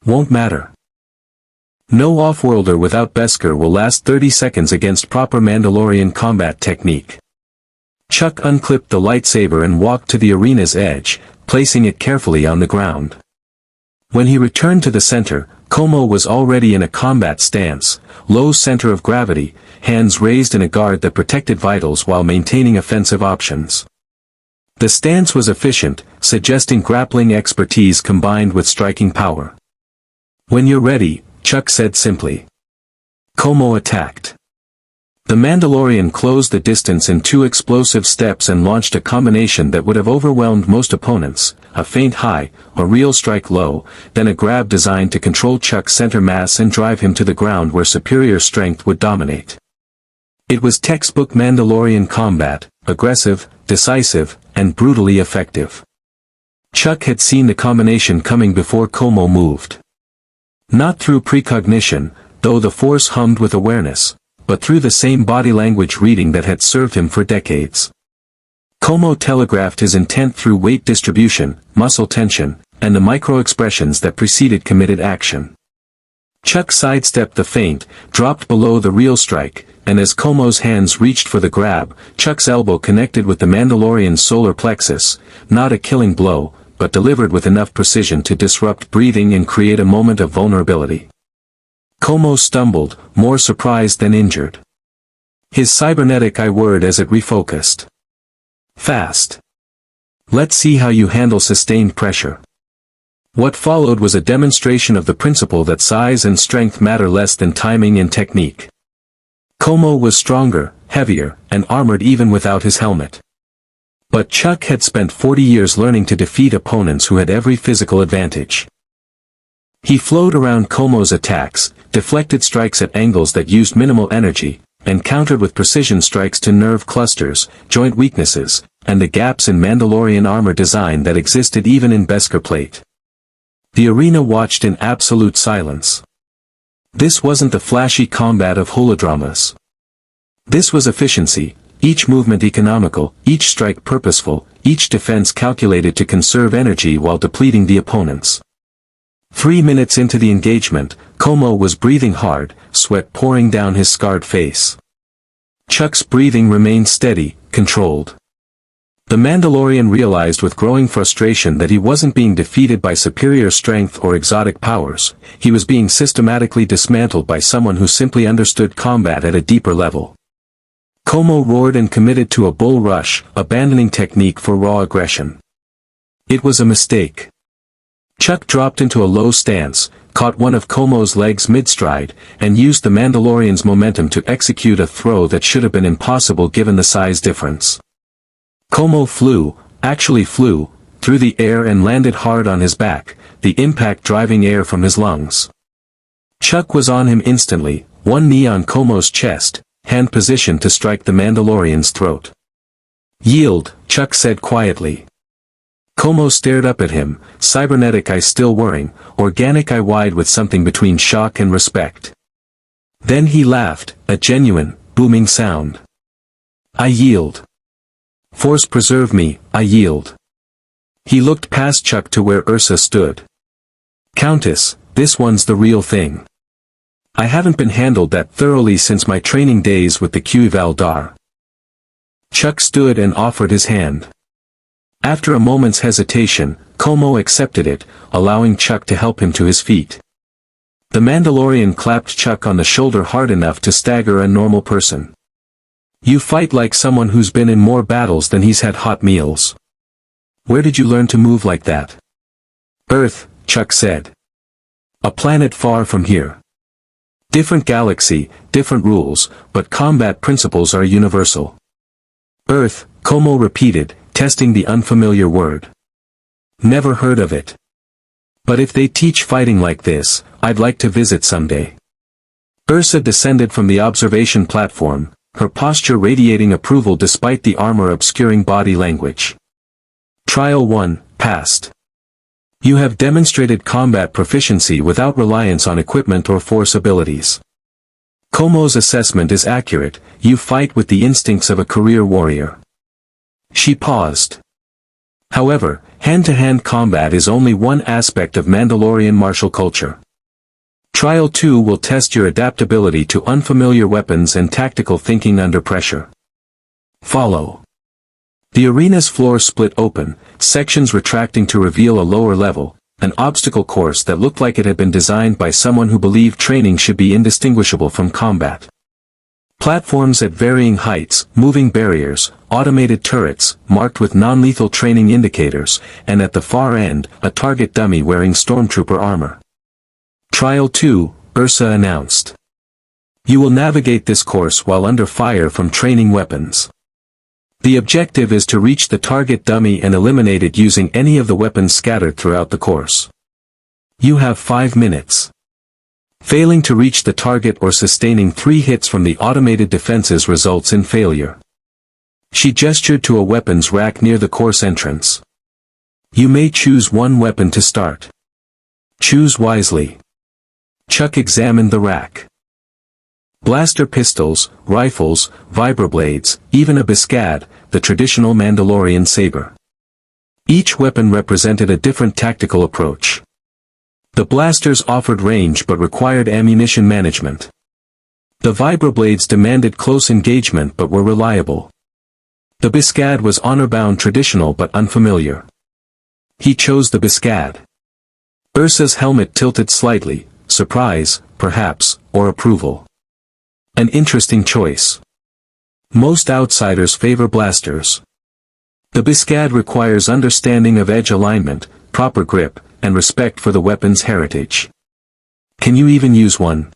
Won't matter. No off-worlder without Beskar will last 30 seconds against proper Mandalorian combat technique." Chuck unclipped the lightsaber and walked to the arena's edge, placing it carefully on the ground. When he returned to the center, Como was already in a combat stance, low center of gravity, hands raised in a guard that protected vitals while maintaining offensive options. The stance was efficient, suggesting grappling expertise combined with striking power. "When you're ready," Chuck said simply. Como attacked. The Mandalorian closed the distance in 2 explosive steps and launched a combination that would have overwhelmed most opponents, a feint high, a real strike low, then a grab designed to control Chuck's center mass and drive him to the ground where superior strength would dominate. It was textbook Mandalorian combat, aggressive, decisive, and brutally effective. Chuck had seen the combination coming before Como moved. Not through precognition, though the force hummed with awareness, but through the same body language reading that had served him for decades. Como telegraphed his intent through weight distribution, muscle tension, and the micro-expressions that preceded committed action. Chuck sidestepped the feint, dropped below the real strike, and as Como's hands reached for the grab, Chuck's elbow connected with the Mandalorian's solar plexus, not a killing blow, but delivered with enough precision to disrupt breathing and create a moment of vulnerability. Como stumbled, more surprised than injured. His cybernetic eye whirred as it refocused. "Fast. Let's see how you handle sustained pressure." What followed was a demonstration of the principle that size and strength matter less than timing and technique. Como was stronger, heavier, and armored even without his helmet. But Chuck had spent 40 years learning to defeat opponents who had every physical advantage. He flowed around Como's attacks, deflected strikes at angles that used minimal energy, and countered with precision strikes to nerve clusters, joint weaknesses, and the gaps in Mandalorian armor design that existed even in Beskar plate. The arena watched in absolute silence. This wasn't the flashy combat of holodramas. This was efficiency, each movement economical, each strike purposeful, each defense calculated to conserve energy while depleting the opponents. 3 minutes into the engagement, Como was breathing hard, sweat pouring down his scarred face. Chuck's breathing remained steady, controlled. The Mandalorian realized with growing frustration that he wasn't being defeated by superior strength or exotic powers, he was being systematically dismantled by someone who simply understood combat at a deeper level. Como roared and committed to a bull rush, abandoning technique for raw aggression. It was a mistake. Chuck dropped into a low stance, caught one of Como's legs mid-stride, and used the Mandalorian's momentum to execute a throw that should have been impossible given the size difference. Como actually flew, through the air and landed hard on his back, the impact driving air from his lungs. Chuck was on him instantly, one knee on Como's chest, hand positioned to strike the Mandalorian's throat. "Yield," Chuck said quietly. Como stared up at him, cybernetic eye still whirring, organic eye wide with something between shock and respect. Then he laughed, a genuine, booming sound. "I yield. Force preserve me, I yield." He looked past Chuck to where Ursa stood. "Countess, this one's the real thing. I haven't been handled that thoroughly since my training days with the Q-Eval Dar." Chuck stood and offered his hand. After a moment's hesitation, Como accepted it, allowing Chuck to help him to his feet. The Mandalorian clapped Chuck on the shoulder hard enough to stagger a normal person. "You fight like someone who's been in more battles than he's had hot meals. Where did you learn to move like that?" "Earth," Chuck said. "A planet far from here." Different galaxy, different rules, but combat principles are universal. Earth, Como repeated, testing the unfamiliar word. Never heard of it. But if they teach fighting like this, I'd like to visit someday. Ursa descended from the observation platform, her posture radiating approval despite the armor obscuring body language. Trial 1, passed. You have demonstrated combat proficiency without reliance on equipment or force abilities. Como's assessment is accurate, you fight with the instincts of a career warrior. She paused. However, hand-to-hand combat is only one aspect of Mandalorian martial culture. Trial 2 will test your adaptability to unfamiliar weapons and tactical thinking under pressure. Follow. The arena's floor split open, sections retracting to reveal a lower level, an obstacle course that looked like it had been designed by someone who believed training should be indistinguishable from combat. Platforms at varying heights, moving barriers, automated turrets, marked with non-lethal training indicators, and at the far end, a target dummy wearing stormtrooper armor. Trial 2, Ursa announced. You will navigate this course while under fire from training weapons. The objective is to reach the target dummy and eliminate it using any of the weapons scattered throughout the course. You have 5 minutes. Failing to reach the target or sustaining 3 hits from the automated defenses results in failure. She gestured to a weapons rack near the course entrance. You may choose one weapon to start. Choose wisely. Chuck examined the rack. Blaster pistols, rifles, vibroblades, even a biscad, the traditional Mandalorian saber. Each weapon represented a different tactical approach. The blasters offered range but required ammunition management. The vibroblades demanded close engagement but were reliable. The biscad was honor-bound traditional but unfamiliar. He chose the biscad. Ursa's helmet tilted slightly, surprise, perhaps, or approval. An interesting choice. Most outsiders favor blasters. The biscad requires understanding of edge alignment, proper grip, and respect for the weapon's heritage. Can you even use one?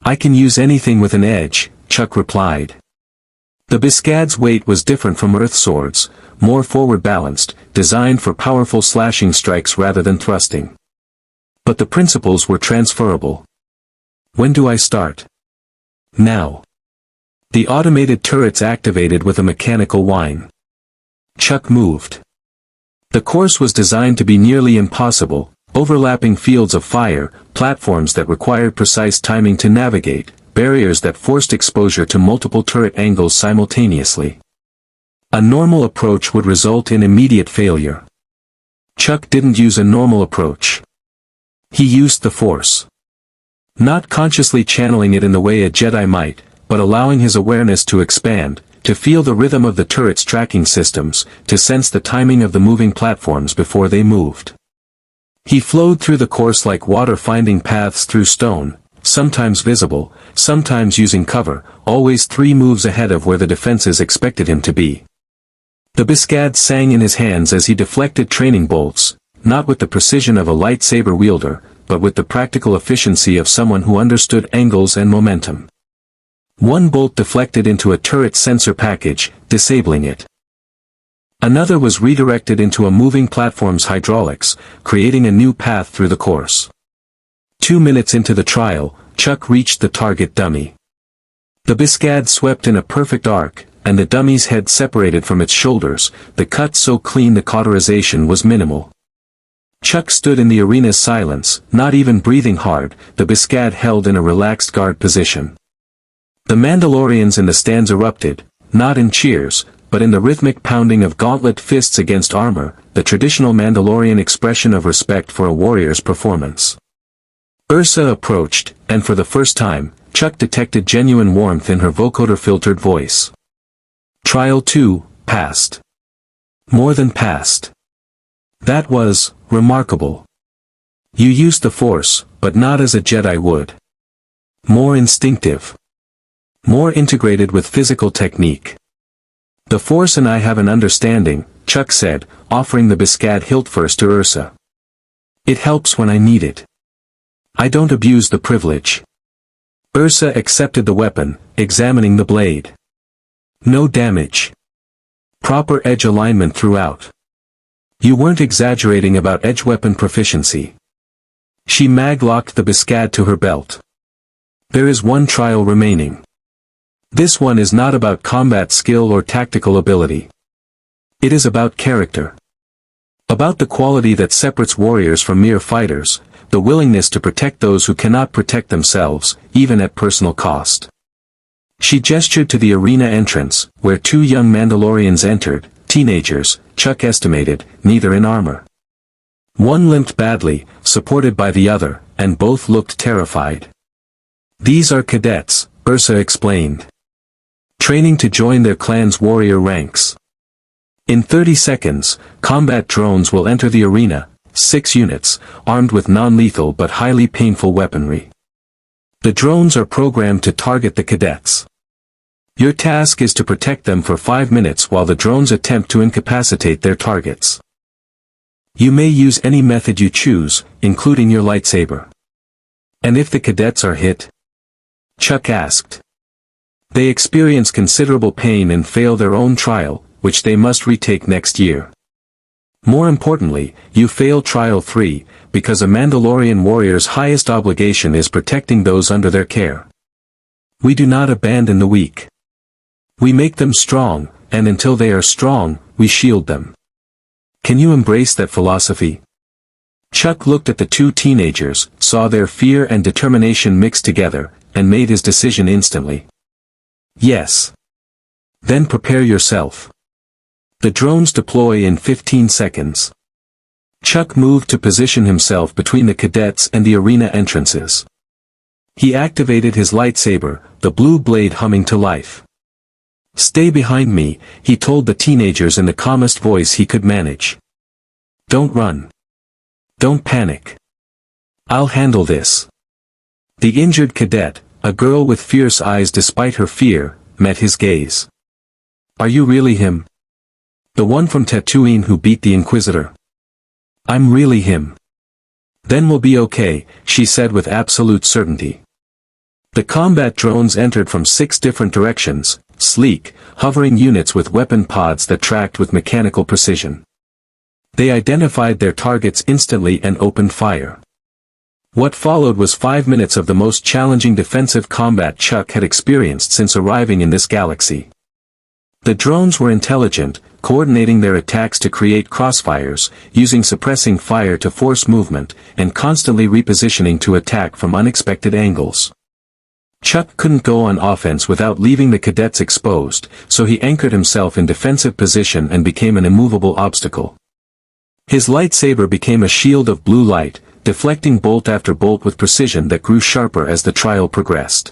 I can use anything with an edge, Chuck replied. The biscad's weight was different from Earth swords, more forward balanced, designed for powerful slashing strikes rather than thrusting. But the principles were transferable. When do I start? Now. The automated turrets activated with a mechanical whine. Chuck moved. The course was designed to be nearly impossible, overlapping fields of fire, platforms that required precise timing to navigate, barriers that forced exposure to multiple turret angles simultaneously. A normal approach would result in immediate failure. Chuck didn't use a normal approach. He used the Force. Not consciously channeling it in the way a Jedi might, but allowing his awareness to expand, to feel the rhythm of the turret's tracking systems, to sense the timing of the moving platforms before they moved. He flowed through the course like water finding paths through stone, sometimes visible, sometimes using cover, always 3 moves ahead of where the defenses expected him to be. The biscad sang in his hands as he deflected training bolts, not with the precision of a lightsaber wielder, but with the practical efficiency of someone who understood angles and momentum. One bolt deflected into a turret sensor package, disabling it. Another was redirected into a moving platform's hydraulics, creating a new path through the course. 2 minutes into the trial, Chuck reached the target dummy. The biscad swept in a perfect arc, and the dummy's head separated from its shoulders, the cut so clean the cauterization was minimal. Chuck stood in the arena's silence, not even breathing hard, the biscad held in a relaxed guard position. The Mandalorians in the stands erupted, not in cheers, but in the rhythmic pounding of gauntlet fists against armor, the traditional Mandalorian expression of respect for a warrior's performance. Ursa approached, and for the first time, Chuck detected genuine warmth in her vocoder-filtered voice. Trial 2, passed. More than passed. That was remarkable. You used the Force, but not as a Jedi would. More instinctive. More integrated with physical technique. The Force and I have an understanding, Chuck said, offering the biscad hilt first to Ursa. It helps when I need it. I don't abuse the privilege. Ursa accepted the weapon, examining the blade. No damage. Proper edge alignment throughout. You weren't exaggerating about edge weapon proficiency. She maglocked the biscad to her belt. There is one trial remaining. This one is not about combat skill or tactical ability. It is about character. About the quality that separates warriors from mere fighters, the willingness to protect those who cannot protect themselves, even at personal cost. She gestured to the arena entrance, where two young Mandalorians entered, teenagers, Chuck estimated, neither in armor. One limped badly, supported by the other, and both looked terrified. These are cadets, Ursa explained. Training to join their clan's warrior ranks. In 30 seconds, combat drones will enter the arena, 6 units, armed with non-lethal but highly painful weaponry. The drones are programmed to target the cadets. Your task is to protect them for 5 minutes while the drones attempt to incapacitate their targets. You may use any method you choose, including your lightsaber. And if the cadets are hit? Chuck asked. They experience considerable pain and fail their own trial, which they must retake next year. More importantly, you fail Trial 3, because a Mandalorian warrior's highest obligation is protecting those under their care. We do not abandon the weak. We make them strong, and until they are strong, we shield them. Can you embrace that philosophy? Chuck looked at the two teenagers, saw their fear and determination mixed together, and made his decision instantly. Yes. Then prepare yourself. The drones deploy in 15 seconds. Chuck moved to position himself between the cadets and the arena entrances. He activated his lightsaber, the blue blade humming to life. Stay behind me, he told the teenagers in the calmest voice he could manage. Don't run. Don't panic. I'll handle this. The injured cadet, a girl with fierce eyes despite her fear, met his gaze. Are you really him? The one from Tatooine who beat the Inquisitor? I'm really him. Then we'll be okay, she said with absolute certainty. The combat drones entered from 6 different directions, sleek, hovering units with weapon pods that tracked with mechanical precision. They identified their targets instantly and opened fire. What followed was 5 minutes of the most challenging defensive combat Chuck had experienced since arriving in this galaxy. The drones were intelligent, coordinating their attacks to create crossfires, using suppressing fire to force movement, and constantly repositioning to attack from unexpected angles. Chuck couldn't go on offense without leaving the cadets exposed, so he anchored himself in defensive position and became an immovable obstacle. His lightsaber became a shield of blue light, deflecting bolt after bolt with precision that grew sharper as the trial progressed.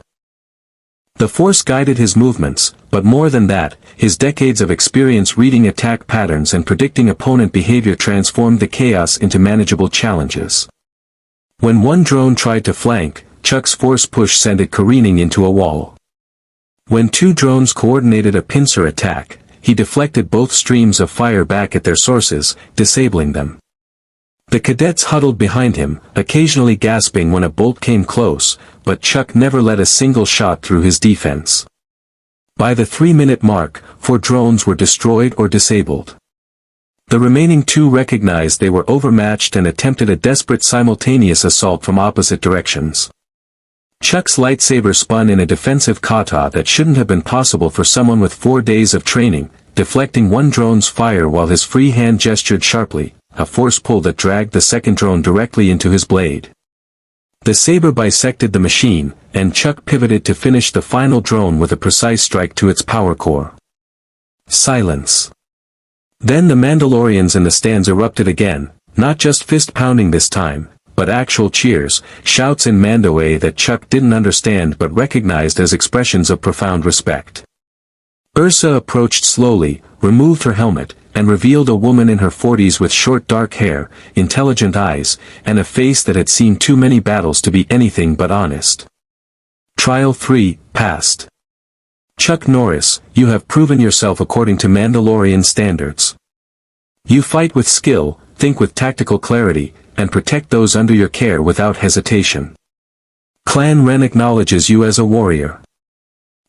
The Force guided his movements, but more than that, his decades of experience reading attack patterns and predicting opponent behavior transformed the chaos into manageable challenges. When one drone tried to flank, Chuck's force push sent it careening into a wall. When 2 drones coordinated a pincer attack, he deflected both streams of fire back at their sources, disabling them. The cadets huddled behind him, occasionally gasping when a bolt came close, but Chuck never let a single shot through his defense. By the 3-minute mark, 4 drones were destroyed or disabled. The remaining 2 recognized they were overmatched and attempted a desperate simultaneous assault from opposite directions. Chuck's lightsaber spun in a defensive kata that shouldn't have been possible for someone with 4 days of training, deflecting one drone's fire while his free hand gestured sharply, a force pull that dragged the second drone directly into his blade. The saber bisected the machine, and Chuck pivoted to finish the final drone with a precise strike to its power core. Silence. Then the Mandalorians in the stands erupted again, not just fist-pounding this time, but actual cheers, shouts in Mandoe that Chuck didn't understand but recognized as expressions of profound respect. Ursa approached slowly, removed her helmet, and revealed a woman in her 40s with short dark hair, intelligent eyes, and a face that had seen too many battles to be anything but honest. Trial 3, passed. Chuck Norris, you have proven yourself according to Mandalorian standards. You fight with skill, think with tactical clarity, and protect those under your care without hesitation. Clan Ren acknowledges you as a warrior.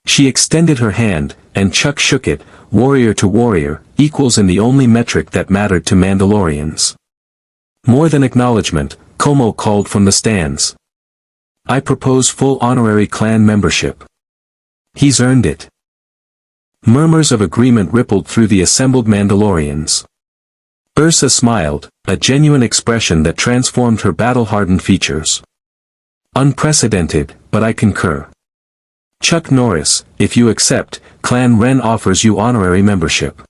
She extended her hand, and Chuck shook it. Warrior to warrior, equals in the only metric that mattered to Mandalorians. More than acknowledgement, Como called from the stands. I propose full honorary clan membership. He's earned it. Murmurs of agreement rippled through the assembled Mandalorians. Ursa smiled, a genuine expression that transformed her battle-hardened features. Unprecedented, but I concur. Chuck Norris, if you accept, Clan Ren offers you honorary membership.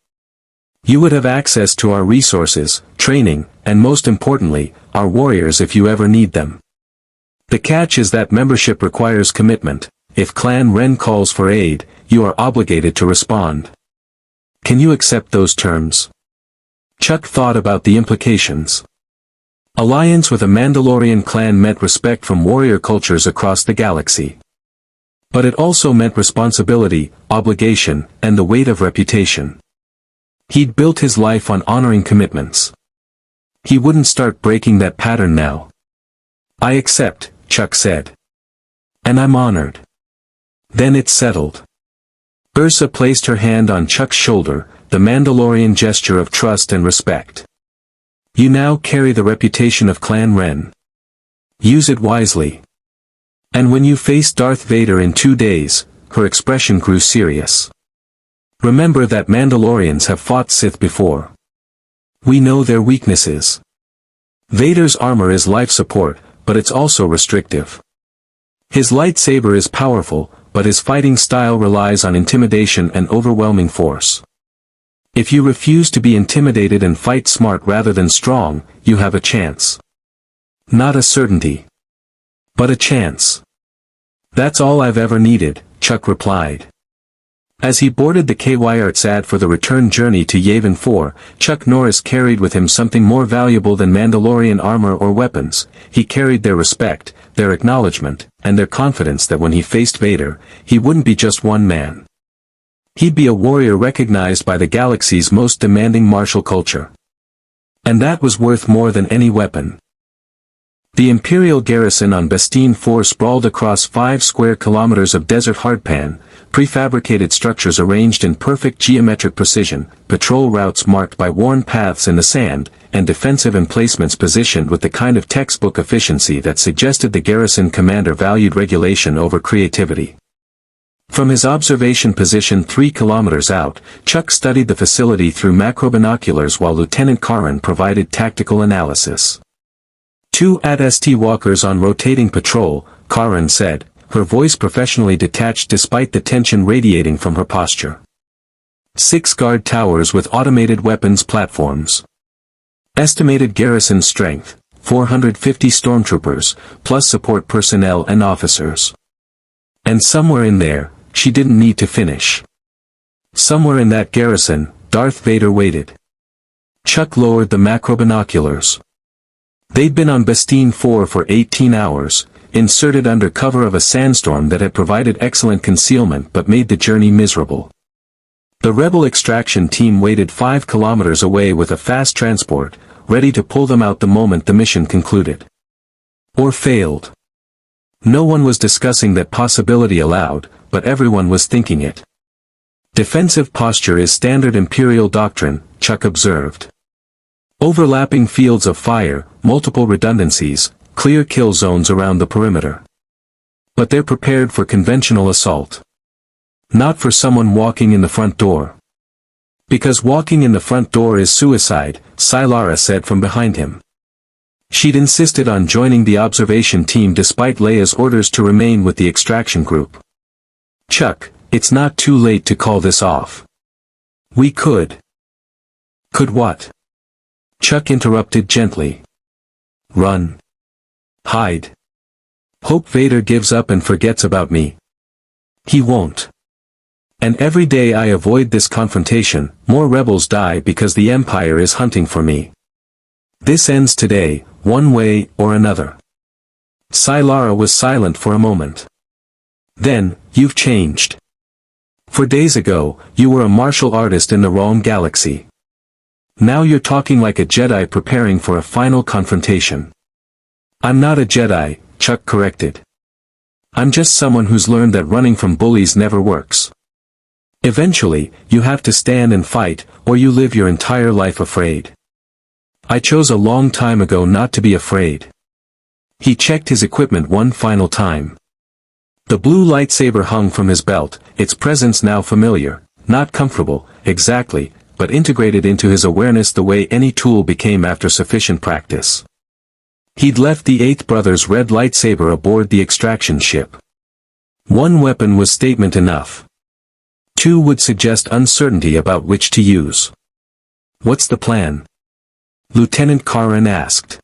You would have access to our resources, training, and most importantly, our warriors if you ever need them. The catch is that membership requires commitment. If Clan Ren calls for aid, you are obligated to respond. Can you accept those terms? Chuck thought about the implications. Alliance with a Mandalorian clan meant respect from warrior cultures across the galaxy. But it also meant responsibility, obligation, and the weight of reputation. He'd built his life on honoring commitments. He wouldn't start breaking that pattern now. I accept, Chuck said. And I'm honored. Then it's settled. Ursa placed her hand on Chuck's shoulder, the Mandalorian gesture of trust and respect. You now carry the reputation of Clan Ren. Use it wisely. And when you face Darth Vader in 2 days, her expression grew serious. Remember that Mandalorians have fought Sith before. We know their weaknesses. Vader's armor is life support, but it's also restrictive. His lightsaber is powerful, but his fighting style relies on intimidation and overwhelming force. If you refuse to be intimidated and fight smart rather than strong, you have a chance. Not a certainty. But a chance. That's all I've ever needed, Chuck replied. As he boarded the KYRTSAD for the return journey to Yavin 4, Chuck Norris carried with him something more valuable than Mandalorian armor or weapons. He carried their respect, their acknowledgement, and their confidence that when he faced Vader, he wouldn't be just one man. He'd be a warrior recognized by the galaxy's most demanding martial culture. And that was worth more than any weapon. The Imperial garrison on Bastine 4 sprawled across 5 square kilometers of desert hardpan, prefabricated structures arranged in perfect geometric precision, patrol routes marked by worn paths in the sand, and defensive emplacements positioned with the kind of textbook efficiency that suggested the garrison commander valued regulation over creativity. From his observation position 3 kilometers out, Chuck studied the facility through macrobinoculars while Lieutenant Karin provided tactical analysis. 2 AT-ST walkers on rotating patrol, Karin said, her voice professionally detached despite the tension radiating from her posture. 6 guard towers with automated weapons platforms. Estimated garrison strength, 450 stormtroopers, plus support personnel and officers. And somewhere in there, she didn't need to finish. Somewhere in that garrison, Darth Vader waited. Chuck lowered the macrobinoculars. They'd been on Bastine 4 for 18 hours, inserted under cover of a sandstorm that had provided excellent concealment but made the journey miserable. The rebel extraction team waited 5 kilometers away with a fast transport, ready to pull them out the moment the mission concluded. Or failed. No one was discussing that possibility aloud, but everyone was thinking it. Defensive posture is standard Imperial doctrine, Chuck observed. Overlapping fields of fire, multiple redundancies, clear kill zones around the perimeter. But they're prepared for conventional assault. Not for someone walking in the front door. Because walking in the front door is suicide, Sylara said from behind him. She'd insisted on joining the observation team despite Leia's orders to remain with the extraction group. Chuck, it's not too late to call this off. We could. Could what? Chuck interrupted gently. Run. Hide. Hope Vader gives up and forgets about me. He won't. And every day I avoid this confrontation, more rebels die because the Empire is hunting for me. This ends today, one way or another. Sylara was silent for a moment. Then, you've changed. 4 days ago, you were a martial artist in the wrong galaxy. Now you're talking like a Jedi preparing for a final confrontation. I'm not a Jedi, Chuck corrected. I'm just someone who's learned that running from bullies never works. Eventually, you have to stand and fight, or you live your entire life afraid. I chose a long time ago not to be afraid. He checked his equipment one final time. The blue lightsaber hung from his belt, its presence now familiar, not comfortable, exactly, but integrated into his awareness the way any tool became after sufficient practice. He'd left the Eighth Brother's red lightsaber aboard the extraction ship. One weapon was statement enough. Two would suggest uncertainty about which to use. What's the plan? Lieutenant Karan asked.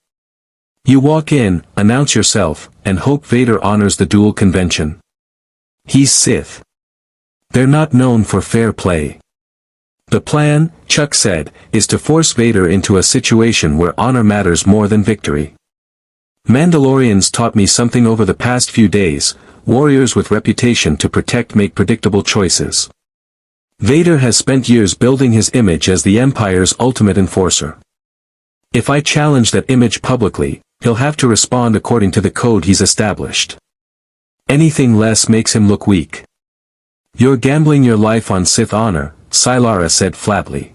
You walk in, announce yourself, and hope Vader honors the duel convention. He's Sith. They're not known for fair play. The plan, Chuck said, is to force Vader into a situation where honor matters more than victory. Mandalorians taught me something over the past few days. Warriors with reputation to protect make predictable choices. Vader has spent years building his image as the Empire's ultimate enforcer. If I challenge that image publicly, he'll have to respond according to the code he's established. Anything less makes him look weak. You're gambling your life on Sith honor, Sylara said flatly.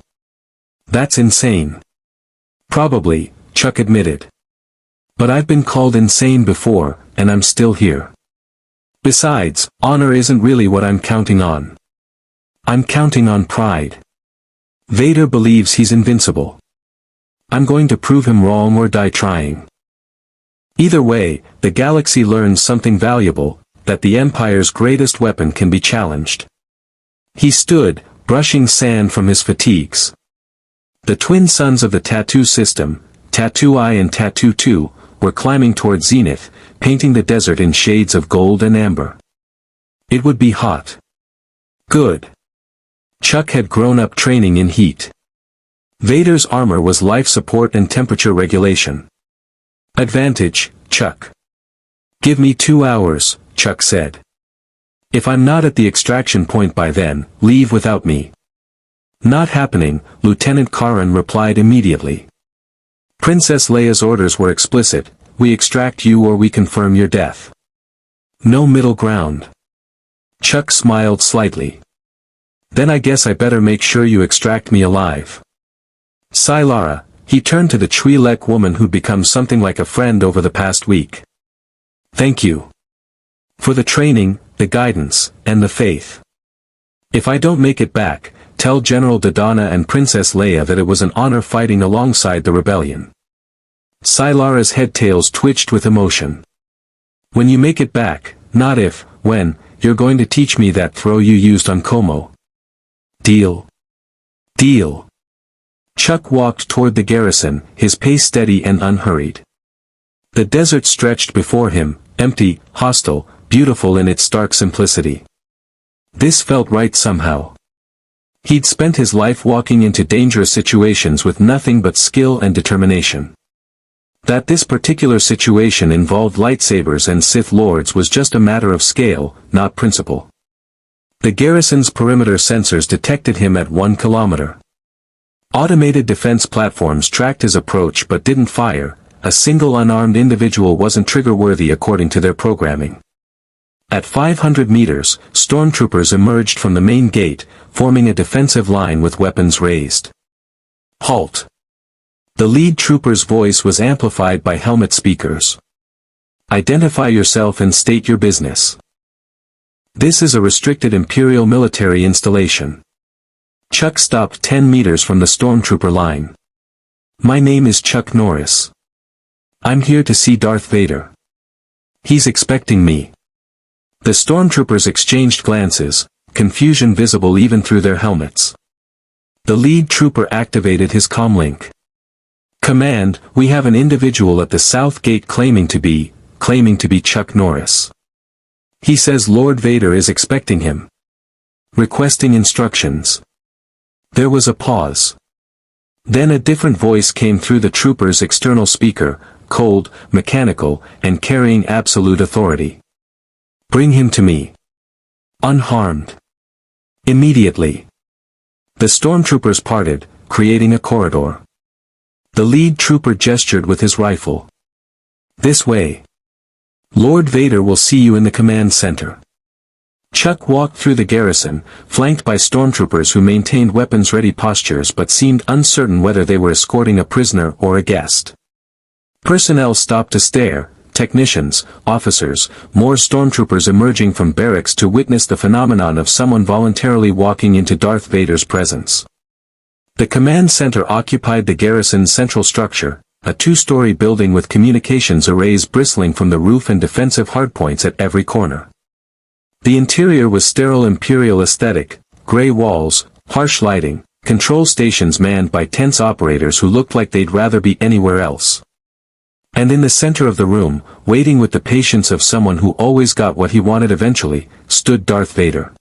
That's insane. Probably, Chuck admitted. But I've been called insane before, and I'm still here. Besides, honor isn't really what I'm counting on. I'm counting on pride. Vader believes he's invincible. I'm going to prove him wrong or die trying. Either way, the galaxy learns something valuable, that the Empire's greatest weapon can be challenged. He stood, brushing sand from his fatigues. The twin sons of the Tattoo system, Tattoo I and Tattoo II, were climbing toward zenith, painting the desert in shades of gold and amber. It would be hot. Good. Chuck had grown up training in heat. Vader's armor was life support and temperature regulation. Advantage, Chuck. Give me 2 hours, Chuck said. If I'm not at the extraction point by then, leave without me. Not happening, Lieutenant Karan replied immediately. Princess Leia's orders were explicit, we extract you or we confirm your death. No middle ground. Chuck smiled slightly. Then I guess I better make sure you extract me alive. Sylara, he turned to the Twi'lek woman who'd become something like a friend over the past week. Thank you. For the training, the guidance, and the faith. If I don't make it back, tell General Dodonna and Princess Leia that it was an honor fighting alongside the rebellion. Sylara's head-tails twitched with emotion. When you make it back, not if, when, you're going to teach me that throw you used on Como. Deal. Deal. Chuck walked toward the garrison, his pace steady and unhurried. The desert stretched before him, empty, hostile, beautiful in its stark simplicity. This felt right somehow. He'd spent his life walking into dangerous situations with nothing but skill and determination. That this particular situation involved lightsabers and Sith Lords was just a matter of scale, not principle. The garrison's perimeter sensors detected him at 1 kilometer. Automated defense platforms tracked his approach but didn't fire. A single unarmed individual wasn't trigger-worthy according to their programming. At 500 meters, stormtroopers emerged from the main gate, forming a defensive line with weapons raised. Halt! The lead trooper's voice was amplified by helmet speakers. Identify yourself and state your business. This is a restricted Imperial military installation. Chuck stopped 10 meters from the stormtrooper line. My name is Chuck Norris. I'm here to see Darth Vader. He's expecting me. The stormtroopers exchanged glances, confusion visible even through their helmets. The lead trooper activated his comlink. Command, we have an individual at the south gate claiming to be Chuck Norris. He says Lord Vader is expecting him. Requesting instructions. There was a pause. Then a different voice came through the trooper's external speaker, cold, mechanical, and carrying absolute authority. Bring him to me. Unharmed. Immediately. The stormtroopers parted, creating a corridor. The lead trooper gestured with his rifle. This way. Lord Vader will see you in the command center. Chuck walked through the garrison, flanked by stormtroopers who maintained weapons-ready postures but seemed uncertain whether they were escorting a prisoner or a guest. Personnel stopped to stare, technicians, officers, more stormtroopers emerging from barracks to witness the phenomenon of someone voluntarily walking into Darth Vader's presence. The command center occupied the garrison's central structure, a two-story building with communications arrays bristling from the roof and defensive hardpoints at every corner. The interior was sterile imperial aesthetic, gray walls, harsh lighting, control stations manned by tense operators who looked like they'd rather be anywhere else. And in the center of the room, waiting with the patience of someone who always got what he wanted eventually, stood Darth Vader.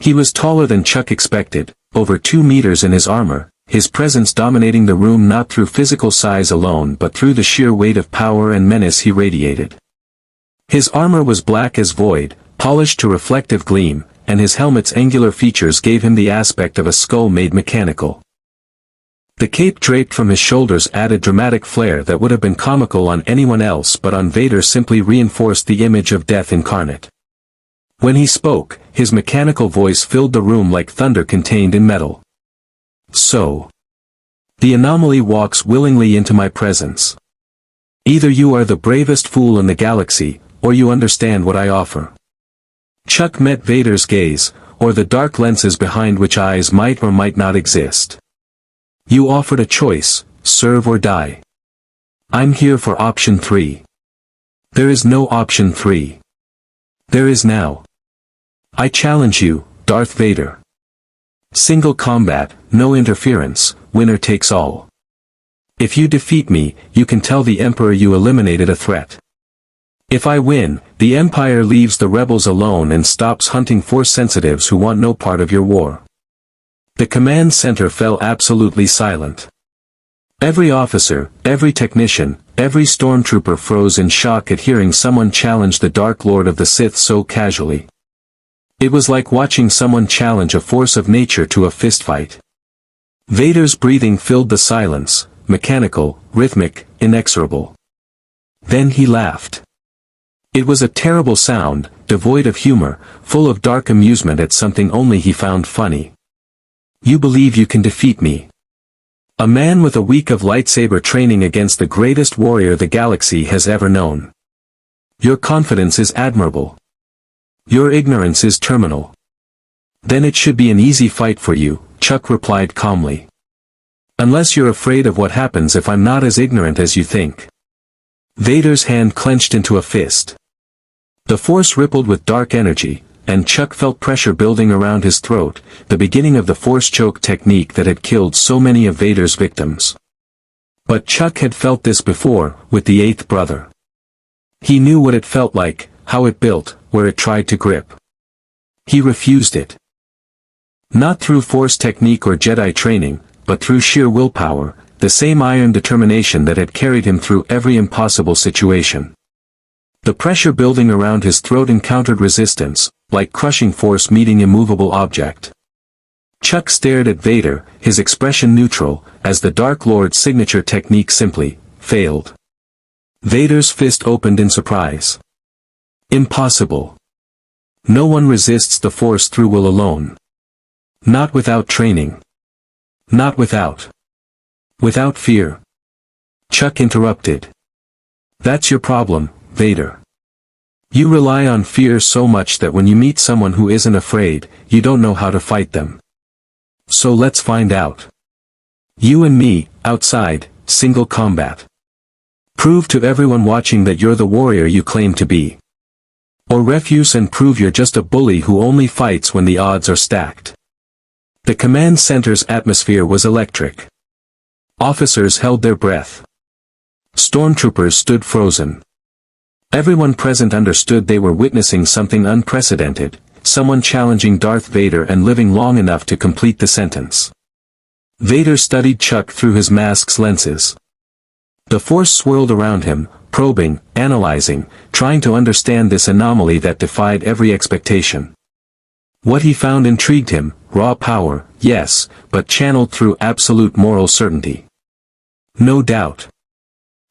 He was taller than Chuck expected, over 2 meters in his armor, his presence dominating the room not through physical size alone but through the sheer weight of power and menace he radiated. His armor was black as void, polished to reflective gleam, and his helmet's angular features gave him the aspect of a skull made mechanical. The cape draped from his shoulders added dramatic flair that would have been comical on anyone else but on Vader simply reinforced the image of death incarnate. When he spoke, his mechanical voice filled the room like thunder contained in metal. So. The anomaly walks willingly into my presence. Either you are the bravest fool in the galaxy, or you understand what I offer. Chuck met Vader's gaze, or the dark lenses behind which eyes might or might not exist. You offered a choice, serve or die. I'm here for option 3. There is no option 3. There is now. I challenge you, Darth Vader. Single combat, no interference, winner takes all. If you defeat me, you can tell the Emperor you eliminated a threat. If I win, the Empire leaves the rebels alone and stops hunting Force sensitives who want no part of your war. The command center fell absolutely silent. Every officer, every technician, every stormtrooper froze in shock at hearing someone challenge the Dark Lord of the Sith so casually. It was like watching someone challenge a force of nature to a fistfight. Vader's breathing filled the silence, mechanical, rhythmic, inexorable. Then he laughed. It was a terrible sound, devoid of humor, full of dark amusement at something only he found funny. You believe you can defeat me? A man with a week of lightsaber training against the greatest warrior the galaxy has ever known. Your confidence is admirable. Your ignorance is terminal. Then it should be an easy fight for you, Chuck replied calmly. Unless you're afraid of what happens if I'm not as ignorant as you think. Vader's hand clenched into a fist. The force rippled with dark energy, and Chuck felt pressure building around his throat, the beginning of the force choke technique that had killed so many of Vader's victims. But Chuck had felt this before, with the eighth brother. He knew what it felt like, how it built, where it tried to grip. He refused it. Not through force technique or Jedi training, but through sheer willpower, the same iron determination that had carried him through every impossible situation. The pressure building around his throat encountered resistance, like crushing force meeting immovable object. Chuck stared at Vader, his expression neutral, as the Dark Lord's signature technique simply failed. Vader's fist opened in surprise. Impossible. No one resists the force through will alone. Not without training. Not without fear. Chuck interrupted. That's your problem, Vader. You rely on fear so much that when you meet someone who isn't afraid, you don't know how to fight them. So let's find out. You and me, outside, single combat. Prove to everyone watching that you're the warrior you claim to be. Or refuse and prove you're just a bully who only fights when the odds are stacked. The command center's atmosphere was electric. Officers held their breath. Stormtroopers stood frozen. Everyone present understood they were witnessing something unprecedented, someone challenging Darth Vader and living long enough to complete the sentence. Vader studied Chuck through his mask's lenses. The force swirled around him, probing, analyzing, trying to understand this anomaly that defied every expectation. What he found intrigued him, raw power, yes, but channeled through absolute moral certainty. No doubt.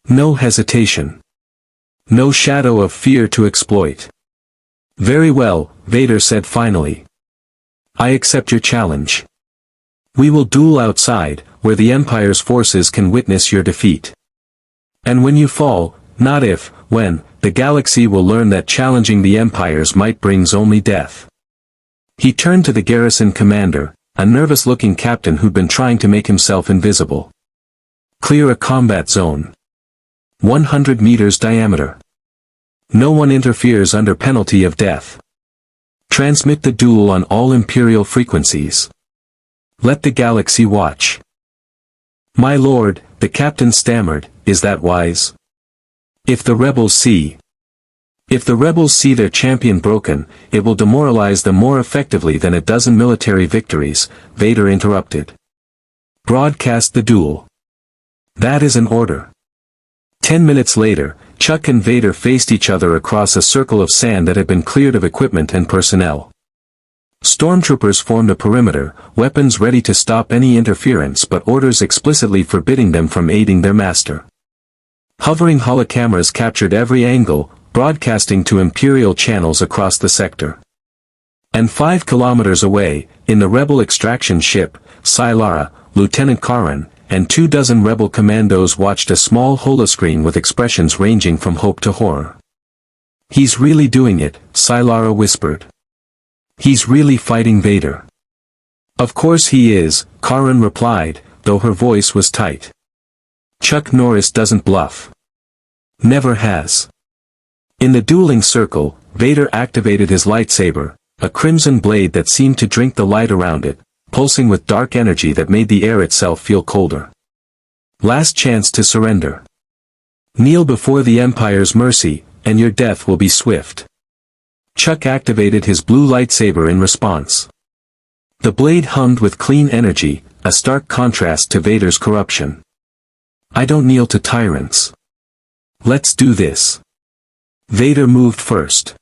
No hesitation. No shadow of fear to exploit. Very well, Vader said finally. I accept your challenge. We will duel outside, where the Empire's forces can witness your defeat. And when you fall, not if, when, the galaxy will learn that challenging the Empire's might brings only death. He turned to the garrison commander, a nervous-looking captain who'd been trying to make himself invisible. Clear a combat zone. 100 meters diameter. No one interferes under penalty of death. Transmit the duel on all Imperial frequencies. Let the galaxy watch. My lord, the captain stammered, is that wise? If the rebels see their champion broken, it will demoralize them more effectively than a dozen military victories, Vader interrupted. Broadcast the duel. That is an order. 10 minutes later, Chuck and Vader faced each other across a circle of sand that had been cleared of equipment and personnel. Stormtroopers formed a perimeter, weapons ready to stop any interference but orders explicitly forbidding them from aiding their master. Hovering holocameras captured every angle, broadcasting to Imperial channels across the sector. And 5 kilometers away, in the rebel extraction ship, Sylara, Lieutenant Karan, and 24 rebel commandos watched a small holoscreen with expressions ranging from hope to horror. He's really doing it, Sylara whispered. He's really fighting Vader. Of course he is, Karan replied, though her voice was tight. Chuck Norris doesn't bluff. Never has. In the dueling circle, Vader activated his lightsaber, a crimson blade that seemed to drink the light around it, pulsing with dark energy that made the air itself feel colder. Last chance to surrender. Kneel before the Empire's mercy, and your death will be swift. Chuck activated his blue lightsaber in response. The blade hummed with clean energy, a stark contrast to Vader's corruption. I don't kneel to tyrants. Let's do this. Vader moved first.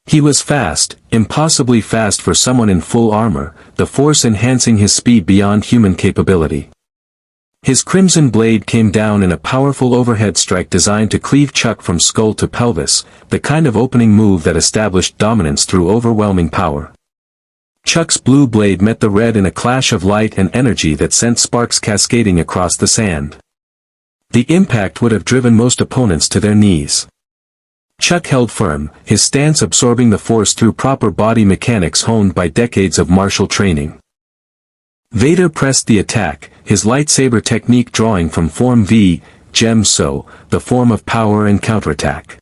He was fast, impossibly fast for someone in full armor, the Force enhancing his speed beyond human capability. His crimson blade came down in a powerful overhead strike designed to cleave Chuck from skull to pelvis, the kind of opening move that established dominance through overwhelming power. Chuck's blue blade met the red in a clash of light and energy that sent sparks cascading across the sand. The impact would have driven most opponents to their knees. Chuck held firm, his stance absorbing the force through proper body mechanics honed by decades of martial training. Vader pressed the attack, his lightsaber technique drawing from Form V, Gem So, the form of power and counterattack.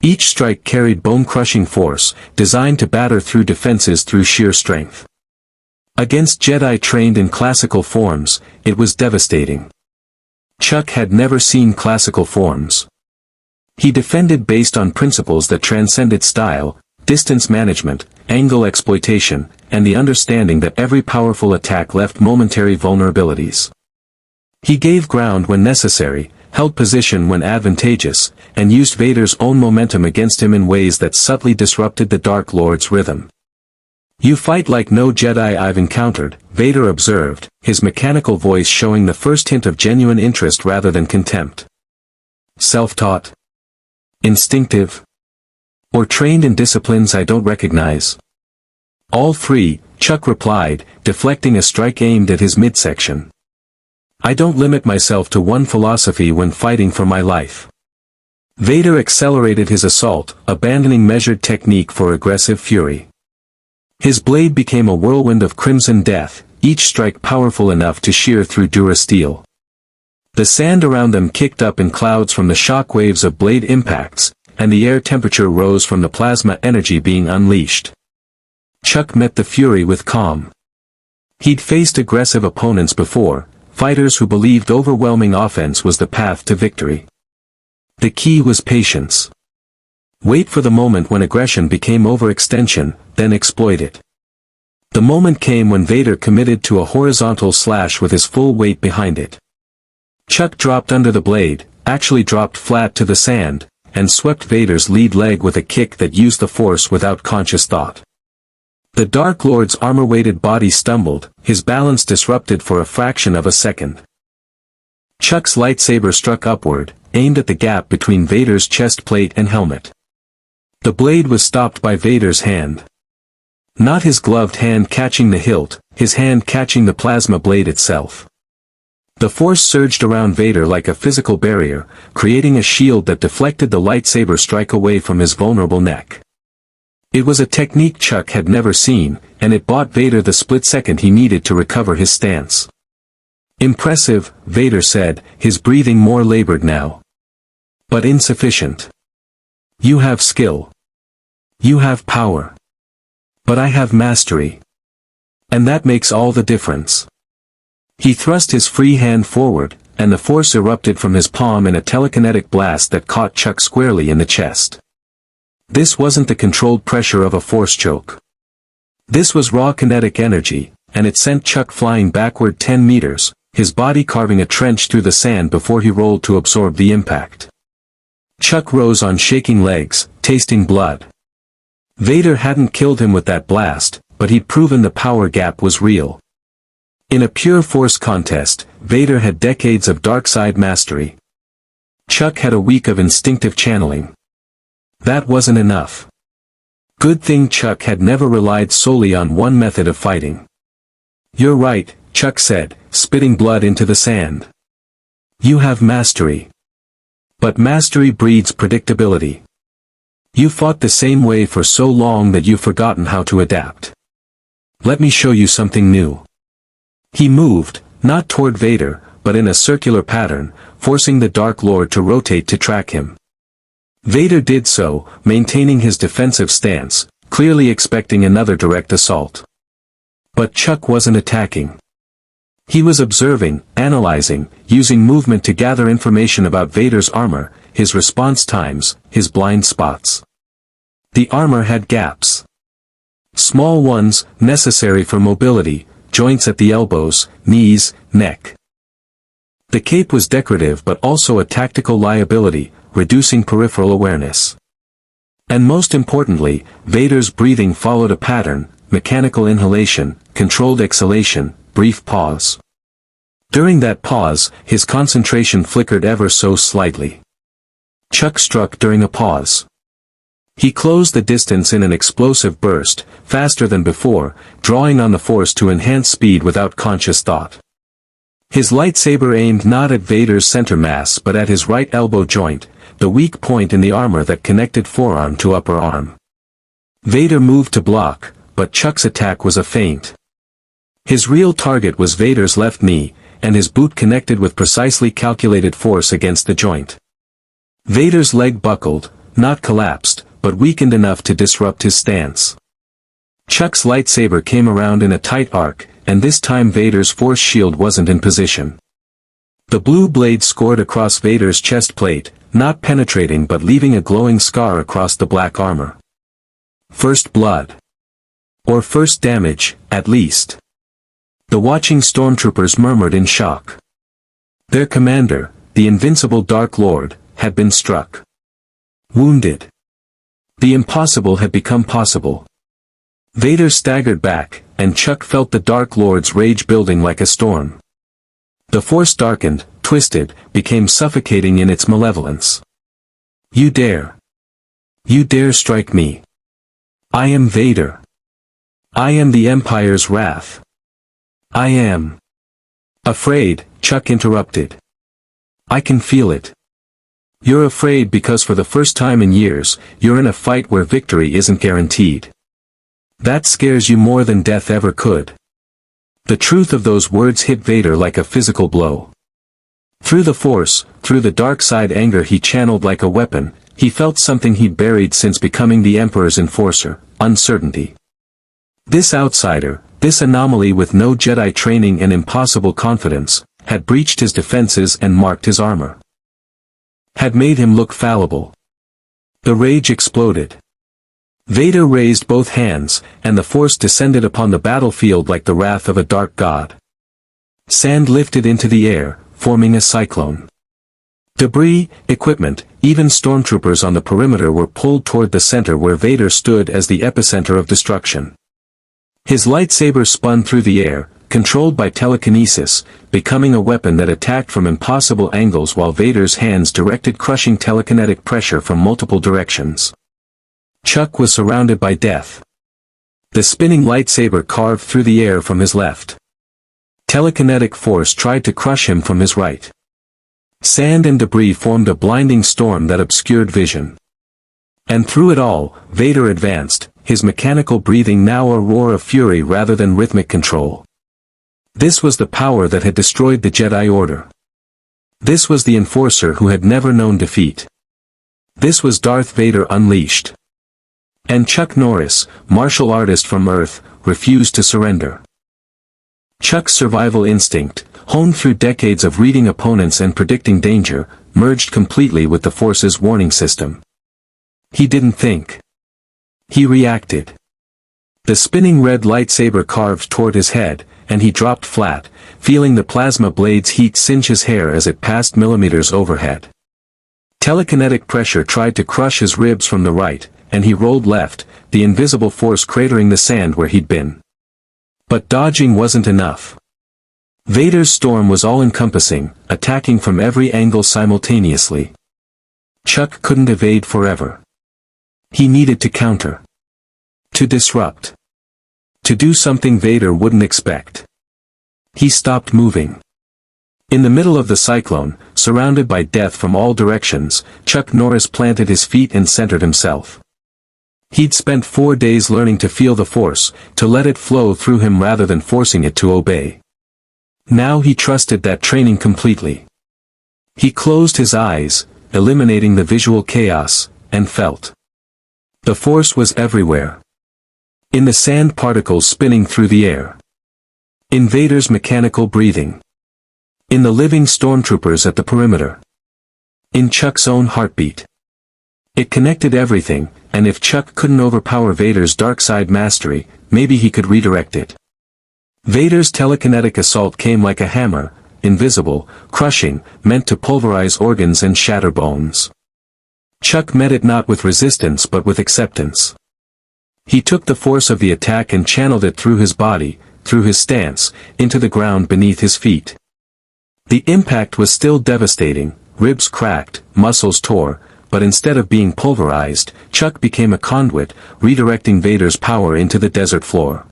Each strike carried bone-crushing force, designed to batter through defenses through sheer strength. Against Jedi trained in classical forms, it was devastating. Chuck had never seen classical forms. He defended based on principles that transcended style, distance management, angle exploitation, and the understanding that every powerful attack left momentary vulnerabilities. He gave ground when necessary, held position when advantageous, and used Vader's own momentum against him in ways that subtly disrupted the Dark Lord's rhythm. You fight like no Jedi I've encountered, Vader observed, his mechanical voice showing the first hint of genuine interest rather than contempt. Self-taught? Instinctive? Or trained in disciplines I don't recognize? All three, Chuck replied, deflecting a strike aimed at his midsection. I don't limit myself to one philosophy when fighting for my life. Vader accelerated his assault, abandoning measured technique for aggressive fury. His blade became a whirlwind of crimson death, each strike powerful enough to shear through durasteel. The sand around them kicked up in clouds from the shock waves of blade impacts, and the air temperature rose from the plasma energy being unleashed. Chuck met the fury with calm. He'd faced aggressive opponents before, fighters who believed overwhelming offense was the path to victory. The key was patience. Wait for the moment when aggression became overextension, then exploit it. The moment came when Vader committed to a horizontal slash with his full weight behind it. Chuck dropped under the blade, actually dropped flat to the sand, and swept Vader's lead leg with a kick that used the force without conscious thought. The Dark Lord's armor-weighted body stumbled, his balance disrupted for a fraction of a second. Chuck's lightsaber struck upward, aimed at the gap between Vader's chest plate and helmet. The blade was stopped by Vader's hand. Not his gloved hand catching the hilt, his hand catching the plasma blade itself. The force surged around Vader like a physical barrier, creating a shield that deflected the lightsaber strike away from his vulnerable neck. It was a technique Chuck had never seen, and it bought Vader the split second he needed to recover his stance. "Impressive," Vader said, his breathing more labored now. "But insufficient. You have skill. You have power. But I have mastery. And that makes all the difference." He thrust his free hand forward, and the force erupted from his palm in a telekinetic blast that caught Chuck squarely in the chest. This wasn't the controlled pressure of a force choke. This was raw kinetic energy, and it sent Chuck flying backward 10 meters, his body carving a trench through the sand before he rolled to absorb the impact. Chuck rose on shaking legs, tasting blood. Vader hadn't killed him with that blast, but he'd proven the power gap was real. In a pure force contest, Vader had decades of dark side mastery. Chuck had a week of instinctive channeling. That wasn't enough. Good thing Chuck had never relied solely on one method of fighting. "You're right," Chuck said, spitting blood into the sand. "You have mastery. But mastery breeds predictability. You fought the same way for so long that you've forgotten how to adapt. Let me show you something new." He moved, not toward Vader, but in a circular pattern, forcing the Dark Lord to rotate to track him. Vader did so, maintaining his defensive stance, clearly expecting another direct assault. But Chuck wasn't attacking. He was observing, analyzing, using movement to gather information about Vader's armor, his response times, his blind spots. The armor had gaps. Small ones, necessary for mobility, joints at the elbows, knees, neck. The cape was decorative but also a tactical liability, reducing peripheral awareness. And most importantly, Vader's breathing followed a pattern: mechanical inhalation, controlled exhalation, brief pause. During that pause, his concentration flickered ever so slightly. Chuck struck during a pause. He closed the distance in an explosive burst, faster than before, drawing on the force to enhance speed without conscious thought. His lightsaber aimed not at Vader's center mass but at his right elbow joint, the weak point in the armor that connected forearm to upper arm. Vader moved to block, but Chuck's attack was a feint. His real target was Vader's left knee, and his boot connected with precisely calculated force against the joint. Vader's leg buckled, not collapsed, but weakened enough to disrupt his stance. Chuck's lightsaber came around in a tight arc, and this time Vader's force shield wasn't in position. The blue blade scored across Vader's chest plate, not penetrating but leaving a glowing scar across the black armor. First blood. Or first damage, at least. The watching stormtroopers murmured in shock. Their commander, the invincible Dark Lord, had been struck. Wounded. The impossible had become possible. Vader staggered back, and Chuck felt the Dark Lord's rage building like a storm. The force darkened, twisted, became suffocating in its malevolence. "You dare. You dare strike me. I am Vader. I am the Empire's wrath. I am." "Afraid," Chuck interrupted. "I can feel it. You're afraid because for the first time in years, you're in a fight where victory isn't guaranteed. That scares you more than death ever could." The truth of those words hit Vader like a physical blow. Through the force, through the dark side anger he channeled like a weapon, he felt something he'd buried since becoming the Emperor's enforcer: uncertainty. This outsider, this anomaly with no Jedi training and impossible confidence, had breached his defenses and marked his armor. Had made him look fallible. The rage exploded. Vader raised both hands, and the force descended upon the battlefield like the wrath of a dark god. Sand lifted into the air, forming a cyclone. Debris, equipment, even stormtroopers on the perimeter were pulled toward the center where Vader stood as the epicenter of destruction. His lightsaber spun through the air, controlled by telekinesis, becoming a weapon that attacked from impossible angles while Vader's hands directed crushing telekinetic pressure from multiple directions. Chuck was surrounded by death. The spinning lightsaber carved through the air from his left. Telekinetic force tried to crush him from his right. Sand and debris formed a blinding storm that obscured vision. And through it all, Vader advanced, his mechanical breathing now a roar of fury rather than rhythmic control. This was the power that had destroyed the Jedi Order. This was the enforcer who had never known defeat. This was Darth Vader unleashed. And Chuck Norris, martial artist from Earth, refused to surrender. Chuck's survival instinct, honed through decades of reading opponents and predicting danger, merged completely with the Force's warning system. He didn't think. He reacted. The spinning red lightsaber carved toward his head, and he dropped flat, feeling the plasma blade's heat singe his hair as it passed millimeters overhead. Telekinetic pressure tried to crush his ribs from the right, and he rolled left, the invisible force cratering the sand where he'd been. But dodging wasn't enough. Vader's storm was all-encompassing, attacking from every angle simultaneously. Chuck couldn't evade forever. He needed to counter. To disrupt. To do something Vader wouldn't expect. He stopped moving. In the middle of the cyclone, surrounded by death from all directions, Chuck Norris planted his feet and centered himself. He'd spent 4 days learning to feel the Force, to let it flow through him rather than forcing it to obey. Now he trusted that training completely. He closed his eyes, eliminating the visual chaos, and felt. The Force was everywhere. In the sand particles spinning through the air. In Vader's mechanical breathing. In the living stormtroopers at the perimeter. In Chuck's own heartbeat. It connected everything, and if Chuck couldn't overpower Vader's dark side mastery, maybe he could redirect it. Vader's telekinetic assault came like a hammer, invisible, crushing, meant to pulverize organs and shatter bones. Chuck met it not with resistance but with acceptance. He took the force of the attack and channeled it through his body, through his stance, into the ground beneath his feet. The impact was still devastating, ribs cracked, muscles tore, but instead of being pulverized, Chuck became a conduit, redirecting Vader's power into the desert floor.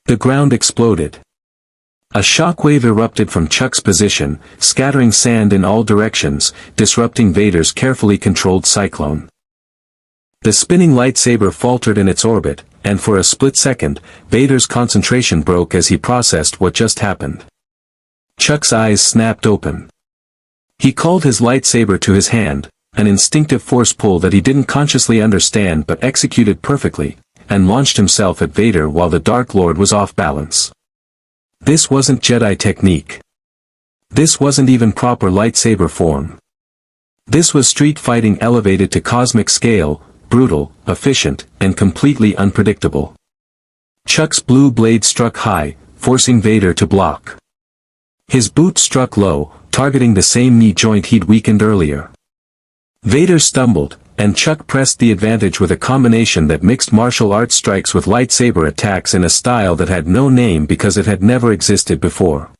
The ground exploded. A shockwave erupted from Chuck's position, scattering sand in all directions, disrupting Vader's carefully controlled cyclone. The spinning lightsaber faltered in its orbit, and for a split second, Vader's concentration broke as he processed what just happened. Chuck's eyes snapped open. He called his lightsaber to his hand, an instinctive force pull that he didn't consciously understand but executed perfectly, and launched himself at Vader while the Dark Lord was off balance. This wasn't Jedi technique. This wasn't even proper lightsaber form. This was street fighting elevated to cosmic scale, brutal, efficient, and completely unpredictable. Chuck's blue blade struck high, forcing Vader to block. His boot struck low, targeting the same knee joint he'd weakened earlier. Vader stumbled, and Chuck pressed the advantage with a combination that mixed martial arts strikes with lightsaber attacks in a style that had no name because it had never existed before.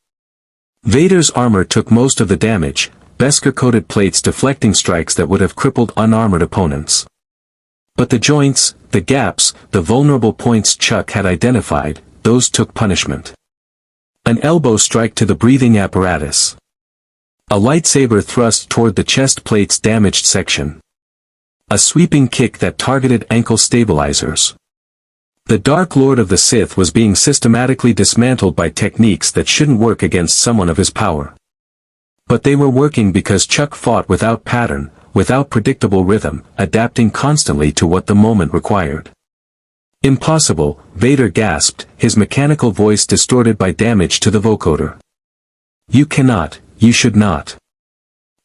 Vader's armor took most of the damage, Beskar-coated plates deflecting strikes that would have crippled unarmored opponents. But the joints, the gaps, the vulnerable points Chuck had identified, those took punishment. An elbow strike to the breathing apparatus. A lightsaber thrust toward the chest plate's damaged section. A sweeping kick that targeted ankle stabilizers. The Dark Lord of the Sith was being systematically dismantled by techniques that shouldn't work against someone of his power. But they were working because Chuck fought without pattern, without predictable rhythm, adapting constantly to what the moment required. Impossible, Vader gasped, his mechanical voice distorted by damage to the vocoder. You cannot, you should not.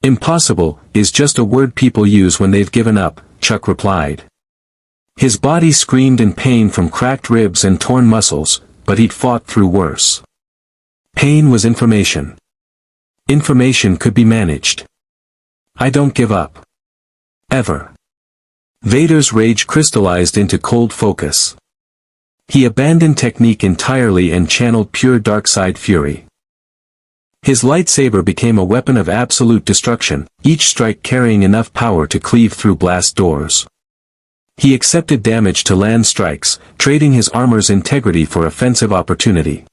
Impossible, is just a word people use when they've given up, Chuck replied. His body screamed in pain from cracked ribs and torn muscles, but he'd fought through worse. Pain was information. Information could be managed. I don't give up. Ever. Vader's rage crystallized into cold focus. He abandoned technique entirely and channeled pure dark-side fury. His lightsaber became a weapon of absolute destruction, each strike carrying enough power to cleave through blast doors. He accepted damage to land strikes, trading his armor's integrity for offensive opportunity.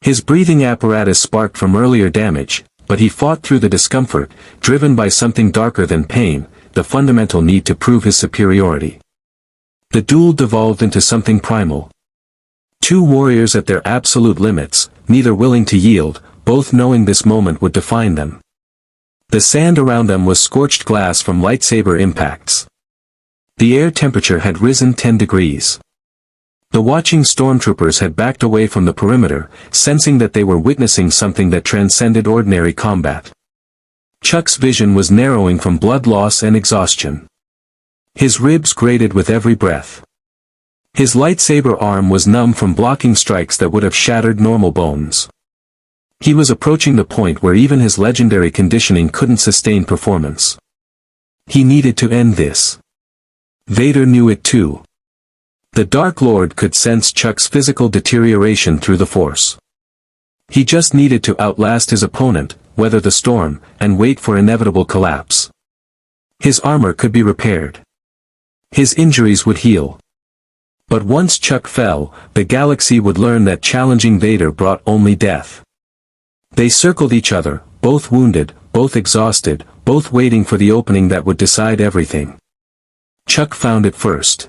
His breathing apparatus sparked from earlier damage, but he fought through the discomfort, driven by something darker than pain, the fundamental need to prove his superiority. The duel devolved into something primal. Two warriors at their absolute limits, neither willing to yield, both knowing this moment would define them. The sand around them was scorched glass from lightsaber impacts. The air temperature had risen 10 degrees. The watching stormtroopers had backed away from the perimeter, sensing that they were witnessing something that transcended ordinary combat. Chuck's vision was narrowing from blood loss and exhaustion. His ribs grated with every breath. His lightsaber arm was numb from blocking strikes that would have shattered normal bones. He was approaching the point where even his legendary conditioning couldn't sustain performance. He needed to end this. Vader knew it too. The Dark Lord could sense Chuck's physical deterioration through the Force. He just needed to outlast his opponent, weather the storm, and wait for inevitable collapse. His armor could be repaired. His injuries would heal. But once Chuck fell, the galaxy would learn that challenging Vader brought only death. They circled each other, both wounded, both exhausted, both waiting for the opening that would decide everything. Chuck found it first.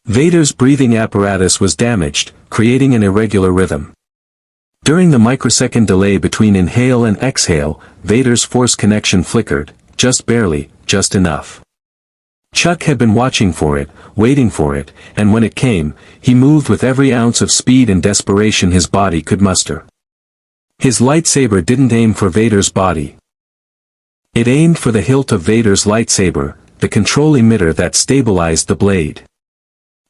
Vader's breathing apparatus was damaged, creating an irregular rhythm. During the microsecond delay between inhale and exhale, Vader's force connection flickered, just barely, just enough. Chuck had been watching for it, waiting for it, and when it came, he moved with every ounce of speed and desperation his body could muster. His lightsaber didn't aim for Vader's body. It aimed for the hilt of Vader's lightsaber, the control emitter that stabilized the blade.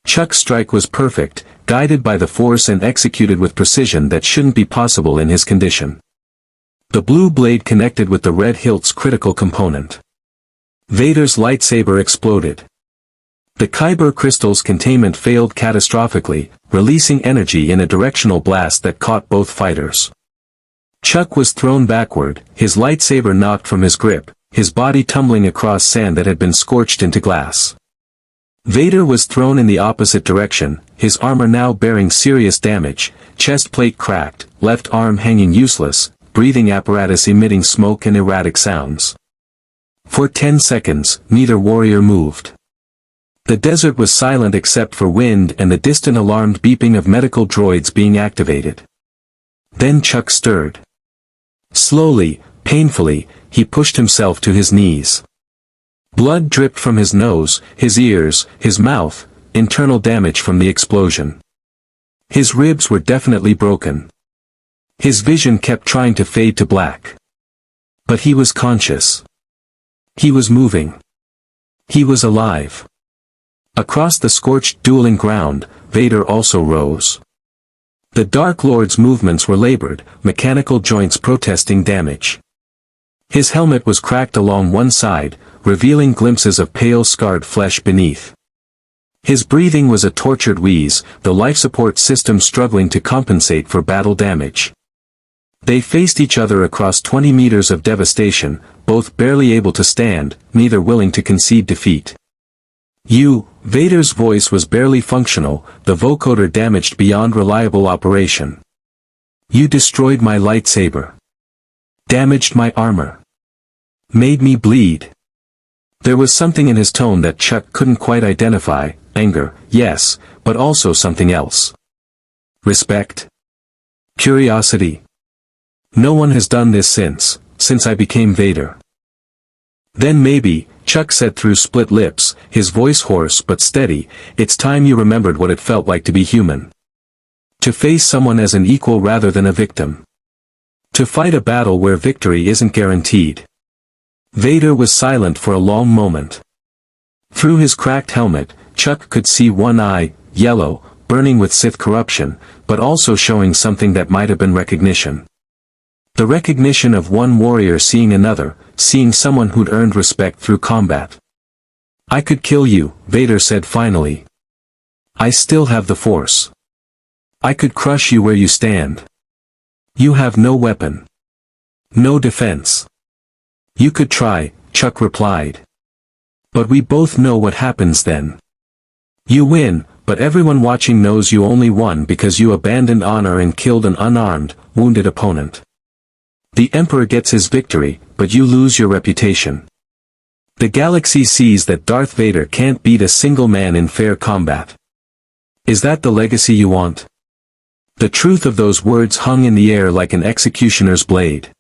Chuck's strike was perfect, guided by the Force and executed with precision that shouldn't be possible in his condition. The blue blade connected with the red hilt's critical component. Vader's lightsaber exploded. The Kyber crystal's containment failed catastrophically, releasing energy in a directional blast that caught both fighters. Chuck was thrown backward, his lightsaber knocked from his grip, his body tumbling across sand that had been scorched into glass. Vader was thrown in the opposite direction, his armor now bearing serious damage, chest plate cracked, left arm hanging useless, breathing apparatus emitting smoke and erratic sounds. For 10 seconds, neither warrior moved. The desert was silent except for wind and the distant alarmed beeping of medical droids being activated. Then Chuck stirred. Slowly, painfully, he pushed himself to his knees. Blood dripped from his nose, his ears, his mouth, internal damage from the explosion. His ribs were definitely broken. His vision kept trying to fade to black. But he was conscious. He was moving. He was alive. Across the scorched dueling ground, Vader also rose. The Dark Lord's movements were labored, mechanical joints protesting damage. His helmet was cracked along one side, revealing glimpses of pale scarred flesh beneath. His breathing was a tortured wheeze, the life support system struggling to compensate for battle damage. They faced each other across 20 meters of devastation, both barely able to stand, neither willing to concede defeat. Vader's voice was barely functional, the vocoder damaged beyond reliable operation. You destroyed my lightsaber. Damaged my armor. Made me bleed. There was something in his tone that Chuck couldn't quite identify, anger, yes, but also something else. Respect? Curiosity? No one has done this since I became Vader. Then maybe, Chuck said through split lips, his voice hoarse but steady, it's time you remembered what it felt like to be human. To face someone as an equal rather than a victim. To fight a battle where victory isn't guaranteed. Vader was silent for a long moment. Through his cracked helmet, Chuck could see one eye, yellow, burning with Sith corruption, but also showing something that might have been recognition. The recognition of one warrior seeing another, seeing someone who'd earned respect through combat. I could kill you, Vader said finally. I still have the force. I could crush you where you stand. You have no weapon. No defense. You could try, Chuck replied. But we both know what happens then. You win, but everyone watching knows you only won because you abandoned honor and killed an unarmed, wounded opponent. The Emperor gets his victory, but you lose your reputation. The galaxy sees that Darth Vader can't beat a single man in fair combat. Is that the legacy you want? The truth of those words hung in the air like an executioner's blade.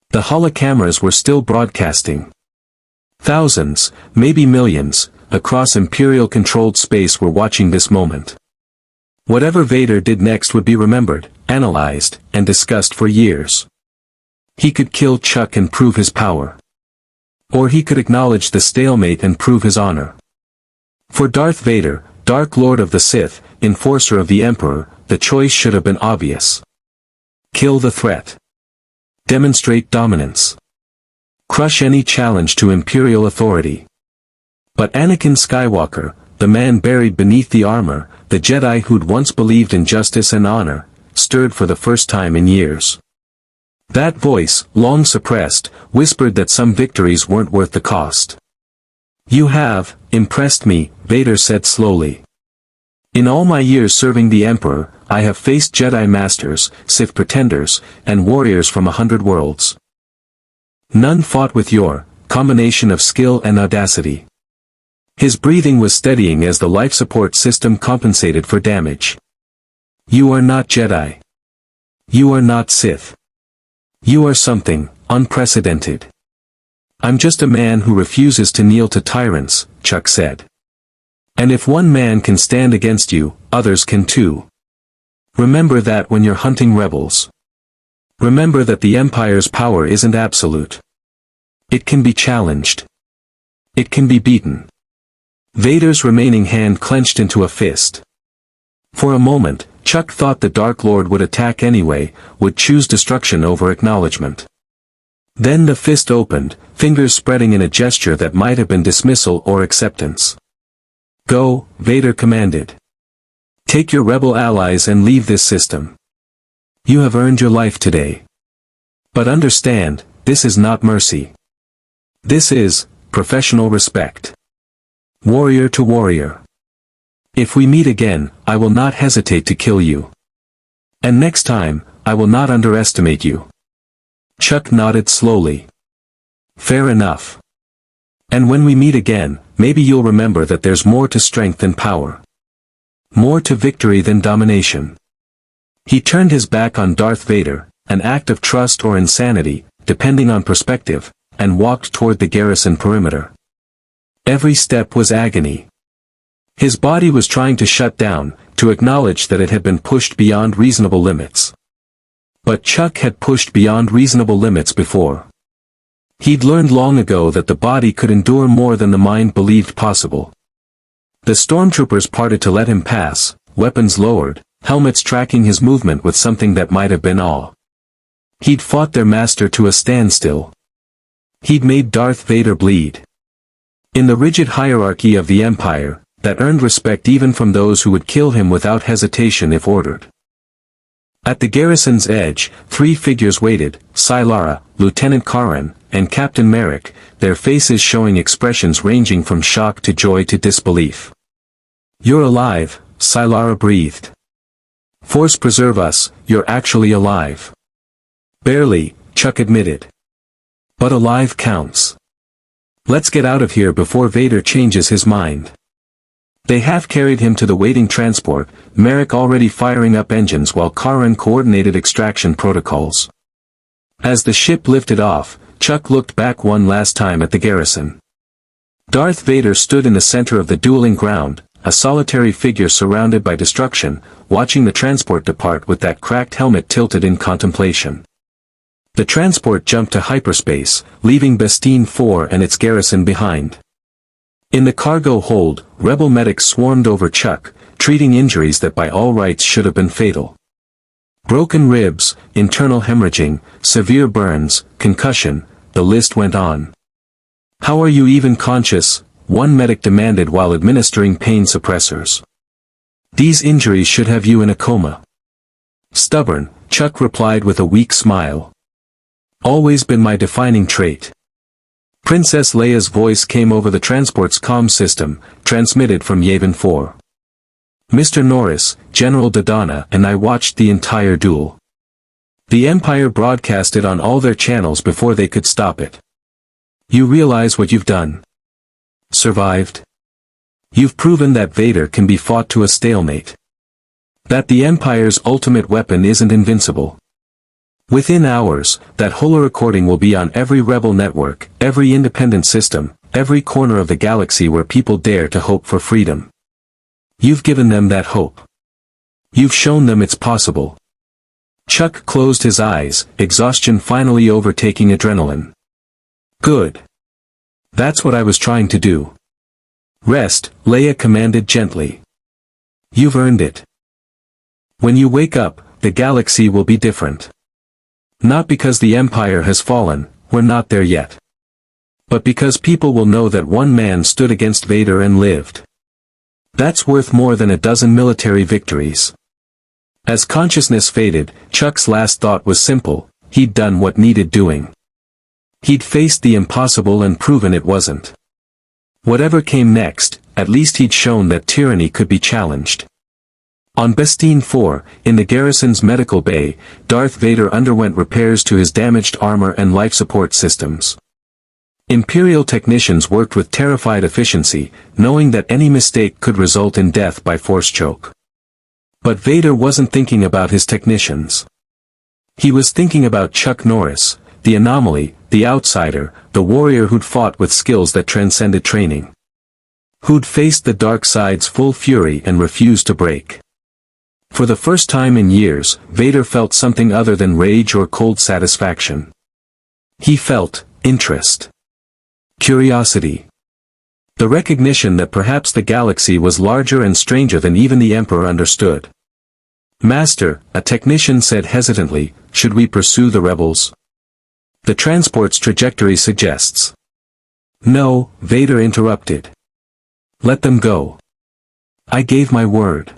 The holocameras were still broadcasting. Thousands, maybe millions, across Imperial-controlled space were watching this moment. Whatever Vader did next would be remembered, analyzed, and discussed for years. He could kill Chuck and prove his power. Or he could acknowledge the stalemate and prove his honor. For Darth Vader, Dark Lord of the Sith, enforcer of the Emperor, the choice should have been obvious. Kill the threat. Demonstrate dominance. Crush any challenge to Imperial authority. But Anakin Skywalker, the man buried beneath the armor, the Jedi who'd once believed in justice and honor, stirred for the first time in years. That voice, long suppressed, whispered that some victories weren't worth the cost. You have impressed me, Vader said slowly. In all my years serving the Emperor, I have faced Jedi Masters, Sith Pretenders, and warriors from 100 worlds. None fought with your combination of skill and audacity. His breathing was steadying as the life support system compensated for damage. You are not Jedi. You are not Sith. You are something unprecedented. I'm just a man who refuses to kneel to tyrants, Chuck said. And if one man can stand against you, others can too. Remember that when you're hunting rebels. Remember that the Empire's power isn't absolute. It can be challenged. It can be beaten. Vader's remaining hand clenched into a fist. For a moment, Chuck thought the Dark Lord would attack anyway, would choose destruction over acknowledgement. Then the fist opened, fingers spreading in a gesture that might have been dismissal or acceptance. Go, Vader commanded. Take your rebel allies and leave this system. You have earned your life today. But understand, this is not mercy. This is professional respect. Warrior to warrior. If we meet again, I will not hesitate to kill you. And next time, I will not underestimate you. Chuck nodded slowly. Fair enough. And when we meet again, maybe you'll remember that there's more to strength than power. More to victory than domination. He turned his back on Darth Vader, an act of trust or insanity, depending on perspective, and walked toward the garrison perimeter. Every step was agony. His body was trying to shut down, to acknowledge that it had been pushed beyond reasonable limits. But Chuck had pushed beyond reasonable limits before. He'd learned long ago that the body could endure more than the mind believed possible. The stormtroopers parted to let him pass, weapons lowered, helmets tracking his movement with something that might have been awe. He'd fought their master to a standstill. He'd made Darth Vader bleed. In the rigid hierarchy of the Empire, that earned respect even from those who would kill him without hesitation if ordered. At the garrison's edge, three figures waited, Sylara, Lieutenant Karan, and Captain Merrick, their faces showing expressions ranging from shock to joy to disbelief. You're alive, Sylara breathed. Force preserve us, you're actually alive. Barely, Chuck admitted. But alive counts. Let's get out of here before Vader changes his mind. They half-carried him to the waiting transport, Merrick already firing up engines while Karan coordinated extraction protocols. As the ship lifted off, Chuck looked back one last time at the garrison. Darth Vader stood in the center of the dueling ground, a solitary figure surrounded by destruction, watching the transport depart with that cracked helmet tilted in contemplation. The transport jumped to hyperspace, leaving Bestine 4 and its garrison behind. In the cargo hold, rebel medics swarmed over Chuck, treating injuries that by all rights should have been fatal. Broken ribs, internal hemorrhaging, severe burns, concussion, the list went on. How are you even conscious? One medic demanded while administering pain suppressors. These injuries should have you in a coma. Stubborn, Chuck replied with a weak smile. Always been my defining trait. Princess Leia's voice came over the transport's comm system, transmitted from Yavin 4. Mr. Norris, General Dodonna and I watched the entire duel. The Empire broadcast it on all their channels before they could stop it. You realize what you've done? Survived? You've proven that Vader can be fought to a stalemate. That the Empire's ultimate weapon isn't invincible. Within hours, that holo-recording will be on every rebel network, every independent system, every corner of the galaxy where people dare to hope for freedom. You've given them that hope. You've shown them it's possible. Chuck closed his eyes, exhaustion finally overtaking adrenaline. Good. That's what I was trying to do. Rest, Leia commanded gently. You've earned it. When you wake up, the galaxy will be different. Not because the Empire has fallen, we're not there yet. But because people will know that one man stood against Vader and lived. That's worth more than a dozen military victories. As consciousness faded, Chuck's last thought was simple: he'd done what needed doing. He'd faced the impossible and proven it wasn't. Whatever came next, at least he'd shown that tyranny could be challenged. On Bastille 4, in the garrison's medical bay, Darth Vader underwent repairs to his damaged armor and life support systems. Imperial technicians worked with terrified efficiency, knowing that any mistake could result in death by force choke. But Vader wasn't thinking about his technicians. He was thinking about Chuck Norris, the anomaly, the outsider, the warrior who'd fought with skills that transcended training. Who'd faced the dark side's full fury and refused to break. For the first time in years, Vader felt something other than rage or cold satisfaction. He felt interest. Curiosity. The recognition that perhaps the galaxy was larger and stranger than even the Emperor understood. Master, a technician said hesitantly, should we pursue the rebels? The transport's trajectory suggests. No, Vader interrupted. Let them go. I gave my word.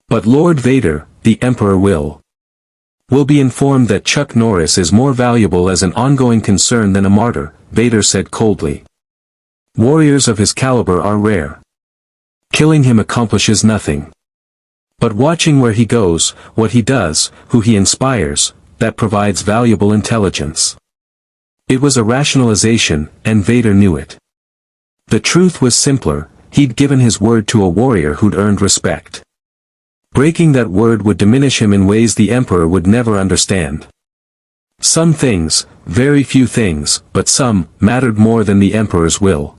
But Lord Vader, the Emperor will be informed that Chuck Norris is more valuable as an ongoing concern than a martyr, Vader said coldly. Warriors of his caliber are rare. Killing him accomplishes nothing. But watching where he goes, what he does, who he inspires, that provides valuable intelligence. It was a rationalization, and Vader knew it. The truth was simpler: he'd given his word to a warrior who'd earned respect. Breaking that word would diminish him in ways the Emperor would never understand. Some things, very few things, but some, mattered more than the Emperor's will.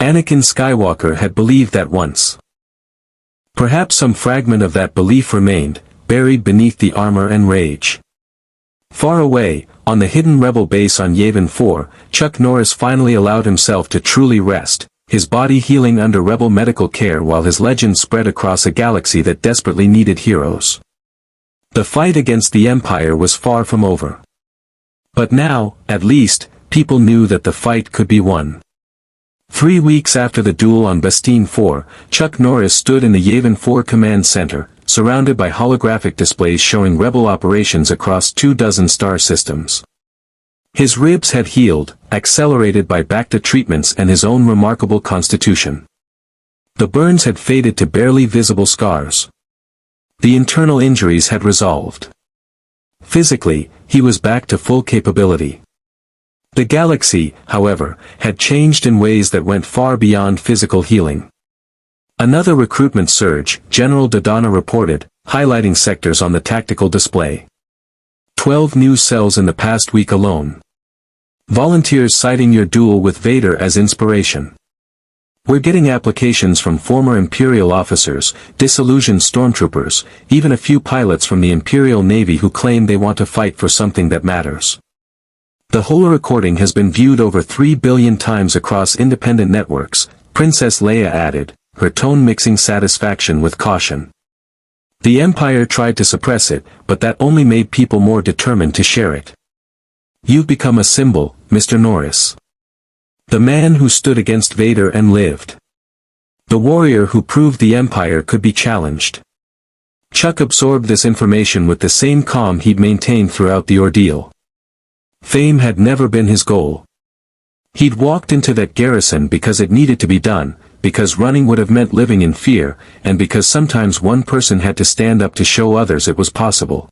Anakin Skywalker had believed that once. Perhaps some fragment of that belief remained, buried beneath the armor and rage. Far away, on the hidden rebel base on Yavin 4, Chuck Norris finally allowed himself to truly rest, his body healing under rebel medical care while his legend spread across a galaxy that desperately needed heroes. The fight against the Empire was far from over. But now, at least, people knew that the fight could be won. 3 weeks after the duel on Bastille 4, Chuck Norris stood in the Yavin 4 command center, surrounded by holographic displays showing rebel operations across 24 star systems. His ribs had healed, accelerated by Bacta treatments and his own remarkable constitution. The burns had faded to barely visible scars. The internal injuries had resolved. Physically, he was back to full capability. The galaxy, however, had changed in ways that went far beyond physical healing. Another recruitment surge, General Dodonna reported, highlighting sectors on the tactical display. 12 new cells in the past week alone. Volunteers citing your duel with Vader as inspiration. We're getting applications from former Imperial officers, disillusioned stormtroopers, even a few pilots from the Imperial Navy who claim they want to fight for something that matters. The whole recording has been viewed over 3 billion times across independent networks, Princess Leia added, her tone mixing satisfaction with caution. The Empire tried to suppress it, but that only made people more determined to share it. You've become a symbol, Mr. Norris. The man who stood against Vader and lived. The warrior who proved the Empire could be challenged. Chuck absorbed this information with the same calm he'd maintained throughout the ordeal. Fame had never been his goal. He'd walked into that garrison because it needed to be done, because running would have meant living in fear, and because sometimes one person had to stand up to show others it was possible.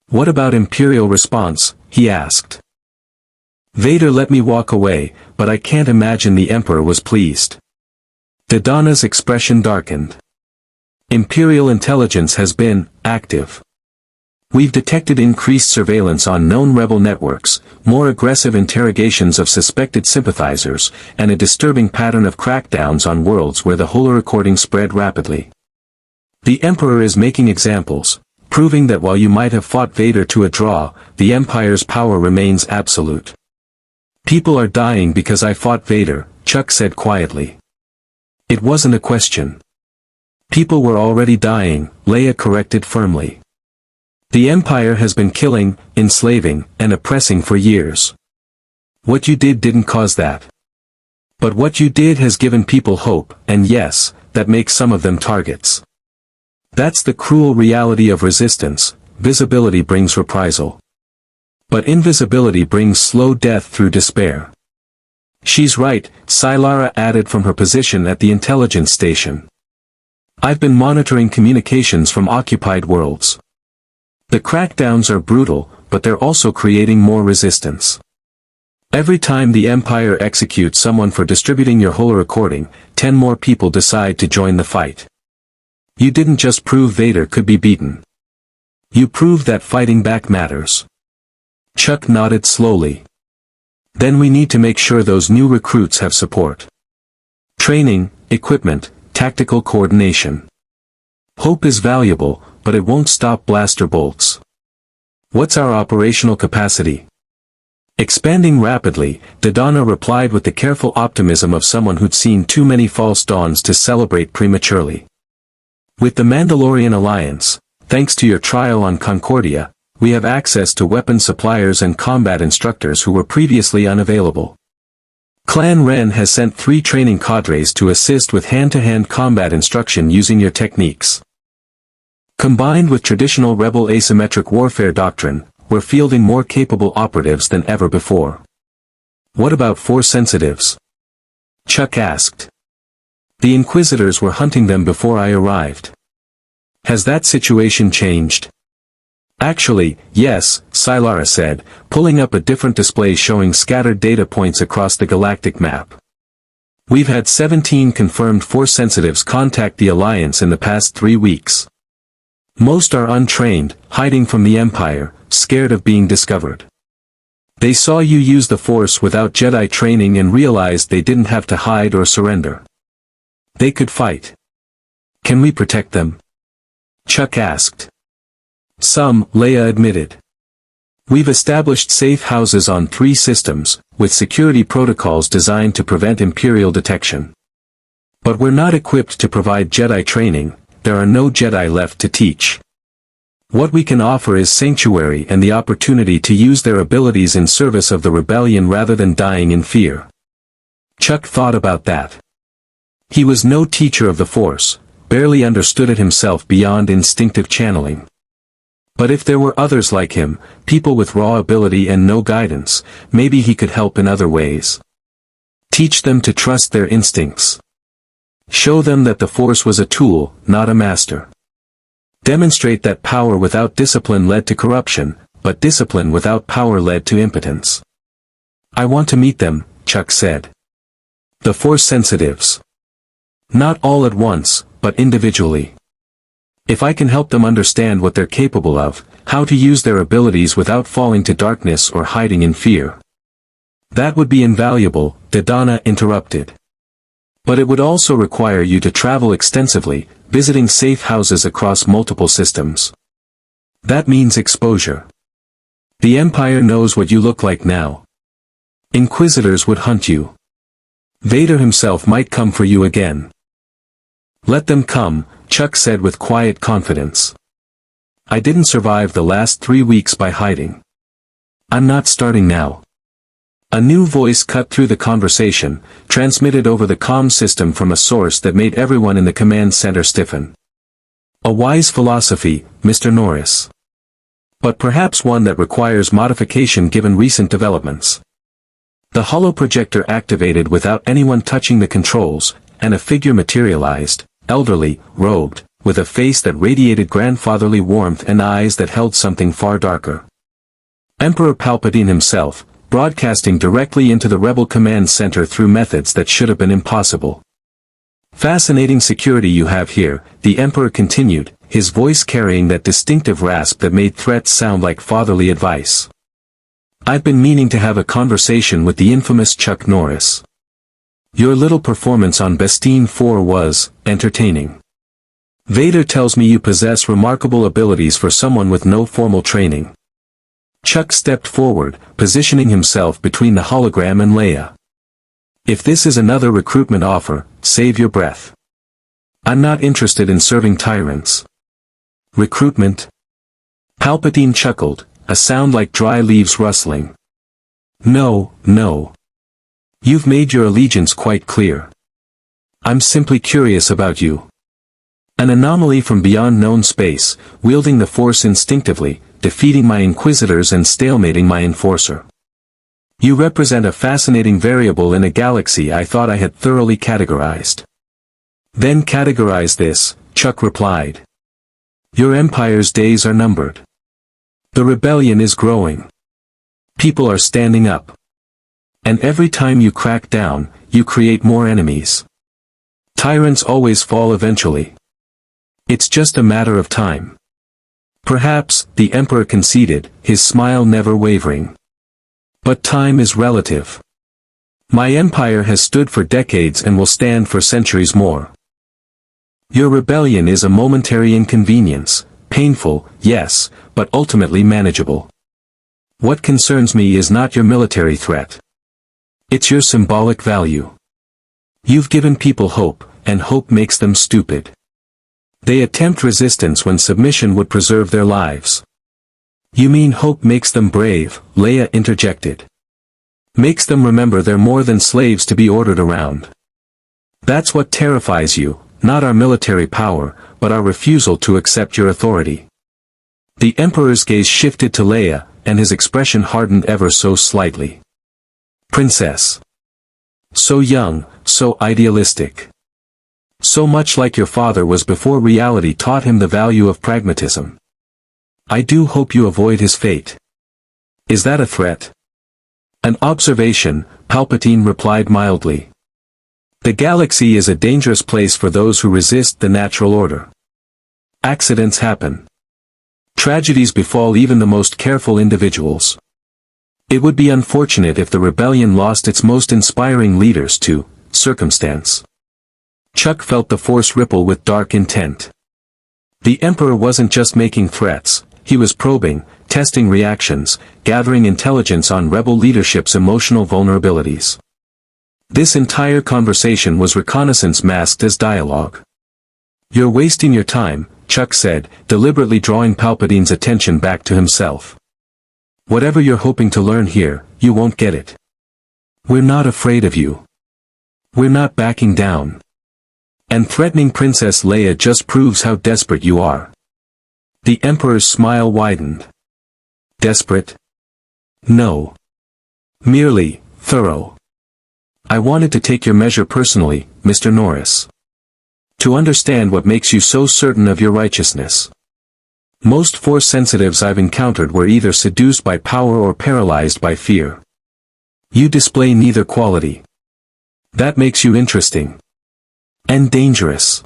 "What about Imperial response?" he asked. "Vader let me walk away, but I can't imagine the Emperor was pleased." Dodonna's expression darkened. "Imperial intelligence has been active. We've detected increased surveillance on known rebel networks, more aggressive interrogations of suspected sympathizers, and a disturbing pattern of crackdowns on worlds where the holorecording spread rapidly. The Emperor is making examples, proving that while you might have fought Vader to a draw, the Empire's power remains absolute." "People are dying because I fought Vader," Chuck said quietly. "It wasn't a question." "People were already dying," Leia corrected firmly. "The Empire has been killing, enslaving, and oppressing for years. What you did didn't cause that. But what you did has given people hope, and yes, that makes some of them targets. That's the cruel reality of resistance. Visibility brings reprisal. But invisibility brings slow death through despair." "She's right," Sylara added from her position at the intelligence station. "I've been monitoring communications from occupied worlds. The crackdowns are brutal, but they're also creating more resistance. Every time the Empire executes someone for distributing your holorecording, 10 more people decide to join the fight. You didn't just prove Vader could be beaten. You proved that fighting back matters." Chuck nodded slowly. "Then we need to make sure those new recruits have support. Training, equipment, tactical coordination. Hope is valuable, but it won't stop blaster bolts." "What's our operational capacity?" "Expanding rapidly," Dodonna replied with the careful optimism of someone who'd seen too many false dawns to celebrate prematurely. "With the Mandalorian Alliance, thanks to your trial on Concordia, we have access to weapon suppliers and combat instructors who were previously unavailable. Clan Ren has sent 3 training cadres to assist with hand-to-hand combat instruction using your techniques. Combined with traditional rebel asymmetric warfare doctrine, we're fielding more capable operatives than ever before." "What about Force sensitives?" Chuck asked. "The Inquisitors were hunting them before I arrived. Has that situation changed?" "Actually, yes," Sylara said, pulling up a different display showing scattered data points across the galactic map. "We've had 17 confirmed Force sensitives contact the Alliance in the past 3 weeks. Most are untrained, hiding from the Empire, scared of being discovered. They saw you use the Force without Jedi training and realized they didn't have to hide or surrender. They could fight. Can we protect them?" Chuck asked. "Some," Leia admitted. "We've established safe houses on 3 systems, with security protocols designed to prevent Imperial detection. But we're not equipped to provide Jedi training. There are no Jedi left to teach. What we can offer is sanctuary and the opportunity to use their abilities in service of the rebellion rather than dying in fear." Chuck thought about that. He was no teacher of the Force, barely understood it himself beyond instinctive channeling. But if there were others like him, people with raw ability and no guidance, maybe he could help in other ways. Teach them to trust their instincts. Show them that the Force was a tool, not a master. Demonstrate that power without discipline led to corruption, but discipline without power led to impotence. "I want to meet them," Chuck said. "The Force sensitives. Not all at once, but individually. If I can help them understand what they're capable of, how to use their abilities without falling to darkness or hiding in fear." "That would be invaluable," Dodonna interrupted. "But it would also require you to travel extensively, visiting safe houses across multiple systems. That means exposure. The Empire knows what you look like now. Inquisitors would hunt you. Vader himself might come for you again." "Let them come," Chuck said with quiet confidence. "I didn't survive the last 3 weeks by hiding. I'm not starting now. A new voice cut through the conversation, transmitted over the comm system from a source that made everyone in the command center stiffen. A wise philosophy, Mr. Norris. But perhaps one that requires modification given recent developments. The holoprojector activated without anyone touching the controls, and a figure materialized, elderly, robed, with a face that radiated grandfatherly warmth and eyes that held something far darker. Emperor Palpatine himself, broadcasting directly into the rebel command center through methods that should have been impossible. Fascinating security you have here, the Emperor continued, his voice carrying that distinctive rasp that made threats sound like fatherly advice. I've been meaning to have a conversation with the infamous Chuck Norris. Your little performance on Bestine 4 was entertaining. Vader tells me you possess remarkable abilities for someone with no formal training. Chuck stepped forward, positioning himself between the hologram and Leia. If this is another recruitment offer, save your breath. I'm not interested in serving tyrants. Recruitment? Palpatine chuckled, a sound like dry leaves rustling. No, no. You've made your allegiance quite clear. I'm simply curious about you. An anomaly from beyond known space, wielding the Force instinctively, defeating my inquisitors and stalemating my enforcer. You represent a fascinating variable in a galaxy I thought I had thoroughly categorized. Then categorize this, Chuck replied. Your empire's days are numbered. The rebellion is growing. People are standing up. And every time you crack down, you create more enemies. Tyrants always fall eventually. It's just a matter of time. Perhaps, the Emperor conceded, his smile never wavering. But time is relative. My empire has stood for decades and will stand for centuries more. Your rebellion is a momentary inconvenience, painful, yes, but ultimately manageable. What concerns me is not your military threat. It's your symbolic value. You've given people hope, and hope makes them stupid. They attempt resistance when submission would preserve their lives. You mean hope makes them brave, Leia interjected. Makes them remember they're more than slaves to be ordered around. That's what terrifies you, not our military power, but our refusal to accept your authority. The Emperor's gaze shifted to Leia, and his expression hardened ever so slightly. Princess. So young, so idealistic. So much like your father was before reality taught him the value of pragmatism. I do hope you avoid his fate. Is that a threat? An observation, Palpatine replied mildly. The galaxy is a dangerous place for those who resist the natural order. Accidents happen. Tragedies befall even the most careful individuals. It would be unfortunate if the rebellion lost its most inspiring leaders to circumstance. Chuck felt the Force ripple with dark intent. The Emperor wasn't just making threats, he was probing, testing reactions, gathering intelligence on rebel leadership's emotional vulnerabilities. This entire conversation was reconnaissance masked as dialogue. You're wasting your time, Chuck said, deliberately drawing Palpatine's attention back to himself. Whatever you're hoping to learn here, you won't get it. We're not afraid of you. We're not backing down. And threatening Princess Leia just proves how desperate you are. The Emperor's smile widened. Desperate? No. Merely, thorough. I wanted to take your measure personally, Mr. Norris. To understand what makes you so certain of your righteousness. Most Force sensitives I've encountered were either seduced by power or paralyzed by fear. You display neither quality. That makes you interesting. And dangerous.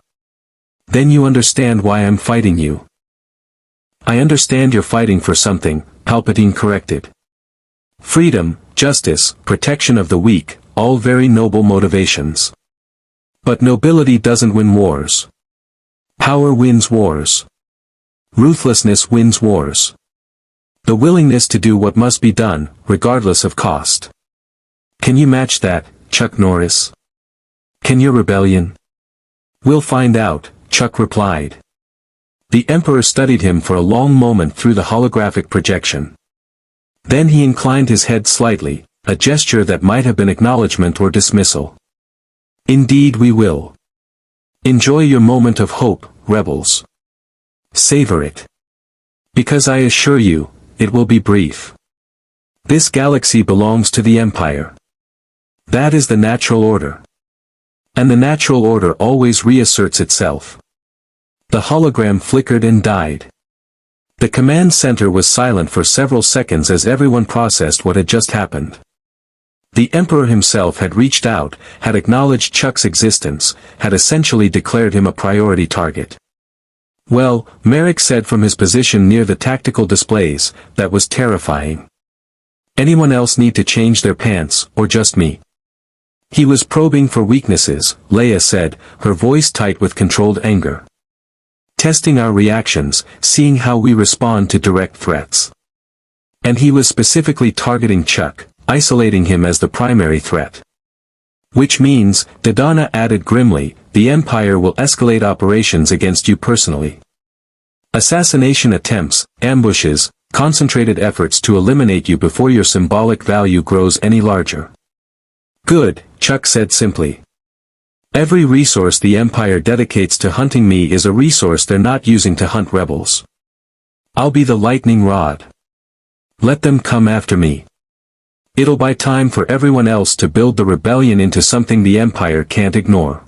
Then you understand why I'm fighting you. I understand you're fighting for something, Palpatine corrected. Freedom, justice, protection of the weak, all very noble motivations. But nobility doesn't win wars. Power wins wars. Ruthlessness wins wars. The willingness to do what must be done, regardless of cost. Can you match that, Chuck Norris? Can your rebellion? We'll find out, Chuck replied. The Emperor studied him for a long moment through the holographic projection. Then he inclined his head slightly, a gesture that might have been acknowledgement or dismissal. Indeed we will. Enjoy your moment of hope, rebels. Savor it. Because I assure you, it will be brief. This galaxy belongs to the Empire. That is the natural order. And the natural order always reasserts itself. The hologram flickered and died. The command center was silent for several seconds as everyone processed what had just happened. The Emperor himself had reached out, had acknowledged Chuck's existence, had essentially declared him a priority target. Well, Merrick said from his position near the tactical displays, that was terrifying. Anyone else need to change their pants, or just me? He was probing for weaknesses, Leia said, her voice tight with controlled anger. Testing our reactions, seeing how we respond to direct threats. And he was specifically targeting Chuck, isolating him as the primary threat. Which means, Dodonna added grimly, the Empire will escalate operations against you personally. Assassination attempts, ambushes, concentrated efforts to eliminate you before your symbolic value grows any larger. Good, Chuck said simply. Every resource the Empire dedicates to hunting me is a resource they're not using to hunt rebels. I'll be the lightning rod. Let them come after me. It'll buy time for everyone else to build the rebellion into something the Empire can't ignore.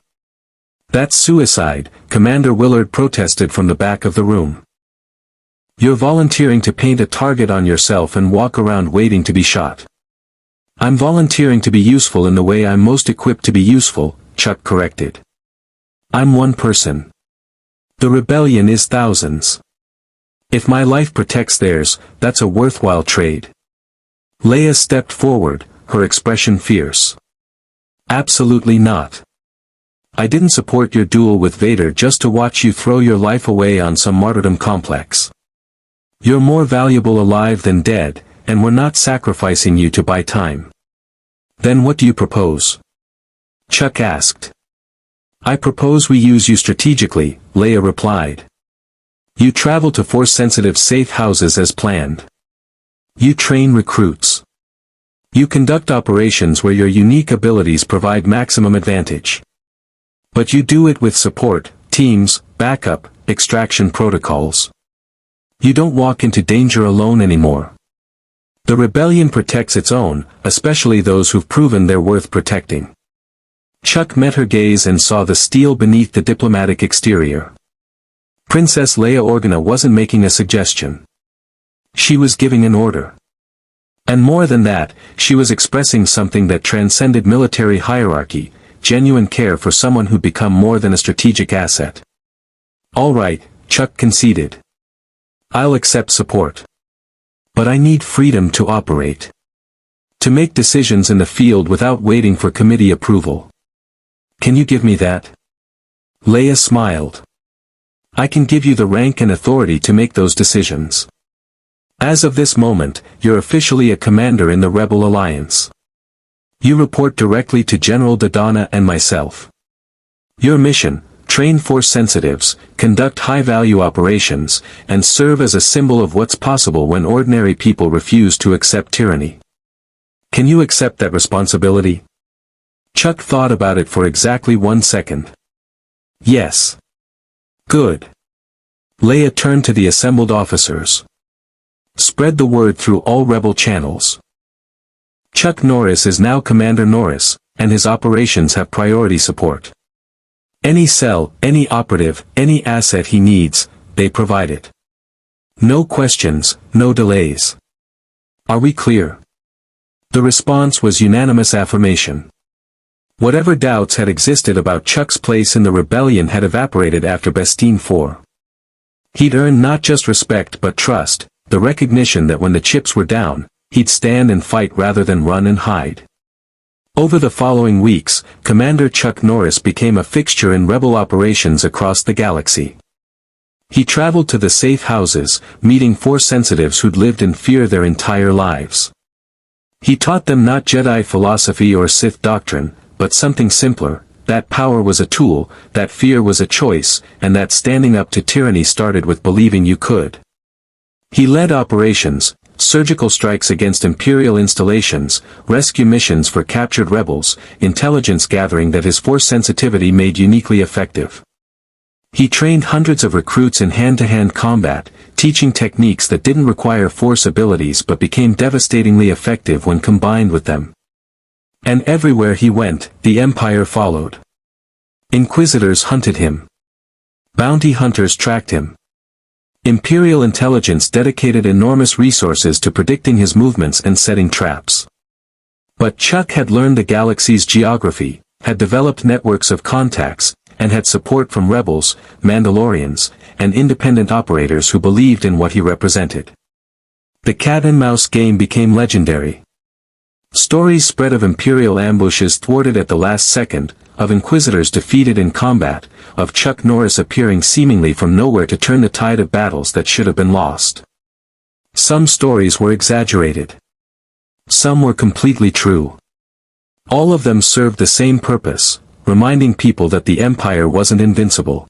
That's suicide, Commander Willard protested from the back of the room. You're volunteering to paint a target on yourself and walk around waiting to be shot. I'm volunteering to be useful in the way I'm most equipped to be useful, Chuck corrected. I'm one person. The rebellion is thousands. If my life protects theirs, that's a worthwhile trade. Leia stepped forward, her expression fierce. Absolutely not. I didn't support your duel with Vader just to watch you throw your life away on some martyrdom complex. You're more valuable alive than dead, and we're not sacrificing you to buy time. Then what do you propose? Chuck asked. I propose we use you strategically, Leia replied. You travel to Force-sensitive safe houses as planned. You train recruits. You conduct operations where your unique abilities provide maximum advantage. But you do it with support, teams, backup, extraction protocols. You don't walk into danger alone anymore. The rebellion protects its own, especially those who've proven they're worth protecting. Chuck met her gaze and saw the steel beneath the diplomatic exterior. Princess Leia Organa wasn't making a suggestion. She was giving an order. And more than that, she was expressing something that transcended military hierarchy, genuine care for someone who'd become more than a strategic asset. All right, Chuck conceded. I'll accept support. But I need freedom to operate. To make decisions in the field without waiting for committee approval. Can you give me that? Leia smiled. I can give you the rank and authority to make those decisions. As of this moment, you're officially a commander in the Rebel Alliance. You report directly to General Dodonna and myself. Your mission, train Force sensitives, conduct high-value operations, and serve as a symbol of what's possible when ordinary people refuse to accept tyranny. Can you accept that responsibility? Chuck thought about it for exactly 1 second. Yes. Good. Leia turned to the assembled officers. Spread the word through all rebel channels. Chuck Norris is now Commander Norris, and his operations have priority support. Any cell, any operative, any asset he needs, they provide it. No questions, no delays. Are we clear? The response was unanimous affirmation. Whatever doubts had existed about Chuck's place in the rebellion had evaporated after Bestine 4. He'd earned not just respect but trust, the recognition that when the chips were down, he'd stand and fight rather than run and hide. Over the following weeks, Commander Chuck Norris became a fixture in rebel operations across the galaxy. He traveled to the safe houses, meeting Force sensitives who'd lived in fear their entire lives. He taught them not Jedi philosophy or Sith doctrine, but something simpler, that power was a tool, that fear was a choice, and that standing up to tyranny started with believing you could. He led operations, surgical strikes against Imperial installations, rescue missions for captured rebels, intelligence gathering that his force sensitivity made uniquely effective. He trained hundreds of recruits in hand-to-hand combat, teaching techniques that didn't require force abilities but became devastatingly effective when combined with them. And everywhere he went, the Empire followed. Inquisitors hunted him. Bounty hunters tracked him. Imperial intelligence dedicated enormous resources to predicting his movements and setting traps. But Chuck had learned the galaxy's geography, had developed networks of contacts, and had support from rebels, Mandalorians, and independent operators who believed in what he represented. The cat-and-mouse game became legendary. Stories spread of Imperial ambushes thwarted at the last second, of Inquisitors defeated in combat, of Chuck Norris appearing seemingly from nowhere to turn the tide of battles that should have been lost. Some stories were exaggerated. Some were completely true. All of them served the same purpose, reminding people that the Empire wasn't invincible.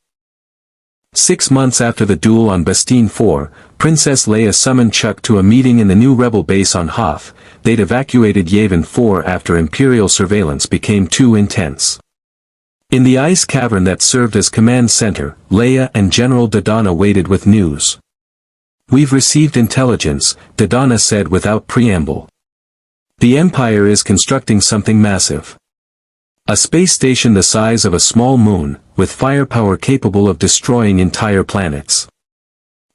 6 months after the duel on Bastine 4, Princess Leia summoned Chuck to a meeting in the new rebel base on Hoth. They'd evacuated Yavin 4 after Imperial surveillance became too intense. In the ice cavern that served as command center, Leia and General Dodonna waited with news. "We've received intelligence," Dodonna said without preamble. "The Empire is constructing something massive. A space station the size of a small moon, with firepower capable of destroying entire planets.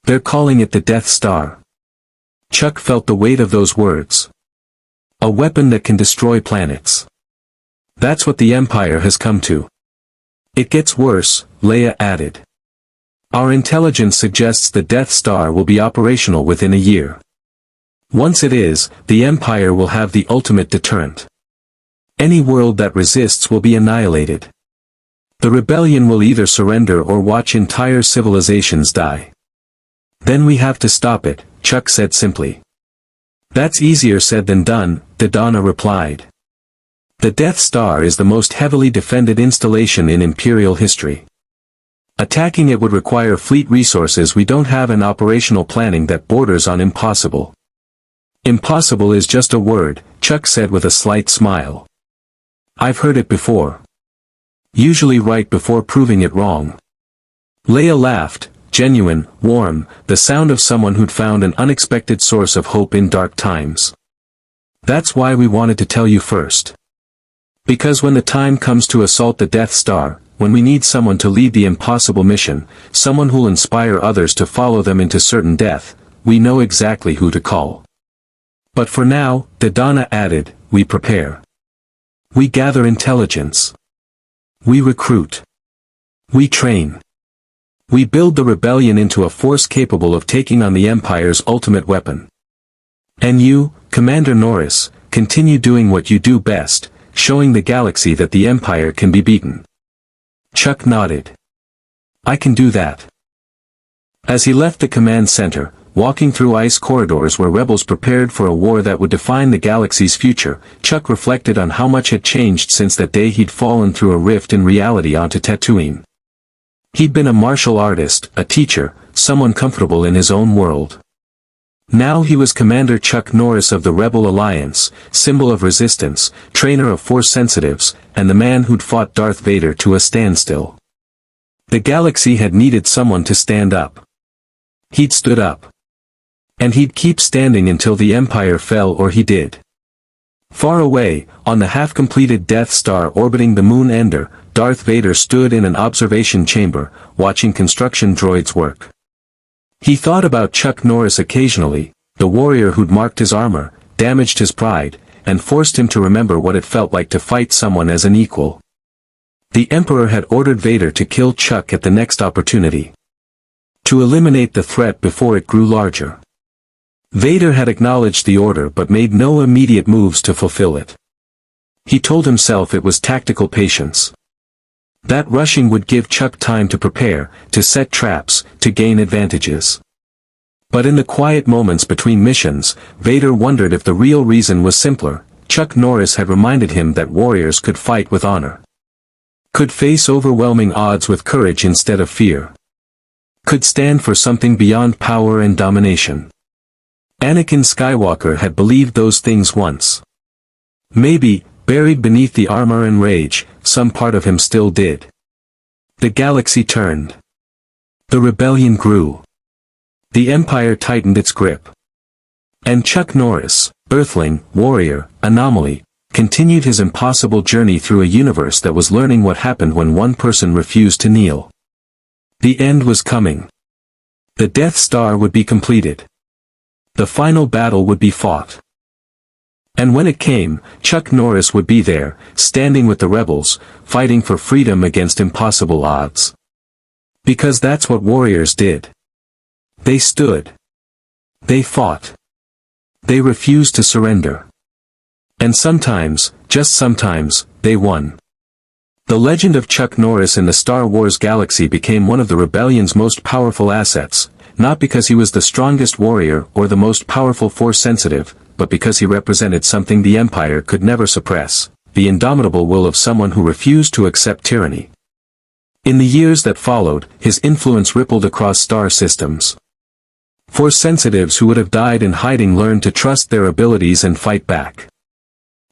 They're calling it the Death Star." Chuck felt the weight of those words. A weapon that can destroy planets. That's what the Empire has come to. "It gets worse," Leia added. "Our intelligence suggests the Death Star will be operational within a year. Once it is, the Empire will have the ultimate deterrent. Any world that resists will be annihilated. The rebellion will either surrender or watch entire civilizations die. Then we have to stop it," Chuck said simply. "That's easier said than done," Dodonna replied. "The Death Star is the most heavily defended installation in Imperial history. Attacking it would require fleet resources we don't have and operational planning that borders on impossible." "Impossible is just a word," Chuck said with a slight smile. "I've heard it before. Usually right before proving it wrong." Leia laughed, genuine, warm, the sound of someone who'd found an unexpected source of hope in dark times. "That's why we wanted to tell you first. Because when the time comes to assault the Death Star, when we need someone to lead the impossible mission, someone who'll inspire others to follow them into certain death, we know exactly who to call. But for now," Dodonna added, "we prepare. We gather intelligence. We recruit. We train. We build the rebellion into a force capable of taking on the Empire's ultimate weapon. And you, Commander Norris, continue doing what you do best, showing the galaxy that the Empire can be beaten." Chuck nodded. "I can do that." As he left the command center, walking through ice corridors where rebels prepared for a war that would define the galaxy's future, Chuck reflected on how much had changed since that day he'd fallen through a rift in reality onto Tatooine. He'd been a martial artist, a teacher, someone comfortable in his own world. Now he was Commander Chuck Norris of the Rebel Alliance, symbol of resistance, trainer of Force sensitives, and the man who'd fought Darth Vader to a standstill. The galaxy had needed someone to stand up. He'd stood up. And he'd keep standing until the Empire fell or he did. Far away, on the half-completed Death Star orbiting the moon Ender, Darth Vader stood in an observation chamber, watching construction droids work. He thought about Chuck Norris occasionally, the warrior who'd marked his armor, damaged his pride, and forced him to remember what it felt like to fight someone as an equal. The Emperor had ordered Vader to kill Chuck at the next opportunity. To eliminate the threat before it grew larger. Vader had acknowledged the order but made no immediate moves to fulfill it. He told himself it was tactical patience. That rushing would give Chuck time to prepare, to set traps, to gain advantages. But in the quiet moments between missions, Vader wondered if the real reason was simpler. Chuck Norris had reminded him that warriors could fight with honor. Could face overwhelming odds with courage instead of fear. Could stand for something beyond power and domination. Anakin Skywalker had believed those things once. Maybe, buried beneath the armor and rage, some part of him still did. The galaxy turned. The rebellion grew. The Empire tightened its grip. And Chuck Norris, Earthling, warrior, anomaly, continued his impossible journey through a universe that was learning what happened when one person refused to kneel. The end was coming. The Death Star would be completed. The final battle would be fought. And when it came, Chuck Norris would be there, standing with the rebels, fighting for freedom against impossible odds. Because that's what warriors did. They stood. They fought. They refused to surrender. And sometimes, just sometimes, they won. The legend of Chuck Norris in the Star Wars galaxy became one of the rebellion's most powerful assets, not because he was the strongest warrior or the most powerful Force-sensitive, but because he represented something the Empire could never suppress, the indomitable will of someone who refused to accept tyranny. In the years that followed, his influence rippled across star systems. Force-sensitives who would have died in hiding learned to trust their abilities and fight back.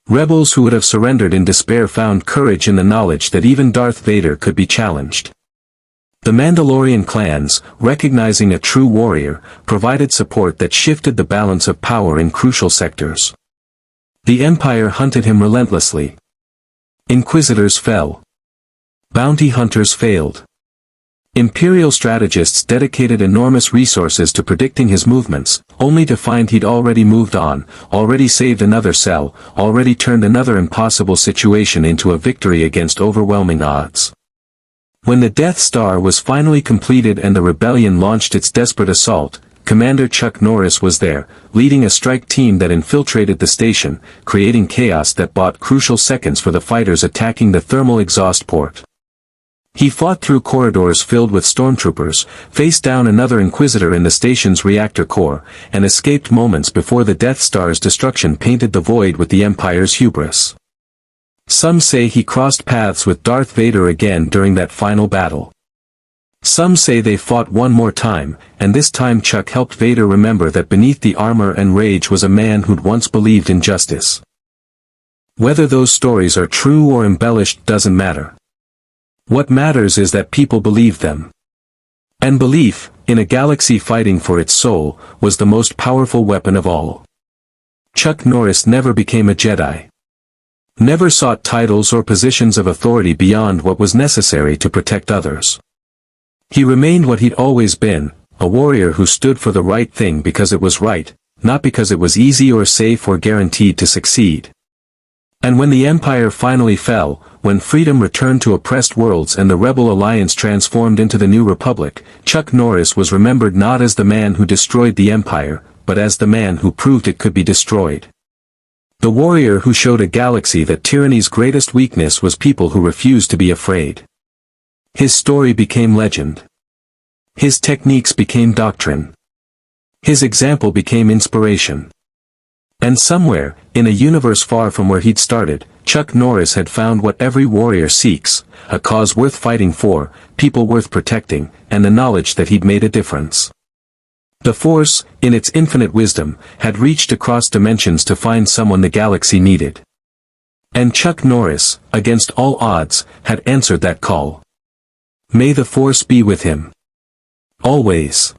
Rebels who would have surrendered in despair found courage in the knowledge that even Darth Vader could be challenged. The Mandalorian clans, recognizing a true warrior, provided support that shifted the balance of power in crucial sectors. The Empire hunted him relentlessly. Inquisitors fell. Bounty hunters failed. Imperial strategists dedicated enormous resources to predicting his movements, only to find he'd already moved on, already saved another cell, already turned another impossible situation into a victory against overwhelming odds. When the Death Star was finally completed and the rebellion launched its desperate assault, Commander Chuck Norris was there, leading a strike team that infiltrated the station, creating chaos that bought crucial seconds for the fighters attacking the thermal exhaust port. He fought through corridors filled with stormtroopers, faced down another Inquisitor in the station's reactor core, and escaped moments before the Death Star's destruction painted the void with the Empire's hubris. Some say he crossed paths with Darth Vader again during that final battle. Some say they fought one more time, and this time Chuck helped Vader remember that beneath the armor and rage was a man who'd once believed in justice. Whether those stories are true or embellished doesn't matter. What matters is that people believe them. And belief, in a galaxy fighting for its soul, was the most powerful weapon of all. Chuck Norris never became a Jedi. Never sought titles or positions of authority beyond what was necessary to protect others. He remained what he'd always been, a warrior who stood for the right thing because it was right, not because it was easy or safe or guaranteed to succeed. And when the Empire finally fell, when freedom returned to oppressed worlds and the Rebel Alliance transformed into the New Republic, Chuck Norris was remembered not as the man who destroyed the Empire, but as the man who proved it could be destroyed. The warrior who showed a galaxy that tyranny's greatest weakness was people who refused to be afraid. His story became legend. His techniques became doctrine. His example became inspiration. And somewhere, in a universe far from where he'd started, Chuck Norris had found what every warrior seeks, a cause worth fighting for, people worth protecting, and the knowledge that he'd made a difference. The Force, in its infinite wisdom, had reached across dimensions to find someone the galaxy needed. And Chuck Norris, against all odds, had answered that call. May the Force be with him. Always.